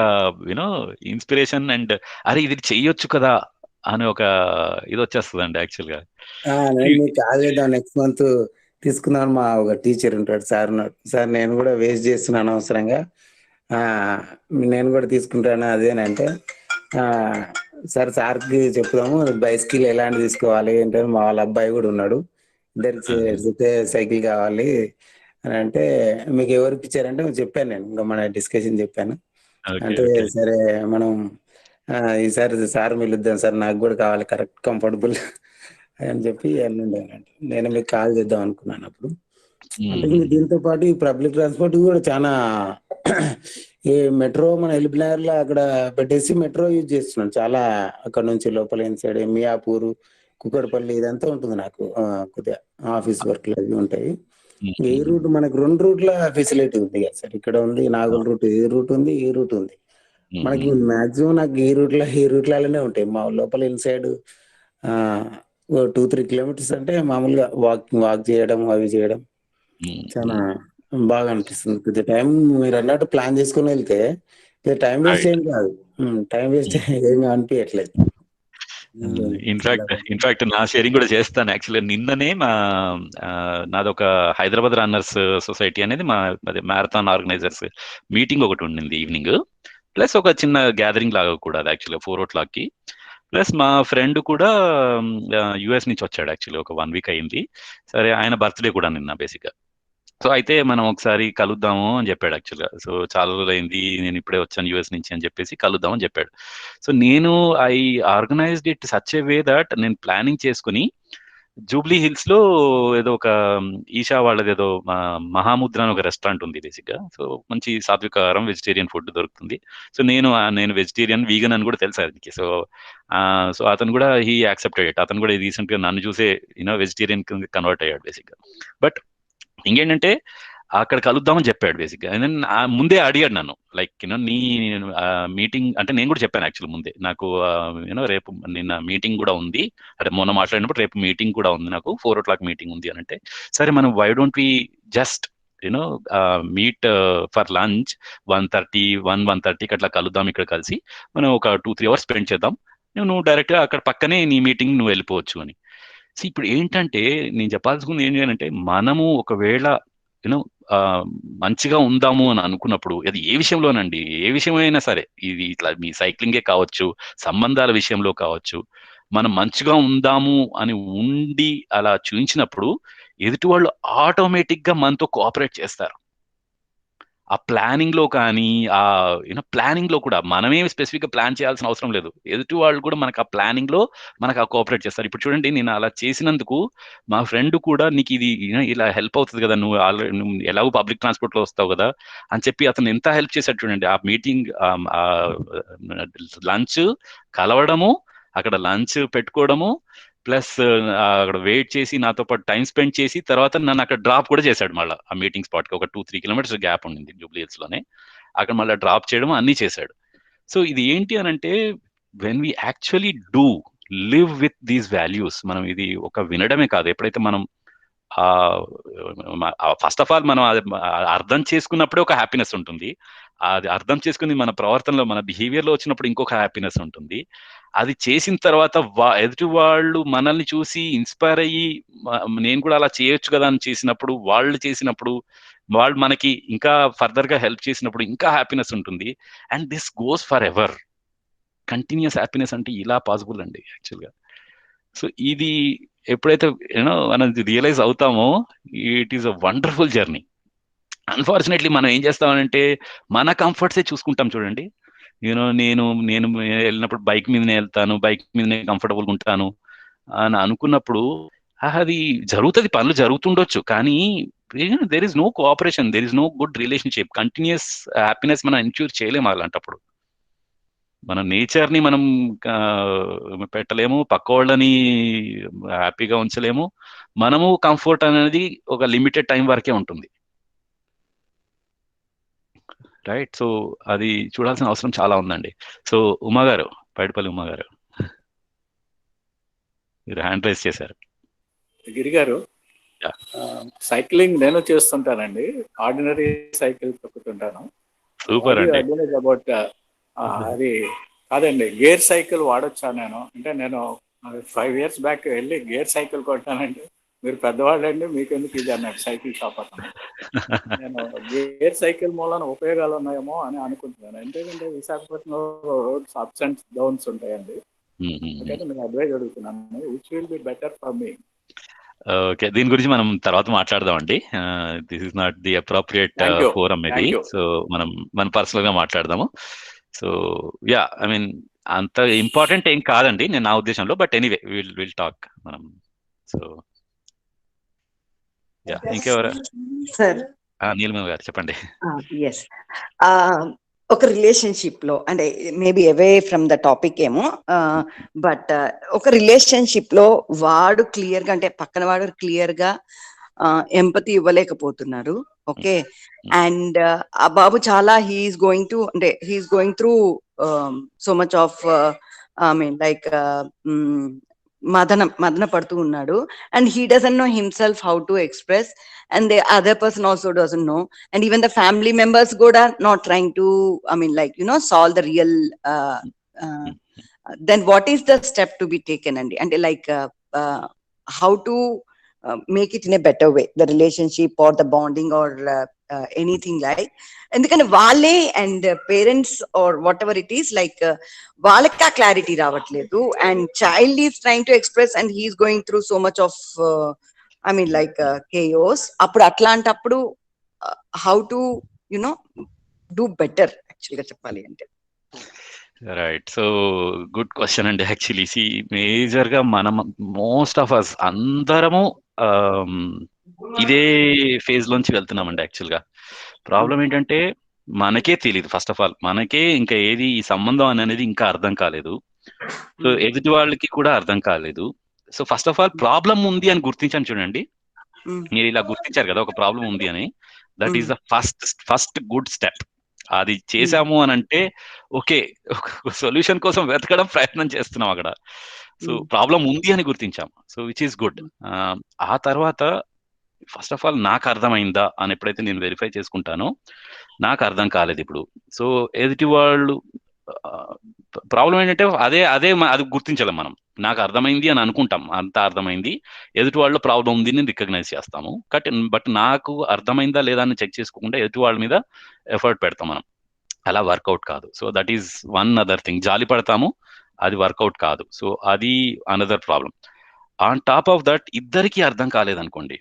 ఇన్స్పిరేషన్ అండ్ అరే ఇది చెయ్యొచ్చు కదా అని ఒక ఇది వచ్చేస్తుందండి యాక్చువల్ గా.
నేను మీకు కాల్ చేద్దాం, నెక్స్ట్ మంత్ తీసుకుందాం. మా ఒక టీచర్ ఉంటాడు సార్, ఉన్నాడు సార్ నేను కూడా వేస్ట్ చేస్తున్నాను అనవసరంగా, నేను కూడా తీసుకుంటాను అదేనంటే, సార్కి చెప్దాము బైసికల్ ఎలాంటి తీసుకోవాలి ఏంటంటే, మా వాళ్ళ అబ్బాయి కూడా ఉన్నాడు, ఇద్దరికి సైకిల్ కావాలి అని అంటే, మీకు ఎవరికి ఇచ్చారంటే చెప్పాను నేను, ఇంకా మన డిస్కషన్ చెప్పాను. అంటే సరే మనం ఈసారి సార్ మిలుద్దాం సార్, నాకు కూడా కావాలి కరెక్ట్ కంఫర్టబుల్ అని చెప్పి వెళ్ళండి. నేను మీకు కాల్ చేద్దాం అనుకున్నాను అప్పుడు. అంటే దీంతో పాటు ఈ పబ్లిక్ ట్రాన్స్పోర్ట్ కూడా చాలా, ఈ మెట్రో మన ఎల్బీనగర్ లో అక్కడ పెట్టేసి మెట్రో యూజ్ చేస్తున్నాను చాలా. అక్కడ నుంచి లోపల ఇన్సైడ్ మియాపూర్, కుక్కడపల్లి ఇదంతా ఉంటుంది నాకు. కొద్దిగా ఆఫీస్ వర్క్లు అవి ఉంటాయి. ఈ రూట్ మనకు 2 రూట్ల ఫెసిలిటీ ఉంది కదా సార్. ఇక్కడ ఉంది నాగోల్ రూట్, ఈ రూట్ ఉంది, ఈ రూట్ ఉంది. మనకి మాక్సిమం నాకు ఈ రూట్లలోనే ఉంటాయి. మా లోపల ఇన్సైడ్ 2-3 kilometers అంటే మామూలుగా వాక్ చేయడం అవి చేయడం చాలా బాగా అనిపిస్తుంది. కొద్దిగా టైం మీరు అన్నట్టు ప్లాన్ చేసుకుని వెళ్తే టైం వేస్ట్ ఏం కాదు, టైం వేస్ట్ ఏం అనిపించట్లేదు.
ఇన్ఫాక్ట్ నా షేరింగ్ కూడా చేస్తాను. యాక్చువల్గా నిన్ననే నాదొక హైదరాబాద్ రన్నర్స్ సొసైటీ అనేది అదే మ్యారథాన్ ఆర్గనైజర్స్ మీటింగ్ ఒకటి ఉండింది ఈవినింగ్, ప్లస్ ఒక చిన్న గ్యాదరింగ్ లాగా కూడా అది యాక్చువల్గా 4:00కి. ప్లస్ మా ఫ్రెండ్ కూడా యుఎస్ నుంచి వచ్చాడు, యాక్చువల్లీ ఒక 1 వీక్ అయింది. సరే, ఆయన బర్త్డే కూడా నిన్న బేసిక్గా. సో అయితే మనం ఒకసారి కలుద్దాము అని చెప్పాడు యాక్చువల్గా. సో చాలా రోజులు అయింది, నేను ఇప్పుడే వచ్చాను యుఎస్ నుంచి అని చెప్పేసి కలుద్దాం అని చెప్పాడు. సో నేను I organised it such a way that నేను ప్లానింగ్ చేసుకుని జూబ్లీ హిల్స్ లో ఏదో ఒక ఈషా వాళ్ళది ఏదో మహాముద్ర అని ఒక రెస్టారెంట్ ఉంది బేసిక్గా. సో మంచి సాత్విక ఆహారం, వెజిటేరియన్ ఫుడ్ దొరుకుతుంది. సో నేను వెజిటేరియన్, వీగన్ అని కూడా తెలుసు ఆయనకి. సో అతను కూడా హీ యాక్సెప్టెడ్ ఇట్. అతను కూడా రీసెంట్ గా నన్ను చూసే వెజిటేరియన్ కన్వర్ట్ అయ్యాడు బేసిక్గా. బట్ ఇంకేంటంటే అక్కడ కలుద్దామని చెప్పాడు బేసిక్గా. ముందే అడిగాడు నన్ను, లైక్ నీ మీటింగ్ అంటే నేను కూడా చెప్పాను యాక్చువల్ ముందే, నాకు రేపు నిన్న మీటింగ్ కూడా ఉంది, అంటే మొన్న మాట్లాడినప్పుడు రేపు మీటింగ్ కూడా ఉంది, నాకు 4:00 మీటింగ్ ఉంది అని అంటే, సరే మనం why don't we just meet for lunch 1:30కి అట్లా కలుద్దాం, ఇక్కడ కలిసి మనం ఒక 2-3 అవర్స్ స్పెండ్ చేద్దాం, నువ్వు డైరెక్ట్గా అక్కడ పక్కనే నీ మీటింగ్ నువ్వు వెళ్ళిపోవచ్చు అని. సో ఇప్పుడు ఏంటంటే నేను చెప్పాల్సింది ఏంటి అంటే, మనము ఒకవేళ మంచిగా ఉందాము అని అనుకున్నప్పుడు, అది ఏ విషయంలోనండి, ఏ విషయమైనా సరే, ఇది ఇట్లా మీ సైక్లింగే కావచ్చు, సంబంధాల విషయంలో కావచ్చు, మనం మంచిగా ఉందాము అని ఉండి అలా చూపించినప్పుడు ఎదుటి వాళ్ళు ఆటోమేటిక్ గా మనతో కోఆపరేట్ చేస్తారు. ఆ ప్లానింగ్ లో కానీ ప్లానింగ్ లో కూడా మనమేమి స్పెసిఫిక్ గా ప్లాన్ చేయాల్సిన అవసరం లేదు, ఎదుటి వాళ్ళు కూడా మనకు ఆ ప్లానింగ్ లో మనకు ఆ కోఆపరేట్ చేస్తారు. ఇప్పుడు చూడండి, నేను అలా చేసినందుకు మా ఫ్రెండ్ కూడా నీకు ఇది ఇలా హెల్ప్ అవుతుంది కదా, నువ్వు ఎలాగో పబ్లిక్ ట్రాన్స్పోర్ట్ లో వస్తావు కదా అని చెప్పి అతను ఎంత హెల్ప్ చేశాడు చూడండి. ఆ మీటింగ్, లంచ్ కలవడము, అక్కడ లంచ్ పెట్టుకోవడము, ప్లస్ అక్కడ వెయిట్ చేసి నాతో పాటు టైం స్పెండ్ చేసి తర్వాత నన్ను అక్కడ డ్రాప్ కూడా చేశాడు. మళ్ళీ ఆ మీటింగ్ స్పాట్కి ఒక 2-3 కిలోమీటర్స్ గ్యాప్ ఉండింది జూబ్లీ హిల్స్ లోనే, అక్కడ మళ్ళీ డ్రాప్ చేయడం అన్నీ చేశాడు. సో ఇది ఏంటి అని అంటే, when we actually do live with these values, మనం ఇది ఒక వినడమే కాదు, ఎప్పుడైతే మనం ఫస్ట్ ఆఫ్ ఆల్ మనం అర్థం చేసుకున్నప్పుడే ఒక హ్యాపీనెస్ ఉంటుంది, అది అర్థం చేసుకుని మన ప్రవర్తనలో, మన బిహేవియర్లో వచ్చినప్పుడు ఇంకొక హ్యాపీనెస్ ఉంటుంది. అది చేసిన తర్వాత ఎదుటి వాళ్ళు మనల్ని చూసి ఇన్స్పైర్ అయ్యి నేను కూడా అలా చేయొచ్చు కదా అని చేసినప్పుడు, వాళ్ళు చేసినప్పుడు, వాళ్ళు మనకి ఇంకా ఫర్దర్ గా హెల్ప్ చేసినప్పుడు ఇంకా హ్యాపీనెస్ ఉంటుంది. And this goes for ever. Continuous happiness అంటే ఇలా పాసిబుల్ అండి యాక్చువల్గా. సో ఇది ఎప్పుడైతే మనం రియలైజ్ అవుతామో, it is a wonderful journey. Unfortunately మనం ఏం చేస్తామంటే మన కంఫర్ట్సే చూసుకుంటాం చూడండి. నేను వెళ్ళినప్పుడు బైక్ మీదనే వెళ్తాను, బైక్ మీదనే కంఫర్టబుల్గా ఉంటాను అని అనుకున్నప్పుడు అది జరుగుతుంది, పనులు జరుగుతుండొచ్చు, కానీ there is no cooperation, there is no good relationship, continuous happiness మనం ఎన్ష్యూర్ చేయలేము. అలాంటప్పుడు మన నేచర్ని మనం పెట్టలేము, పక్క వాళ్ళని హ్యాపీగా ఉంచలేము, మనము కంఫర్ట్ అనేది ఒక లిమిటెడ్ టైం వరకే ఉంటుంది, రైట్? సో అది చూడాల్సిన అవసరం చాలా ఉందండి. సో ఉమా గారు, పైడిపల్లి ఉమా గారు, మీరు హ్యాండ్ రైజ్ చేశారు.
గిరి గారు, సైక్లింగ్ నేను చేస్తుంటానండి, ఆర్డినరీ సైకిల్ తొక్కుతుంటాను.
సూపర్ అండి.
అబౌట్ అది కాదండి, గేర్ సైకిల్ వాడొచ్చా నేను? అంటే నేను 5 years బ్యాక్ వెళ్ళి గేర్ సైకిల్ కొట్టానండి. మీరు పెద్దవాళ్ళండి, మీకెందుకు ఇది అన్నాడు సైకిల్ షాప్ అతను. నేను గేర్ సైకిల్ మూలన ఉపయోగాలు ఉన్నాయేమో అని అనుకుంటున్నాను. ఎందుకంటే విశాఖపట్నంలో రోడ్స్ అప్స్ అండ్ డౌన్స్ ఉంటాయండి. అందుకని నేను అడ్వైజ్ అడుగుతున్నాను, which will be better for me.
Okay, దీని గురించి మనం తర్వాత మాట్లాడదామండి. This is not the appropriate forum ఇది. సో మనం పర్సనల్ గా మాట్లాడదాము. సో యా, ఐ మీన్ అంత ఇంపార్టెంట్ ఏం కాదండి నేను నా ఉద్దేశంలో, బట్ ఎనీవే విల్ టాక్ మనం. సో యా, ఇంకెవరు?
సార్
నీలిమ గారు చెప్పండి.
ఎస్, ఒక రిలేషన్షిప్ లో, అంటే maybe away from the topic ఏమో, బట్ ఒక రిలేషన్షిప్ లో వాడు క్లియర్ గా, అంటే పక్కన వాడు క్లియర్ గా ఎంపతి ఇవ్వలేకపోతున్నారు. ఓకే, అండ్ ఆ బాబు చాలా he is going through so much of I mean like మదన పడుతూ ఉన్నాడు, and he doesn't know himself how to express, and the other person also doesn't know, and even the family members కూడా not trying to, I mean like solve the real then what is the step to be taken అండి, అంటే like how to make it in a better way, the relationship or the bonding or anything like, ఎందుకంటే వాళ్ళే and parents are whatever it is like వాళ్ళకి ఆ clarity రావట్లేదు, and child is trying to express and he is going through so much of I mean like chaos. అప్పుడు అట్లాంటప్పుడు how to you know do better actual గా చెప్పాలి అంటే.
Right. So good question అండి. Actually see major గా మనం most of us అందరము ఇదే ఫేజ్ లోంచి వెళ్తున్నామండి. యాక్చువల్ గా ప్రాబ్లం ఏంటంటే మనకే తెలియదు. ఫస్ట్ ఆఫ్ ఆల్ మనకే ఇంకా ఏది ఈ సంబంధం అనేది ఇంకా అర్థం కాలేదు. సో ఎదుటి వాళ్ళకి కూడా అర్థం కాలేదు. So first of all problem ఉంది అని గుర్తించాను చూడండి. మీరు ఇలా గుర్తించారు కదా ఒక ప్రాబ్లం ఉంది అని, that is the first good step. అది చేసాము అని అంటే ఓకే, సొల్యూషన్ కోసం వెతకడం ప్రయత్నం చేస్తున్నాం అక్కడ. సో ప్రాబ్లం ఉంది అని గుర్తించాం, సో విచ్ ఈస్ గుడ్. ఆ తర్వాత ఫస్ట్ ఆఫ్ ఆల్ నాకు అర్థమైందా అని ఎప్పుడైతే నేను వెరిఫై చేసుకుంటానో, నాకు అర్థం కాలేదు ఇప్పుడు. సో ఎదుటి వాళ్ళు ప్రాబ్లం ఏంటంటే అది గుర్తించలేం మనం. నాకు అర్థమైంది అని అనుకుంటాం, అంతా అర్థమైంది, ఎదుటి వాళ్ళలో ప్రాబ్లం ఉంది అని రికగ్నైజ్ చేస్తాము. బట్ నాకు అర్థమైందా లేదా అని చెక్ చేసుకోకుండా ఎదుటి వాళ్ళ మీద ఎఫర్ట్ పెడతాం మనం. అలా వర్కౌట్ కాదు. So that is one other thing. జాలి పడతాము, అది వర్కౌట్ కాదు. సో అది another problem. On top of that ఇద్దరికి అర్థం కాలేదనుకోండి,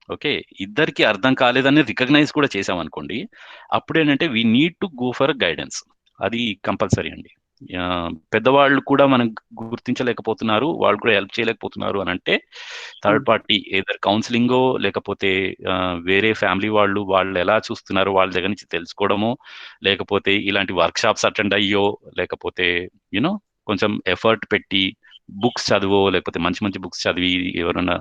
ఓకే, ఇద్దరికి అర్థం కాలేదని రికగ్నైజ్ కూడా చేసామనుకోండి, అప్పుడు ఏంటంటే we need to go for guidance. అది కంపల్సరీ అండి. పెద్దవాళ్ళు కూడా మనం గుర్తించలేకపోతున్నారు, వాళ్ళు కూడా హెల్ప్ చేయలేకపోతున్నారు అని అంటే థర్డ్ పార్టీ ఏదర్ కౌన్సిలింగో లేకపోతే వేరే ఫ్యామిలీ వాళ్ళు ఎలా చూస్తున్నారో వాళ్ళ దగ్గర నుంచి తెలుసుకోవడమో, లేకపోతే ఇలాంటి వర్క్ షాప్స్ అటెండ్ అయ్యో, లేకపోతే యూనో కొంచెం ఎఫర్ట్ పెట్టి బుక్స్ చదువో, లేకపోతే మంచి మంచి బుక్స్ చదివి ఎవరైనా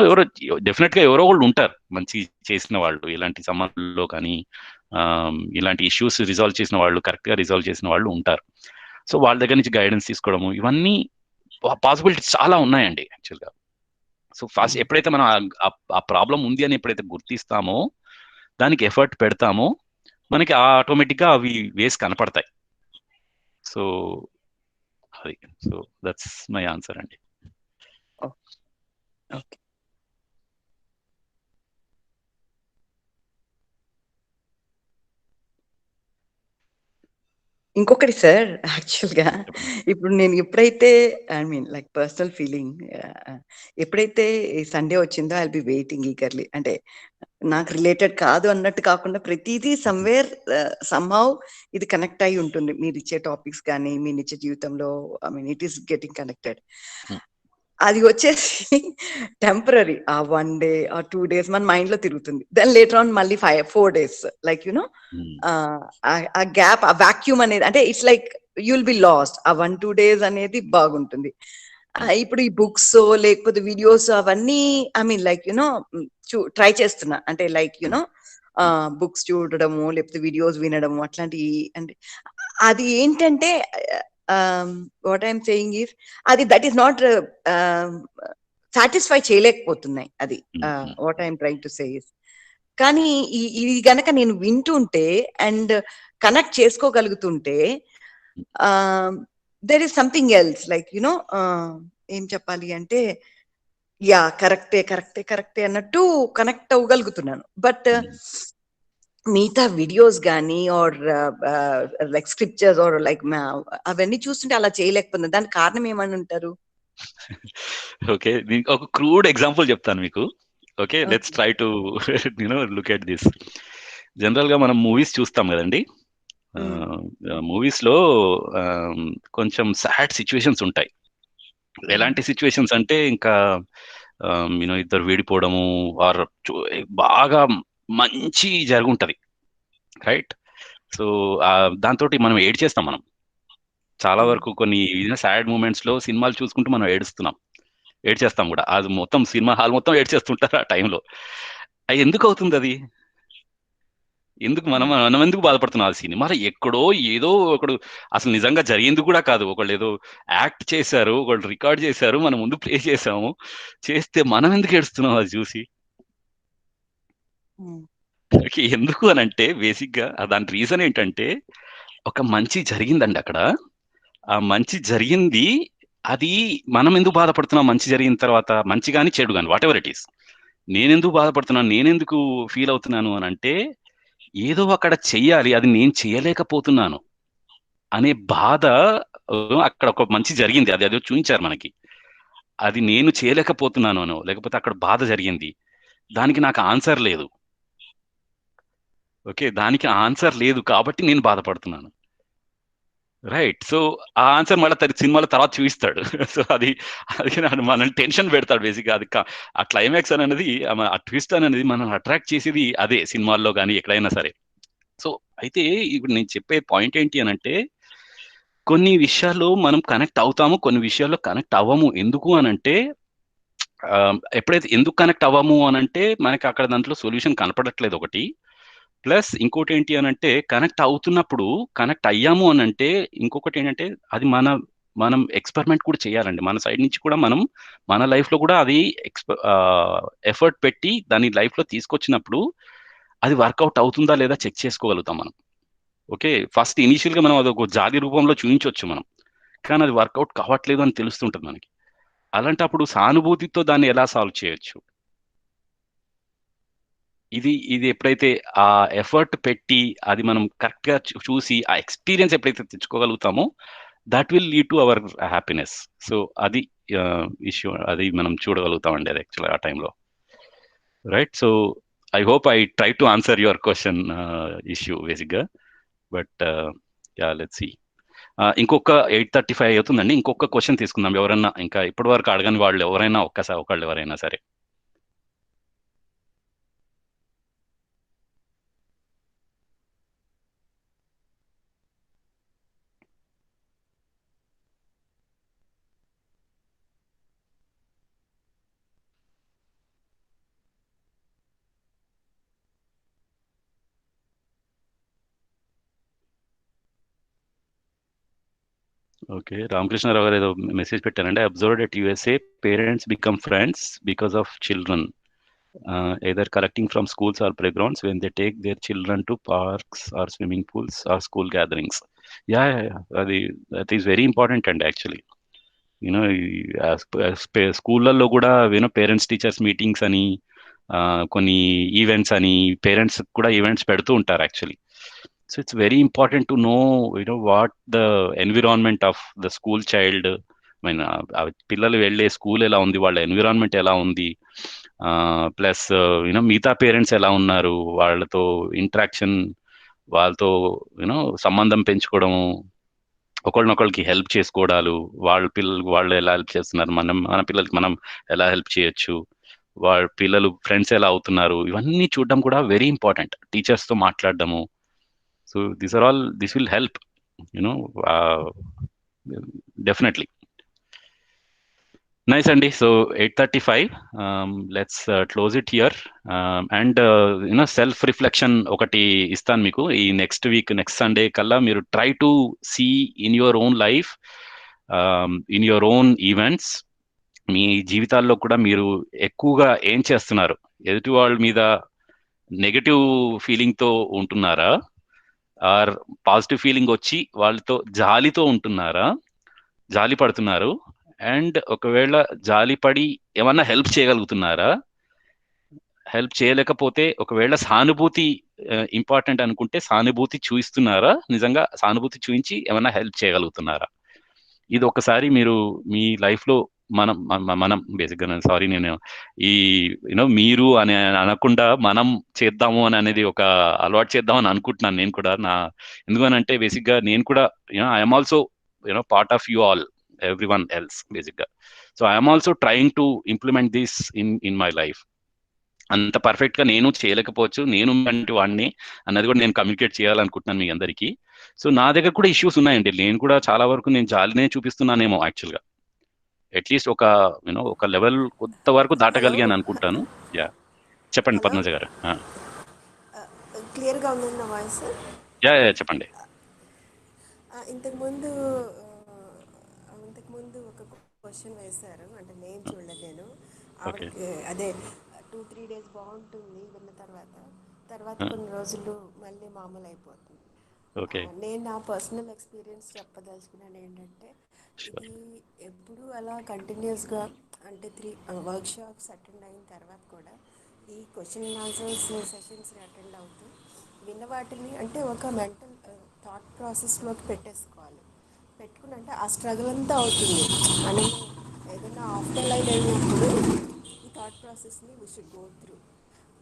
ఎవరో డెఫినెట్ గా ఎవరో వాళ్ళు ఉంటారు మంచి చేసిన వాళ్ళు, ఇలాంటి సంబంధంలో కానీ ఇలాంటి ఇష్యూస్ రిజాల్వ్ చేసిన వాళ్ళు, కరెక్ట్ గా రిజాల్వ్ చేసిన వాళ్ళు ఉంటారు. సో వాళ్ళ దగ్గర నుంచి గైడెన్స్ తీసుకోవడము, ఇవన్నీ పాసిబిలిటీస్ చాలా ఉన్నాయండి యాక్చువల్గా. సో ఫస్ట్ ఎప్పుడైతే మనం ఆ ప్రాబ్లం ఉంది అని ఎప్పుడైతే గుర్తిస్తామో, దానికి ఎఫర్ట్ పెడతామో, మనకి ఆటోమేటిక్గా అవి వేస్ కనపడతాయి. సో అది, సో దట్స్ మై ఆన్సర్ అండి.
ఓకే. ఇంకొకటి సార్, యాక్చువల్గా ఇప్పుడు నేను ఎప్పుడైతే I mean like personal feeling, ఎప్పుడైతే సండే వచ్చిందో ఐ బి వెయిటింగ్ ఈగర్లీ, అంటే నాకు రిలేటెడ్ కాదు అన్నట్టు కాకుండా ప్రతిదీ సమ్వేర్ సమ్హౌ ఇది కనెక్ట్ అయి ఉంటుంది. మీరు ఇచ్చే టాపిక్స్ కానీ మీ నిత్య జీవితంలో I mean it is getting connected. అది వచ్చేసి టెంపరీ, ఆ 1 day ఆ 2 days మన మైండ్ లో తిరుగుతుంది. దెన్ లేటర్ ఆన్ మళ్ళీ 4 days లైక్ యునో ఆ గ్యాప్, ఆ వాక్యూమ్ అనేది, అంటే it's like you will be last. ఆ 1-2 days అనేది బాగుంటుంది. ఇప్పుడు ఈ బుక్స్ లేకపోతే వీడియోస్ అవన్నీ I mean like you know try చేస్తున్నా, అంటే లైక్ యునో బుక్స్ చూడడము లేకపోతే వీడియోస్ వినడము అట్లాంటివి. అంటే అది ఏంటంటే వాట్ ఐఎమ్ సేయింగ్ ఈస్ అది దట్ ఈస్ నాట్ సాటిస్ఫై చేయలేకపోతున్నాయి. అది what I'm trying to say is. కానీ ఇది గనక నేను వింటుంటే అండ్ కనెక్ట్ చేసుకోగలుగుతుంటే there is something else like you know ఏం చెప్పాలి అంటే యా కరెక్టే కరెక్టే కరెక్టే అన్నట్టు కనెక్ట్ అవ్వగలుగుతున్నాను. బట్ మిగతా వీడియోస్ కానీ or like scriptures or like అవన్నీ చూస్తుంటే అలా చేయలేకపోతున్నాను. దానికి కారణం ఏమని ఉంటారు?
ఓకే, దీనికి ఒక క్రూడ్ ఎగ్జాంపుల్ చెప్తాను మీకు. Okay, let's try to look at this. General గా మనం మూవీస్ చూస్తాం కదండి. మూవీస్ లో కొంచెం సాడ్ సిచ్యువేషన్స్ ఉంటాయి. ఎలాంటి సిచ్యువేషన్స్ అంటే ఇంకా ఇద్దరు విడిపోవడము ఆర్ బాగా మంచి జరుగుంటది, రైట్? సో దాంతో మనం ఏడ్ చేస్తాం. మనం చాలా వరకు కొన్ని సాడ్ మూమెంట్స్ లో సినిమాలు చూసుకుంటూ మనం ఏడ్ చేస్తాం కూడా. అది మొత్తం సినిమా హాల్ మొత్తం ఏడ్ చేస్తుంటారు ఆ టైంలో. అది ఎందుకు అవుతుంది? అది ఎందుకు మనం ఎందుకు బాధపడుతున్నాం? ఆ సినిమాలో ఎక్కడో ఏదో ఒకడు అసలు నిజంగా జరిగింది కూడా కాదు, ఒకళ్ళు ఏదో యాక్ట్ చేశారు, ఒకళ్ళు రికార్డ్ చేశారు, మనం ముందు ప్లే చేసాము, చేస్తే మనం ఎందుకు ఏడుస్తున్నాం అది చూసి? ఎందుకు అని అంటే బేసిక్ గా దాని రీజన్ ఏంటంటే ఒక మంచి జరిగిందండి అక్కడ. ఆ మంచి జరిగింది, అది మనం ఎందుకు బాధపడుతున్నాం మంచి జరిగిన తర్వాత, మంచి కానీ చెడు కానీ వాట్ ఎవర్ ఇట్ ఈస్, నేనెందుకు బాధపడుతున్నాను, నేనెందుకు ఫీల్ అవుతున్నాను అని అంటే, ఏదో అక్కడ చెయ్యాలి, అది నేను చేయలేకపోతున్నాను అనే బాధ. అక్కడ ఒక మంచి జరిగింది, అది అదో చూపించారు మనకి, అది నేను చేయలేకపోతున్నాను అనో, లేకపోతే అక్కడ బాధ జరిగింది, దానికి నాకు ఆన్సర్ లేదు. ఓకే, దానికి ఆన్సర్ లేదు కాబట్టి నేను బాధపడుతున్నాను. రైట్. సో ఆ ఆన్సర్ మళ్ళీ సినిమాలో తర్వాత చూపిస్తాడు. సో అది మనం టెన్షన్ పెడతాడు బేసిక్గా. అది ఆ క్లైమాక్స్ అనేది, ఆ ట్విస్ట్ అనేది మనం అట్రాక్ట్ చేసేది అదే, సినిమాల్లో కానీ ఎక్కడైనా సరే. సో అయితే ఇప్పుడు నేను చెప్పే పాయింట్ ఏంటి అని అంటే, కొన్ని విషయాల్లో మనం కనెక్ట్ అవుతాము, కొన్ని విషయాల్లో కనెక్ట్ అవ్వము. ఎందుకు అని అంటే, ఎప్పుడైతే ఎందుకు కనెక్ట్ అవ్వము అని అంటే, మనకి అక్కడ దాంట్లో సొల్యూషన్ కనపడట్లేదు ఒకటి. ప్లస్ ఇంకోటి ఏంటి అని అంటే, కనెక్ట్ అవుతున్నప్పుడు, కనెక్ట్ అయ్యాము అని అంటే, ఇంకొకటి ఏంటంటే, అది మనం ఎక్స్పెరిమెంట్ కూడా చేయాలండి. మన సైడ్ నుంచి కూడా మనం మన లైఫ్లో కూడా అది ఎఫర్ట్ పెట్టి దాన్ని లైఫ్లో తీసుకొచ్చినప్పుడు అది వర్కౌట్ అవుతుందా లేదా చెక్ చేసుకోగలుగుతాం మనం. ఓకే, ఫస్ట్ ఇనీషియల్గా మనం అది ఒక జాలి రూపంలో చూపించవచ్చు మనం, కానీ అది వర్కౌట్ కావట్లేదు అని తెలుస్తుంటుంది మనకి. అలాంటప్పుడు సానుభూతితో దాన్ని ఎలా సాల్వ్ చేయొచ్చు, ఇది ఎప్పుడైతే ఆ ఎఫర్ట్ పెట్టి అది మనం కరెక్ట్గా చూసి ఆ ఎక్స్పీరియన్స్ ఎప్పుడైతే తెచ్చుకోగలుగుతామో, that will lead to our happiness. So అది ఇష్యూ, అది మనం చూడగలుగుతామండి అది యాక్చువల్గా ఆ టైంలో. Right. So I hope I try to answer your question issue బేసిక్గా. But yeah, let's see. ఇంకొక 8:35 అవుతుందండి. ఇంకొక క్వశ్చన్ తీసుకుందాం. ఎవరైనా ఇంకా ఇప్పటి వరకు అడగని వాళ్ళు ఎవరైనా ఒకళ్ళు ఎవరైనా సరే. ఓకే, రామకృష్ణారావు గారు ఏదో మెసేజ్ పెట్టారండి. Observed at USA parents become friends because of children, either collecting from schools or playgrounds when they take their children to parks or swimming pools or school gatherings. Yeah, అది that is very important అండి actually. You know స్కూళ్ళల్లో కూడా parents teachers meetings అని, కొన్ని events అని, parents కూడా events పెడుతూ ఉంటారు actually. So it's very important to know, what the environment of the school child, I mean, పిల్లలు వెళ్ళే స్కూల్ ఎలా ఉంది, వాళ్ళ ఎన్విరాన్మెంట్ ఎలా ఉంది, ప్లస్ మిగతా పేరెంట్స్ ఎలా ఉన్నారు, వాళ్ళతో ఇంటరాక్షన్, వాళ్ళతో సంబంధం పెంచుకోవడం, ఒకళ్ళనొకళ్ళకి హెల్ప్ చేసుకోవడాలు, వాళ్ళ పిల్లలకు వాళ్ళు ఎలా హెల్ప్ చేస్తున్నారు, మన పిల్లలకి మనం ఎలా హెల్ప్ చేయొచ్చు, వాళ్ళ పిల్లలు ఫ్రెండ్స్ ఎలా అవుతున్నారు, ఇవన్నీ చూడడం కూడా వెరీ ఇంపార్టెంట్. టీచర్స్తో మాట్లాడడము. So this will help, definitely. Nice, Andy. So 8:35. Let's close it here. And self reflection ఒకటి ఇస్తాను మీకు. ఈ నెక్స్ట్ సండే కల్లా మీరు try to see in your own life, in your own events, మీ జీవితాల్లో కూడా మీరు ఎక్కువగా ఏం చేస్తున్నారు, ఎదుటి వాళ్ళ మీద నెగటివ్ ఫీలింగ్తో ఉంటున్నారా, ఆర్ పాజిటివ్ ఫీలింగ్ వచ్చి వాళ్ళతో జాలితో ఉంటున్నారా, జాలి పడుతున్నారు, అండ్ ఒకవేళ జాలి పడి ఏమన్నా హెల్ప్ చేయగలుగుతున్నారా, హెల్ప్ చేయలేకపోతే ఒకవేళ సానుభూతి ఇంపార్టెంట్ అనుకుంటే సానుభూతి చూపిస్తున్నారా, నిజంగా సానుభూతి చూపించి ఏమన్నా హెల్ప్ చేయగలుగుతున్నారా, ఇది ఒకసారి మీరు మీ లైఫ్లో మనం బేసిక్గా, సారీ నేను ఈ మీరు అని అనకుండా మనం చేద్దాము అనేది ఒక అలవాటు చేద్దామని అనుకుంటున్నాను నేను కూడా. ఎందుకనంటే బేసిక్గా నేను కూడా I'm also part of you all, everyone else బేసిక్గా. So I'm also trying to implement this in my life. అంత పర్ఫెక్ట్గా నేను చేయలేకపోవచ్చు, నేను అంటే వాడిని అన్నది కూడా నేను కమ్యూనికేట్ చేయాలనుకుంటున్నాను మీ అందరికీ. సో నా దగ్గర కూడా ఇష్యూస్ ఉన్నాయండి. నేను కూడా చాలా వరకు నేను జాలినే చూపిస్తున్నానేమో యాక్చువల్గా. అట్లీస్ట్ ఒక లెవెల్ కొంత వరకు దాటగలిగాను అనుకుంటాను. యా, చెప్పండి పద్మజ గారు.
క్లియర్గా ఉంది నా వాయిస్?
యా, చెప్పండి.
ఇంతకుముందు ఒక క్వశ్చన్ వేశారు, అంటే నేను చూడలేను. అదే 2-3 days బాగుంటుంది, విన్న తర్వాత కొన్ని రోజులు మళ్ళీ మామూలు అయిపోతుంది.
ఓకే.
నేను నా పర్సనల్ ఎక్స్పీరియన్స్ చెప్పదలుచుకున్నాను ఏంటంటే, ఇది ఎప్పుడు అలా కంటిన్యూస్గా అంటే 3 వర్క్షాప్స్ అటెండ్ అయిన తర్వాత కూడా ఈ క్వశ్చన్ అండ్ ఆన్సర్స్ సెషన్స్ని అటెండ్ అవుతూ విన్న వాటిని అంటే ఒక మెంటల్ థాట్ ప్రాసెస్లోకి పెట్టేసుకోవాలి. పెట్టుకుని అంటే ఆ స్ట్రగుల్ అంతా అవుతుంది. మనం ఏదైనా ఆఫ్టర్ లైన్ వెళ్ళినప్పుడు ఈ థాట్ ప్రాసెస్ని వీ షుడ్ గో త్రూ.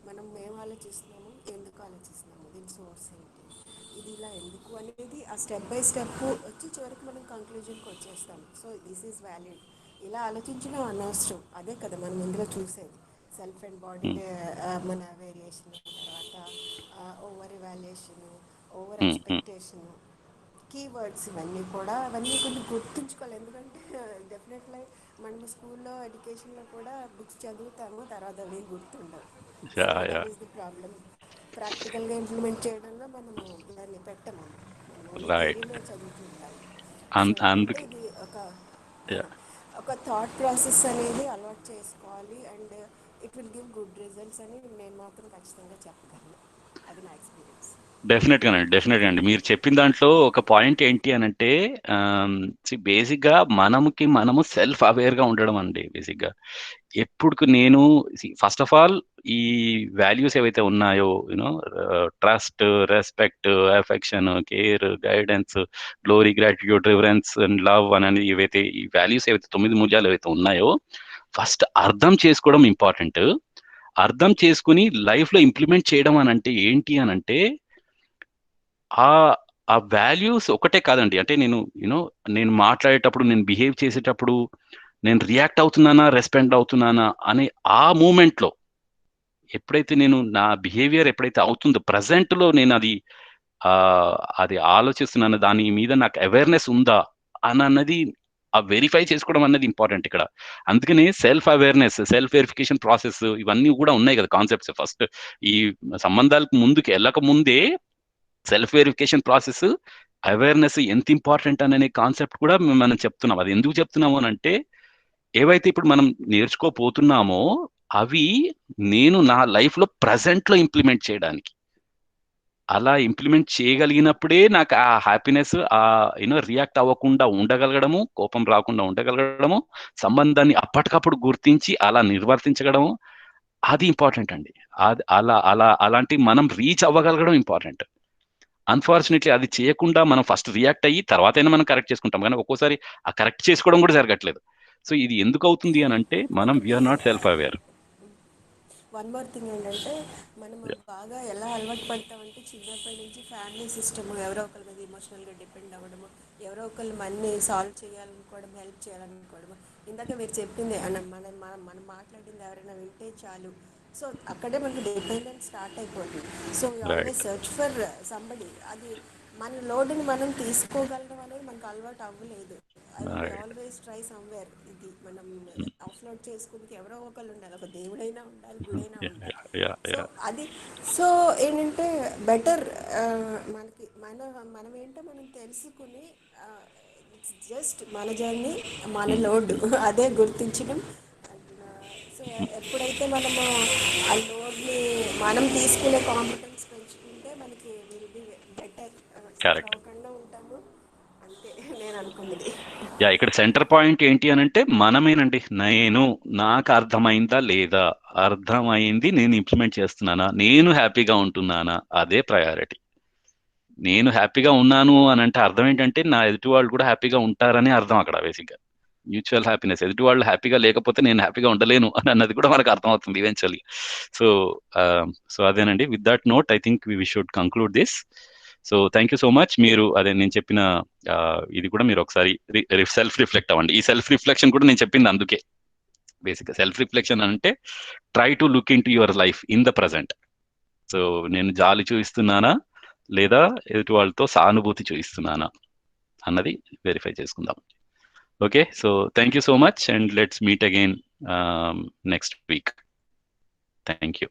మనం ఏం ఆలోచిస్తున్నాము, ఎందుకు ఆలోచిస్తున్నాము, దీని సోర్స్ ఏంటి, ఇది ఇలా ఎందుకు అనేది ఆ స్టెప్ బై స్టెప్ వచ్చి చివరికి మనం కంక్లూజన్కి వచ్చేస్తాం. So this is valid. ఇలా ఆలోచించడం అనవసరం. అదే కదా మనం ఇందులో చూసేది. సెల్ఫ్ అండ్ బాడీ మన వేరియేషన్, తర్వాత ఓవర్ ఇవాల్యుయేషను, ఓవర్ ఎక్స్పెక్టేషను, కీవర్డ్స్ ఇవన్నీ కూడా అవన్నీ కొన్ని గుర్తుంచుకోవాలి. ఎందుకంటే డెఫినెట్లీ మనం స్కూల్లో ఎడ్యుకేషన్లో కూడా బుక్స్ చదువుతాము, తర్వాత అవి గుర్తుండవు. So that is the problem. ప్రాక్టికల్గా ఇంప్లిమెంట్ చేయడంలో మనము దాన్ని పెట్టము, ఓన్లీ థియరీలో చదువుతుంటాము. సో ఏంటంటే ఇది ఒక థాట్ ప్రాసెస్ అనేది అలవాటు చేసుకోవాలి. And it will give good results అని నేను మాత్రం ఖచ్చితంగా చెప్పగలను. అది నా ఎక్స్పీరియన్స్.
డెఫినెట్గా అండి. మీరు చెప్పిన దాంట్లో ఒక పాయింట్ ఏంటి అని అంటే, బేసిక్గా మనము సెల్ఫ్ అవేర్గా ఉండడం అండి. బేసిక్గా ఎప్పుడు నేను ఫస్ట్ ఆఫ్ ఆల్ ఈ వాల్యూస్ ఏవైతే ఉన్నాయో, you know trust, respect, affection, care, guidance, glory, gratitude, reverence and love అనేది ఏవైతే ఈ వాల్యూస్ ఏవైతే 9 మూల్యాలు ఏవైతే ఉన్నాయో ఫస్ట్ అర్థం చేసుకోవడం ఇంపార్టెంట్. అర్థం చేసుకుని లైఫ్లో ఇంప్లిమెంట్ చేయడం అని అంటే ఏంటి అని అంటే, ఆ వాల్యూస్ ఒకటే కాదండి. అంటే నేను మాట్లాడేటప్పుడు, నేను బిహేవ్ చేసేటప్పుడు నేను రియాక్ట్ అవుతున్నానా, రెస్పాండ్ అవుతున్నానా అనే ఆ మూమెంట్లో ఎప్పుడైతే నేను నా బిహేవియర్ ఎప్పుడైతే అవుతుందో ప్రజెంట్లో నేను అది ఆలోచిస్తున్నాను, దాని మీద నాకు అవేర్నెస్ ఉందా అన్నది ఆ వెరిఫై చేసుకోవడం అన్నది ఇంపార్టెంట్ ఇక్కడ. అందుకని self awareness, self verification process ఇవన్నీ కూడా ఉన్నాయి కదా కాన్సెప్ట్స్. ఫస్ట్ ఈ సంబంధాలకు ముందుకు వెళ్ళక ముందే సెల్ఫ్ వెరిఫికేషన్ ప్రాసెస్, అవేర్నెస్ ఎంత ఇంపార్టెంట్ అనే కాన్సెప్ట్ కూడా మనం చెప్తున్నాం. అది ఎందుకు చెప్తున్నాము అని అంటే, ఏవైతే ఇప్పుడు మనం నేర్చుకోపోతున్నామో అవి నేను నా లైఫ్లో ప్రజెంట్లో ఇంప్లిమెంట్ చేయడానికి, అలా ఇంప్లిమెంట్ చేయగలిగినప్పుడే నాకు ఆ హ్యాపీనెస్, రియాక్ట్ అవ్వకుండా ఉండగలగడము, కోపం రాకుండా ఉండగలగడము, సంబంధాన్ని అప్పటికప్పుడు గుర్తించి అలా నిర్వర్తించగలము, అది ఇంపార్టెంట్ అండి. అలాంటి మనం రీచ్ అవ్వగలగడం ఇంపార్టెంట్. అన్ఫార్చునేట్లీ అది చేయకుండా మనం ఫస్ట్ రియాక్ట్ అయ్యి తర్వాత అయినా మనం కరెక్ట్ చేసుకుంటాం, కానీ ఒక్కోసారి ఆ కరెక్ట్ చేసుకోవడం కూడా జరగట్లేదు. సో ఇది ఎందుకు అవుతుంది అని అంటే, మనం we are not self aware.
One more thing ఏంటంటే, మనం బాగా ఎలా అలవాటు పడతామంటే చిన్నప్పటి నుంచి ఫ్యామిలీ సిస్టమ్, ఎవరో ఒకరి మీద ఎమోషనల్గా డిపెండ్ అవ్వడము, ఎవరో ఒకరు మనీ సాల్వ్ చేయాలనుకోవడం, హెల్ప్ చేయాలనుకోవడము. ఇందాక మీరు చెప్పింది మనం మాట్లాడింది ఎవరైనా వింటే చాలు, సో అక్కడే మనకి డిపెండెన్స్ స్టార్ట్ అయిపోతుంది. So always search for somebody. అది మన లోడ్ని మనం తీసుకోగలడం అనేది మనకు అలవాటు అవ్వలేదు. అది ఆల్వేస్ ట్రై సమ్వేర్. ఇది మనం ఆఫ్లోడ్ చేసుకుంటే ఎవరో ఒకళ్ళు ఉండాలి, ఒక దేవుడైనా ఉండాలి, గుడైనా ఉండాలి. సో అది సో ఏంటంటే బెటర్ మనకి మనం ఏంటో మనం తెలుసుకుని జస్ట్ మన జర్నీ, మన లోడ్ అదే గుర్తించడం. సో ఎప్పుడైతే మనము ఆ లోడ్ని మనం తీసుకునే కాంపిటెన్స్ పెంచుకుంటే మనకి విల్ బి బెటర్, అవ్వకుండా ఉంటాము. అంతే నేను అనుకున్నది.
ఇక్కడ సెంటర్ పాయింట్ ఏంటి అని అంటే మనమేనండి. నాకు అర్థమైందా లేదా, అర్థమైంది నేను ఇంప్లిమెంట్ చేస్తున్నానా, నేను హ్యాపీగా ఉంటున్నానా, అదే ప్రయారిటీ. నేను హ్యాపీగా ఉన్నాను అని అంటే అర్థం ఏంటంటే, నా ఎదుటి వాళ్ళు కూడా హ్యాపీగా ఉంటారని అర్థం అక్కడ. బేసిక్గా మ్యూచువల్ హ్యాపీనెస్. ఎదుటి వాళ్ళు హ్యాపీగా లేకపోతే నేను హ్యాపీగా ఉండలేను అన్నది కూడా మనకు అర్థమవుతుంది ఈవెన్చువల్లీ. సో అదేనండి. With that note I think we should conclude this. So thank you so much. మీరు అదే నేను చెప్పిన ఇది కూడా మీరు ఒకసారి సెల్ఫ్ రిఫ్లెక్ట్ అవ్వండి. ఈ సెల్ఫ్ రిఫ్లెక్షన్ కూడా నేను చెప్పింది అందుకే. బేసిక్గా సెల్ఫ్ రిఫ్లెక్షన్ అంటే try to look in to your life in the present. So నేను జాలి చూపిస్తున్నానా లేదా ఎదుటి వాళ్ళతో సానుభూతి చూపిస్తున్నానా అన్నది వెరిఫై చేసుకుందాం. Okay, so thank you so much and let's meet again next week. Thank you.